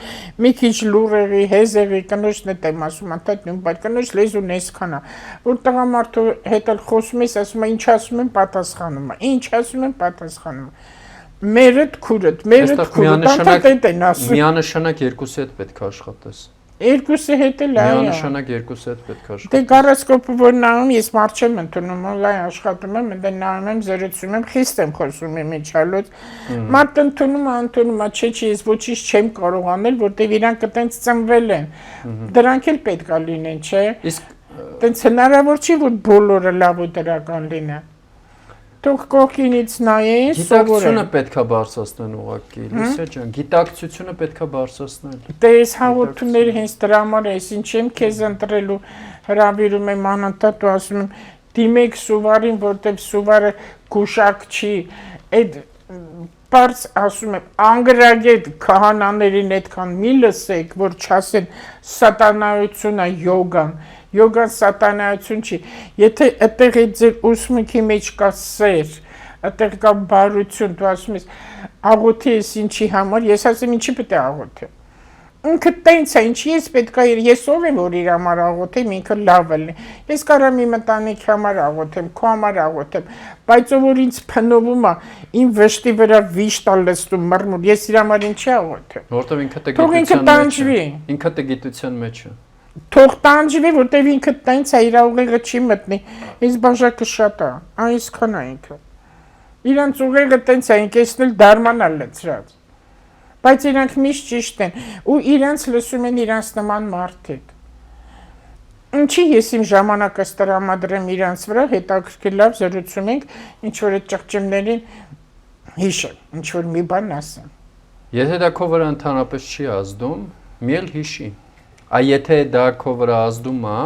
մի քիչ լուրեղի, հեզեղի, կնոջն է տեմ ասում, անդադ նույն բայց կնոջ լեզուն այսքան է, որ տղամարդու հետ էլ խոսում ես, ասում է ինչ ասում եմ, պատասխանում է, ինչ ասում եմ, պատասխանում է։ Մերդ քուրդ, անդադ են ասում։ Միանշանակ երկուսի հետ պետք է աշխատես։ Երկուսի հետ էլ այո։ Միանշանակ երկուսի հետ պետք է աշխատես։ Դե գարասկոպը որ նայում, ես մարդ չեմ ընդունում, օնլայն աշխատում եմ, դե նայում եմ, զրուցում եմ, խիստ եմ խոսում եմ միջալոց։ Մարդ ընդունում է, չէ, ես ոչինչ չեմ կարող անել, որտեղ իրանք այտենց ծնվել են։ Դրանք էլ պետք է լինեն, չէ։ Իսկ այտենց հնարավոր չի, որ բոլորը լավ ու դրական լինեն։ Դուք կողքինից նայես, գիտակցությունը պետք է բարձրացնել ուղղակի, Լուսիա ջան, գիտակցությունը պետք է բարձրացնել։ Դե այս հաղորդումները հենց դրա համար է, ինչ եմ քեզ ընտրելու, հրավիրում եմ անընդհատ ու ասում եմ դիմեք Սուվարին, որտեղ Սուվարը գուշակ չի, այդ բարձ ասում եմ անգրագետ քահանաներին այդքան մի լսեք, որ չասեն սատանայությունը յոգան Յոգան սատանայություն չի, եթե այդտեղ այդ ձեր ուսմունքի մեջ կա սեր, այդտեղ կա բարություն, դու ասում ես աղոթի ես ինչի համար, ես ասեմ ինչի պետք է աղոթեմ, ինքը տենց է, ինչ ես պետք է ես ով եմ որ իր համար աղոթեմ, ինքը լավ է լինի։ Ես կարամ իմ ընտանիքի համար աղոթեմ, քո համար աղոթեմ, բայց ով որ ինձ փնովում է, իմ վշտի վրա վիշտ է լստում մռմուր, ես իր համար ինչի աղոթեմ։ Որտեվ ինքը դե Թող ինքը տանջվի։ Ինքը դե գիտության մեջ է։ Թող տանջվի, որտեվ ինքը տենց է, իր ուղեղը չի մտնի։ Ես բաժակը շատ է, այսքան է ինքը։ Իրանց ուղեղը տենց է, ինքն էլ դարմանալ լցրած։ Բայց իրանք միշտ ճիշտ են ու իրանց լսում են իրանց նման մարդիկ։ Ինչի ես իմ ժամանակս տրամադրեմ իրանց վրա, հետաքրքիր լավ զրուցում ենք, ինչ որ այդ ճղճմներին հիշեմ, ինչ որ մի բան ասեմ։ Եթե դա քո վրա ընդհանրապես չի ազդում, մի էլ հիշի։ Այ եթե դա քո վրա ազդում է,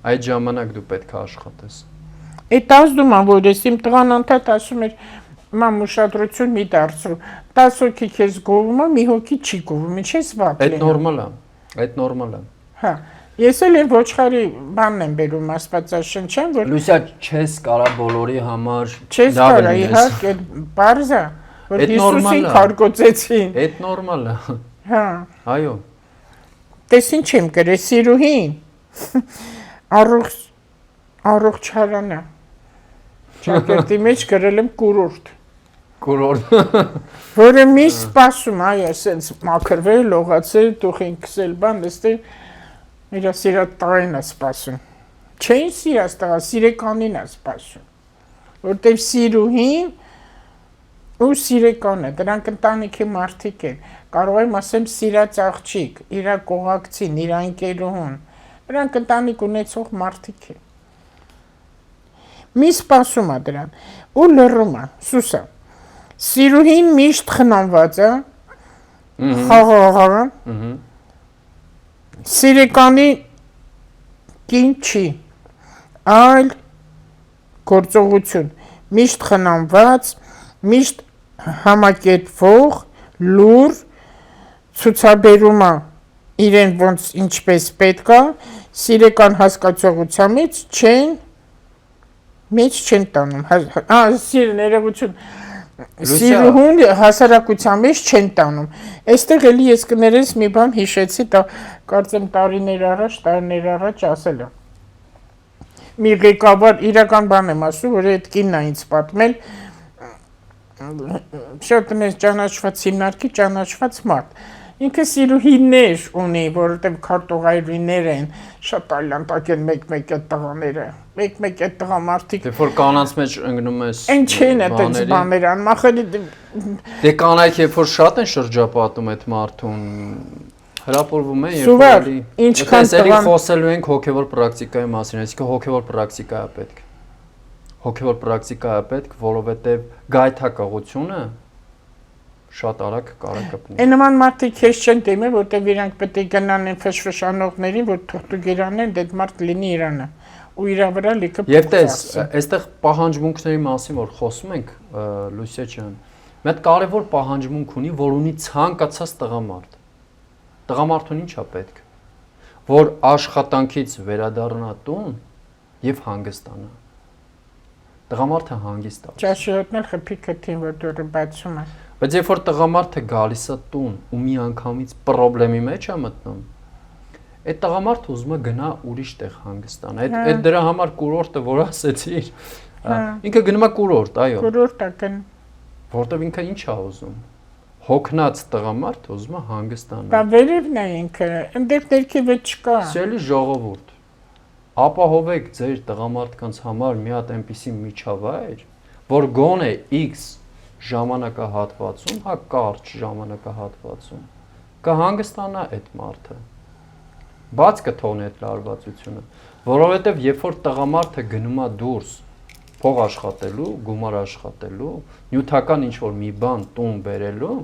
այդ ժամանակ դու պետք է աշխատես։ Այդ ազդում է, որ ես իմ տղան անդադ ասում էր, մամ ուշադրություն մի դարձրու, 10 հոգի քեզ գովում է, մի հոգի չի գովում, ինչ ես վատ լինում։ Այդ նորմալ է, այդ նորմալ է։ Հա, ես էլ այն ոչխարի բանն եմ բերում աստվածաշնչյան, որ Լուսիա չես կարա բոլորի համար չես կարա, իհարկե, բարձ է, որ Հիսուսին քարկոծեցին։ Այդ նորմալ է։ Հա։ Այո։ Տես ինչ եմ գրել, սիրուհին, առողջարանա, ճակերտի մեջ գրել եմ կուրորտ, որը մի սպասում, այ ասենց մաքրվել, լողացել, տուխին կսել բան, դեստեղ իրա սիրատ տղային է սպասում, չէին սիրած տղա, սիրեկանին է սպասում, որտև սիրուհին ու սիրեկանը, դրանք ընտանիքի մարդիկ են, կարող եմ ասեմ սիրած աղջիկ, իրա կողակցին, իրա ընկերուհուն, դրանք ընտանիք ունեցող մարդիկ են։ Մի սպասում է դրան, ու լռում է, սուսա, սիրուհին միշտ խնամված է, խաղաղաղը, սիրեկանի կին չի, այլ գործողություն, միշտ խնամված, միշտ համակերպվող, լուր, ցուցաբերում է իրեն ոնց ինչպես պետք է, սիրեկան հասկացողությամբ մեջ չեն տանում, ներողություն, սիրուհուն հասարակության մեջ չեն տանում, այստեղ էլի ես կներես մի բան հիշեցի, կարծեմ տարիներ առաջ ասել եմ, մի ղեկավար, իրական բան եմ ասում, որ այդ կինն է ինձ պատմել, շատ մեծ ճանաչված հիմնարկի ճանաչված մարդ, ինքը սիրուհիներ ունի, որովհետև քարտուղարուհիներ են, շատ տալանտակ են մեկ-մեկ այդ տղաները, մեկ-մեկ այդ տղամարդիկ։ Դե որ կանանց մեջ ընկնում ես Այն չեն այդպես բաներ ան, մախելի Դե կանայք երբ որ շատ են շրջապատում այդ մարդուն, հրապուրվում են Սուվեր, երբ որ ինչքան տղան խոսելու ենք հոգևոր պրակտիկայի մասին, այսինքն հոգևոր պրակտիկա է պետք։ Հոգևոր պրակտիկա է պետք, որովհետև գայթակղությունը շատ արագ կարող է կպնի։ Այն նման մարդիկ քեզ չեն դիմել, որտեղ իրանք պետք է գնան այն ֆշֆշանողներին, որ թղթու գերանեն, դեդ մարդ լինի Իրանը։ Ու իրա վրա լիքը Եվ տես, այստեղ պահանջմունքների մասին որ խոսում ենք, Լուսիա ջան, մի հատ կարևոր պահանջմունք ունի, որ ունի ցանկացած տղամարդ։ Տղամարդուն ի՞նչ է պետք։ Որ աշխատանքից վերադառնա տուն եւ հանգստանա։ Տղամարդը հանգիստ է։ Ճաշելն էլ խփի քթին, որ դուրը բացում է։ Բայց երբ որ տղամարդը գալիս է տուն ու մի անգամից խնդրի մեջ է մտնում, այդ տղամարդը ուզում է գնա ուրիշ տեղ հանգստանա։ Այդ դրա համար կուրորտը, որ ասեցիր, ինքը գնում է կուրորտ, այո։ Կուրորտ է գնում։ Որտեվ ինքը ինչ է ուզում։ Հոգնած տղամարդը ուզում է հանգստանալ։ Դա վերևն է ինքը, այնտեղ ներքևը չկա։ Սիրելի ժողովուրդ, ապահովեք ձեր տղամարդկանց համար մի հատ այնպիսի միջավայր, որ գոնե X ժամանակահատվածում, հա կարճ ժամանակահատվածում, կհանգստանա այդ մարդը։ Բաց կթողնի այդ լարվածությունը, որովհետև երբ որ տղամարդը գնում է դուրս փող աշխատելու, գումար աշխատելու, նյութական ինչ-որ մի բան տուն բերելու,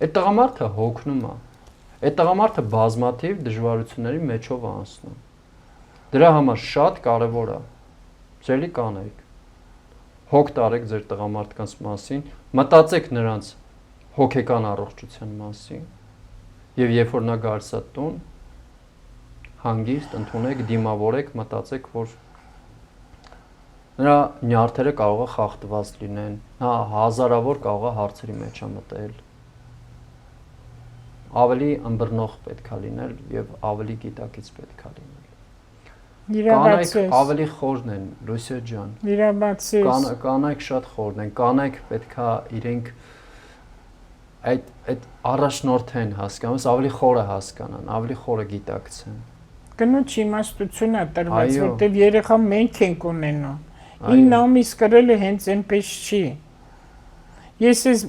այդ տղամարդը հոգնում է։ Այդ տղամարդը բազմաթիվ դժվարությունների մեջով է անցնում։ Դրա համար շատ կարևոր է, ձերի կանայք, հոգ տարեք ձեր տղամարդկանց մասին, մտածեք նրանց հոգեկան առողջության մասին, եւ երբ որ նա գալիս է տուն, հանգիստ ընդունեք, դիմավորեք, մտածեք, որ նրա նյարդերը կարող է խախտված լինեն, նա հազարավոր կարող է հարցերի մեջ է մտել։ ավելի ըմբռնող պետք է լինել եւ ավելի գիտակից պետք է լինել։ Իրավացի։ Կանայք ավելի խորն են, Լուսիա ջան։ Իրավացի։ Կանայք շատ խորն են, կանայք պետք է իրենք այդ առաջնորդեն հասկանան, ավելի խորը հասկանան, ավելի խորը գիտակցեն։ Կնոջ իմաստություն է տրված, Այո։ որտեվ երեխա մենք ենք ունենում։ 9 ամիս կրելը հենց այնպես չի։ Ես ես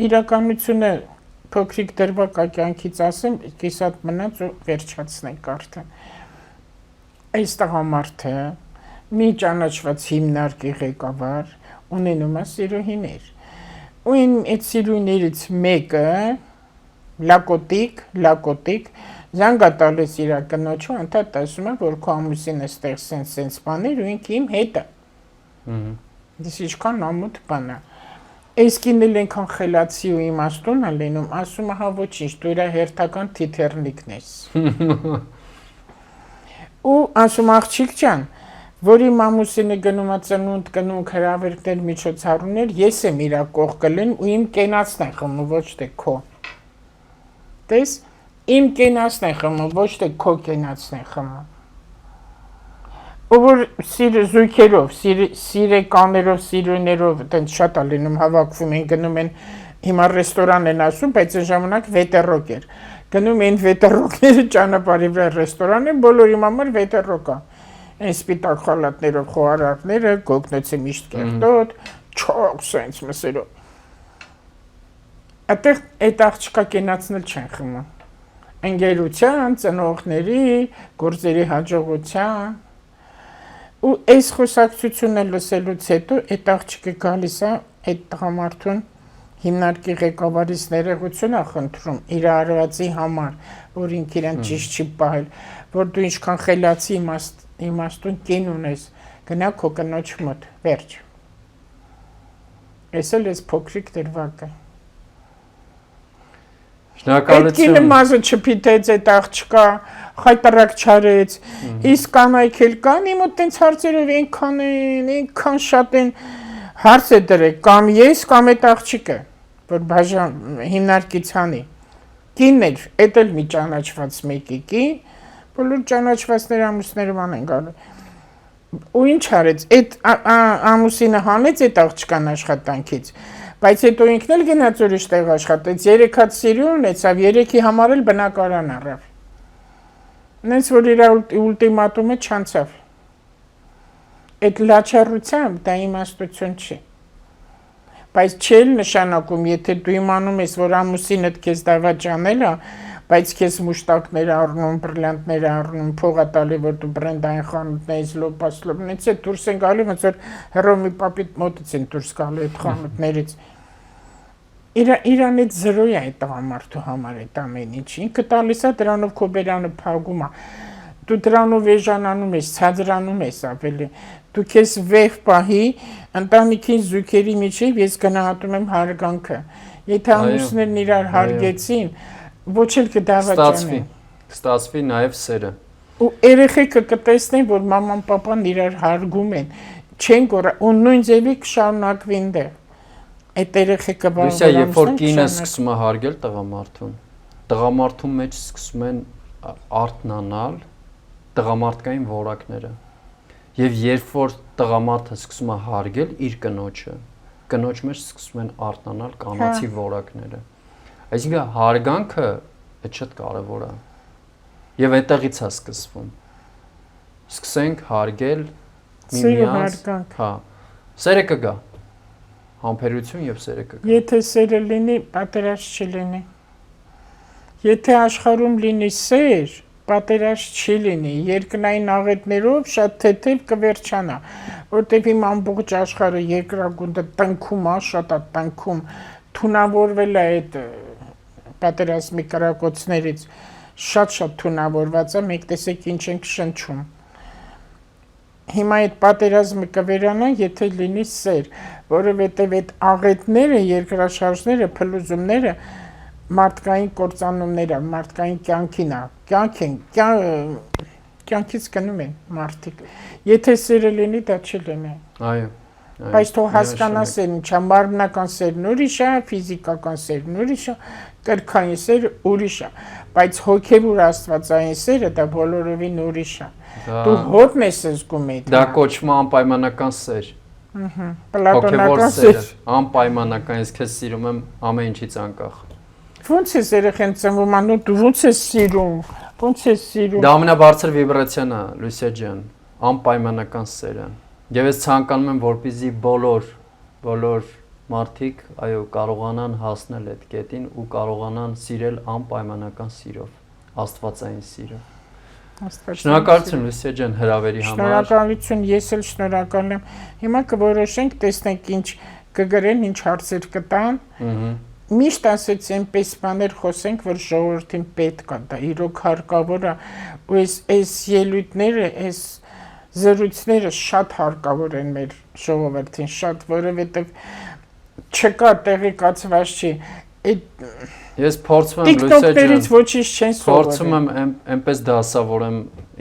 իրականությունը փոքրիկ դրվակա կյանքից ասեմ, կիսատ մնաց ու վերջացնենք արդեն։ Այս տղամարդը մի ճանաչված հիմնարկի ղեկավար ունենում է սիրուհիներ։ Ու այդ սիրուհիներից մեկը լակոտիկ զանգա տալիս իր կնոջը, ընդհանրապես ասում է, որ քո ամուսինը ստեղ սենց բաներ ու ինքը իմ հետ է։ Դες ինչքան ամոթ բան է։ Այս կինն էլ այնքան խելացի ու իմաստուն է լինում, ասում է, հա ոչինչ, դու իր հերթական թիթեռնիկն ես։ Ու ասում աղջիկ ջան, որ իմ ամուսինը գնում է ծնունդ կնունք հրավերքներ միջոցառումներ, ես եմ իր կողքին ու իմ կենացն է խմում, ոչ թե քո։ Տես, իմ կենացն է խմում, ոչ թե քո կենացն է խմում։ Ու որ զույգերով, սիրեկաներով, սիրուներով, տենց շատ է լինում հավաքվում են, գնում են, հիմա ռեստորան են ասում, բայց այն ժամանակ վետերոկ էր։ Գնում են վետերոկները ճանապարհի վրա ռեստորան են, բոլորի համար վետերոկ է։ Այն սպիտակ խալաթներով խոհարարները, գոգնոցի միշտ կերտոտ, չող սենց մսերով։ Այդտեղ այդ աղջկա կենացնել չեն խմում։ Ընկերության, ծնողների, գործերի հաջողության։ Ու այս խոսակցությունը լսելուց հետո այդ աղջիկը գալիս է այդ տղամարդուն հիմնարկի ղեկավարից ներողություն է խնդրում իր արվածի համար, որ ինքը իրեն ճիշտ չի պահել, որ դու ինչքան խելացի իմաստուն կին ունես, գնա քո կնոջ մոտ, վերջ։ Այս էլ էս փոքրիկ դրվագը։ Այդ կինը մազը չփիթեց, այդ աղջկա խայտարակ չարեց, իսկ կանայք էլ կան, իմ մոտ տենց հարցերով այնքան շատ են հարց է դրեք, կամ ես, կամ այդ աղջիկը, որ բաժան հիմնարկից հանի։ Կինն էր, էդ էլ մի ճանաչված մեկի կին, բոլոր ճանաչվածներ ամուսները ման են գալու։ Ու ինչ արեց, այդ ամուսինը հանեց այդ աղջկան աշխատանքից, բայց հետո ինքն էլ գնաց ուրիշ տեղ աշխատեց, 3 հատ սիրուն ունեցավ, 3-ի համար էլ բնակարան առավ։ Նենց որ իր ուլտիմատումը չանցավ։ Այդ լաչառությամբ դա իմաստություն չի։ Բայց չէ նշանակում, եթե դու իմանում ես, որ ամուսինդ քեզ դավաճանել է, բայց քեզ մուշտակներ առնում, բրիլյանտներ առնում, փող է տալի, որ դու բրենդային խանութներից լոպասլոպնից է դուրս են գալի, ոնց որ հռոմի պապիտ մոտից են դուրս գալու այդ խանութներից։ Իրանից զրո է այդ տղամարդու համար այդ ամեն ինչ։ Ինքը տալիս է դրանով քո բերանը փակում է։ Դու դրանով էժանանում ես, ցածրանում ես ավելի։ Դու քեզ վեհ պահի, ընտանիքին զույգերի միջև ես գնահատում եմ հարգանքը։ Եթե ամուսներն իրար հարգեցին, ոչ էլ կդավաճանեն։ Ստացվի նաև սերը։ Ու երեխեքը կտեսնեն, որ մաման պապան իրար հարգում են, չեն գոռա, ու նույն ձևի կշարունակվին դե։ Այդ երեխեքը Լուսիա, երբ որ կինը սկսում է հարգել տղամարդուն, տղամարդու մեջ սկսում են արթնանալ տղամարդկային որակները։ Եվ երբ որ տղամարդը սկսում է հարգել իր կնոջը, կնոջ մեջ սկսում են արթնանալ կանացի որակները։ Այսինքն հարգանքը այդ շատ կարևոր է։ Եվ այդտեղից է սկսվում։ Սկսենք հարգել միմյանց, հա։ Սերը կգա։ Համբերություն եւ սերը կգա։ Եթե սերը լինի, պատերազմ չլինի։ Եթե աշխարհում լինի սեր, պատերազմ չի լինի։ Երկնային աղետներով շատ թեթև կվերջանա, որտեղ իմ ամբողջ աշխարհը երկրագունդը տնքում է, շատ է տնքում, թունավորվել է այդ պատերազմի կրակոցներից, շատ թունավորված է, մեկ տեսեք ինչ ենք շնչում։ Հիմա այդ պատերազմը կվերանա, եթե լինի սեր, որովհետև այդ աղետները, երկրաշարժները, փլուզումները մարդկային կործանումները, մարդկային կյանքին է, կյանքից գնում են մարդիկ։ Եթե սերը լինի, դա չի լինի։ Այո։ Բայց թող հասկանա սերն ինչա, մարմնական սերն ուրիշ է, ֆիզիկական սերն ուրիշ է, կրքային սերը ուրիշ է, բայց հոգևոր աստվածային սերը դա բոլորովին ուրիշ է։ Դու հոտն ես զգում այդ։ Դա կոչվում է անպայմանական սեր։ Պլատոնական սեր։ Անպայմանական, ես քեզ սիրում եմ ամեն ինչից անկախ։ Ոնց է երեխեն ծնվում անու դու ոնց ես սիրում։ Ոնց ես սիրում։ Դա ամենաբարձր վիբրացիան է, Լուսիա ջան, անպայմանական սերը։ Եվ ես ցանկանում եմ, որպեսզի բոլոր մարդիկ, այո, կարողանան հասնել այդ կետին ու կարողանան սիրել անպայմանական սիրով, աստվածային սիրով։ Շնորհակալություն Լուսիա ջան հրավերի համար։ Շնորհակալություն, ես էլ շնորհակալ եմ։ Հիմա կորոշենք, տեսնենք ինչ կգրեն, ինչ հարցեր կտան։ Միշտ ասեց այնպես բաներ խոսենք, որ ժողովրդին պետք է, դա իրոք հարկավոր է, ու այս ելույթները, այս զրույցները շատ հարկավոր են մեր ժողովրդին, շատ, որովհետև չկա տեղեկացված չի։ Ես փորձում եմ TikTok-երից ոչինչ չեն սովորել։ Փորձում եմ այնպես դասավորեմ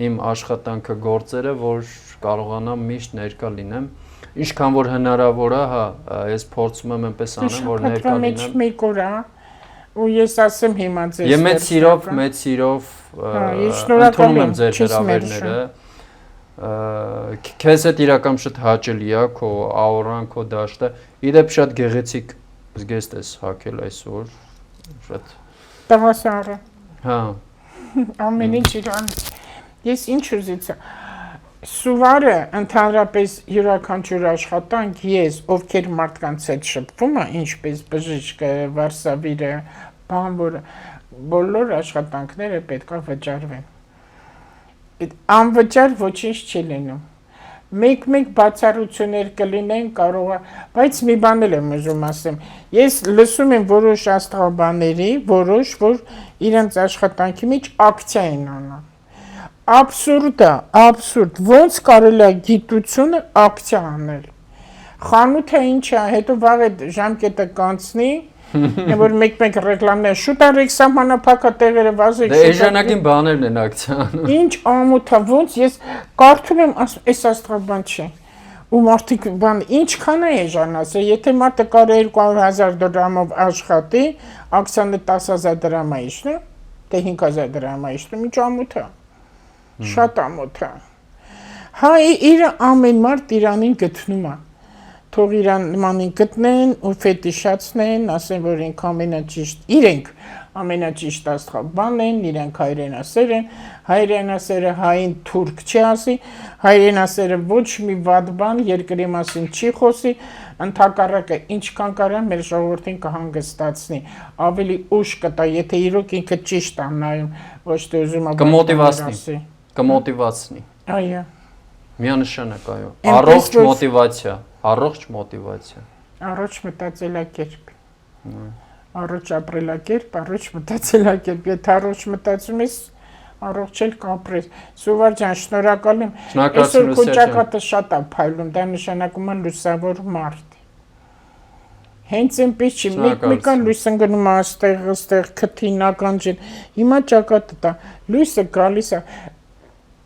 իմ աշխատանքը, գործերը, որ կարողանամ միշտ ներկա լինեմ։ Ինչքան որ հնարավոր է, հա, ես փորձում եմ այնպես անեմ, որ ներկա լինեմ։ Մեկ օր է, ու ես ասեմ հիմա ձեզ։ Եմ մեծ սիրով ընդունում եմ ձեր հրավերները։ Քեզ հետ իրական շատ հաճելի է քո աուրան, քո դաշտը։ Իդեպ շատ գեղեցիկ զգեստ ես հագել այսօր։ Շատ տղասարը։ Հա։ Ամեն ինչ իրան։ Ես ինչ ուզեցա։ Սուվարը ընդհանրապես յուրաքանչյուր աշխատանք ես, ովքեր մարդկանց հետ շփվում է, ինչպես բժիշկը, վարսավիրը, բանվորը, բոլոր աշխատանքները պետք է վճարվեն։ Անվճար ոչինչ չի լինում։ Մեկ բացառություններ կլինեն, կարող է, բայց մի բան էլ եմ ուզում ասեմ։ Ես լսում եմ որոշ աստղաբաների, որ իրենց աշխատանքի մեջ ակցիա են անում։ Абսուրդ, ոնց կարելի է գիտությունը ակցիա անել։ Խանութը ինչ է, հետո վաղ է ժամկետը կանցնի, որ մեկ ռեկլամներ, շուտ արեք սահմանափակա տեղերը վազեք։ Դե էժանագին բաներն են ակցիա անում։ Ինչ ամոթ է, ոնց ես կարդում եմ, այս աստղաբան չէ։ Ու մարդիկ բան, ինչքան է էժանացել, եթե մարդը կարա 200,000 դրամով աշխատի, ակցիանը 10,000 դրամ է իջնում, թե 5,000 դրամ է իջնում, ինչ ամոթ է։ Շատ ամոթ է։ Հա, իր ամեն մարդ իրանին գտնում է։ Թող իրան նմանին գտնեն ու ֆետիշացնեն, ասեն, որ իրենք ամենաճիշտ աստղաբանն են, իրենք հայրենասեր են, հայրենասերը հային թուրք չի ասի, հայրենասերը ոչ մի վատ բան երկրի մասին չի խոսի, ընդհակառակը ինչքան կարա մեր ժողովրդին կհանգստացնի, ավելի ուժ կտա, եթե իրոք ինքը ճիշտ է նայում, ոչ թե ուզում է կմոտիվացնի։ Այո։ Միանշանակ, այո։ Առողջ մոտիվացիա։ Առողջ մտածելակերպ։ Առողջ ապրելակերպ, առողջ մտածելակերպ։ Եթե առողջ մտածում ես, առողջ էլ կապրես։ Սուվար ջան, շնորհակալ եմ։ Այսօր քո ճակատը շատ է փայլում, դա նշանակում է լուսավոր մարդ։ Հենց այնպես չի, մեկ լույս ընկնում է այստեղ քթինական ջեն։ Հիմա ճակատը դա լույսը գալիս է։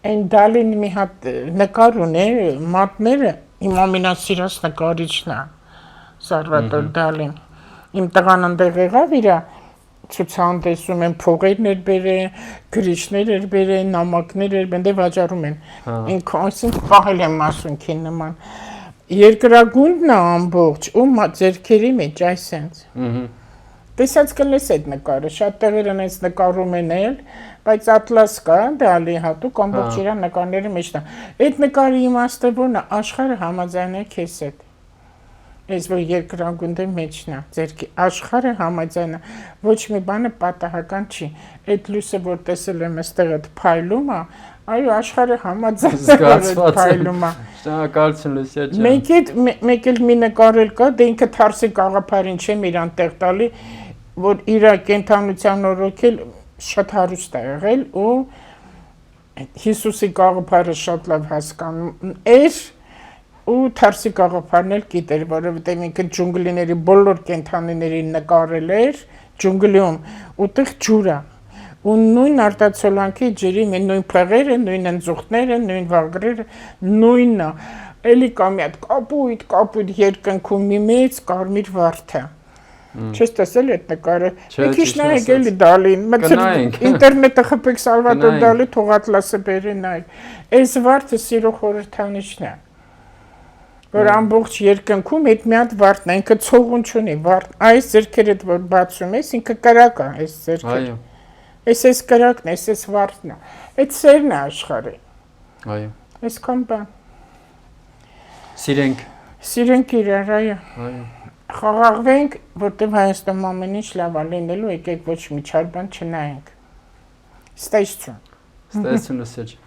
Այն Դալին մի հատ նկար ունի, մատները, իմ ամենասիրած նկարիչն է, Սալվադոր Դալին։ Իմ տղան այնտեղ եղավ իր ցուցահանդեսում են փողերն էր բերեն, գրիչներ էր բերեն, նամակներ էր բերեն, դե վաճառում են։ Ինքը այսինքն պահել եմ մասունքին նման։ Երկրագունդն է ամբողջ, ու ձերքերի մեջ այսենց։ Տեսած կլես այդ նկարը, շատ տեղեր են այս նկարում են էլ, բայց ատլաս կա, դալի հատուկ ամբողջ իր նկարների մեջն է։ Այդ նկարի իմաստը որն է, աշխարհը համաձայն է քեզ հետ։ Այս որ երկրագունդի մեջն է, ձերքի աշխարհը համաձայն է, ոչ մի բանը պատահական չի։ Այդ լույսը որ տեսել եմ այստեղ այդ փայլում է, այո, աշխարհը համաձայն է փայլում է։ Շնորհակալություն Լուսիա ջան։ Մեկ էլ մի նկարել կա, դե ինքը Թարսի գաղափարին չեմ իրան տեղ տալի, որ իր կենթանության օրոքել շատ հարուստ է եղել ու Հիսուսի գաղափարը շատ լավ հասկանում էր ու Թարսի գաղափարն էլ գիտեր, որովհետև ինքը ջունգլիների բոլոր կենթանիներին նկարել էր ջունգլիում, ուտեղ ջուր է ու նույն արտացոլանքի ջրի նույն փեղերը, նույն ընձուղտները, նույն վագրերը, նույնն է, էլի կա մի հատ կապույտ երկնքում մի մեծ կարմիր վարդ է։ Չես տեսել այդ նկարը։ Մի քիչ նայեք էլի Դալին, մտցրեք ինտերնետը խփեք Սալվադոր Դալի թող ատլասը բերի նայեք։ Այս վարդը սիրո խորհրդանիշն է։ Որ ամբողջ երկնքում այդ մի հատ վարդն է, ինքը ցողուն չունի, վարդ, այս ձերքերդ որ բացում ես, ինքը կրակ է, այս ձերքերը։ Այս կրակն է, այս վարդն է։ Այդ սերն է աշխարհի։ Այո։ Այսքան բան։ Սիրենք իրար, այո։ Այո։ Խաղաղվենք, որտեղ Հայաստանում ամեն ինչ լավ է լինելու, եկեք ոչ մի չար բան չնայենք։ Ստայցություն։ Ստայցությունը սեջ։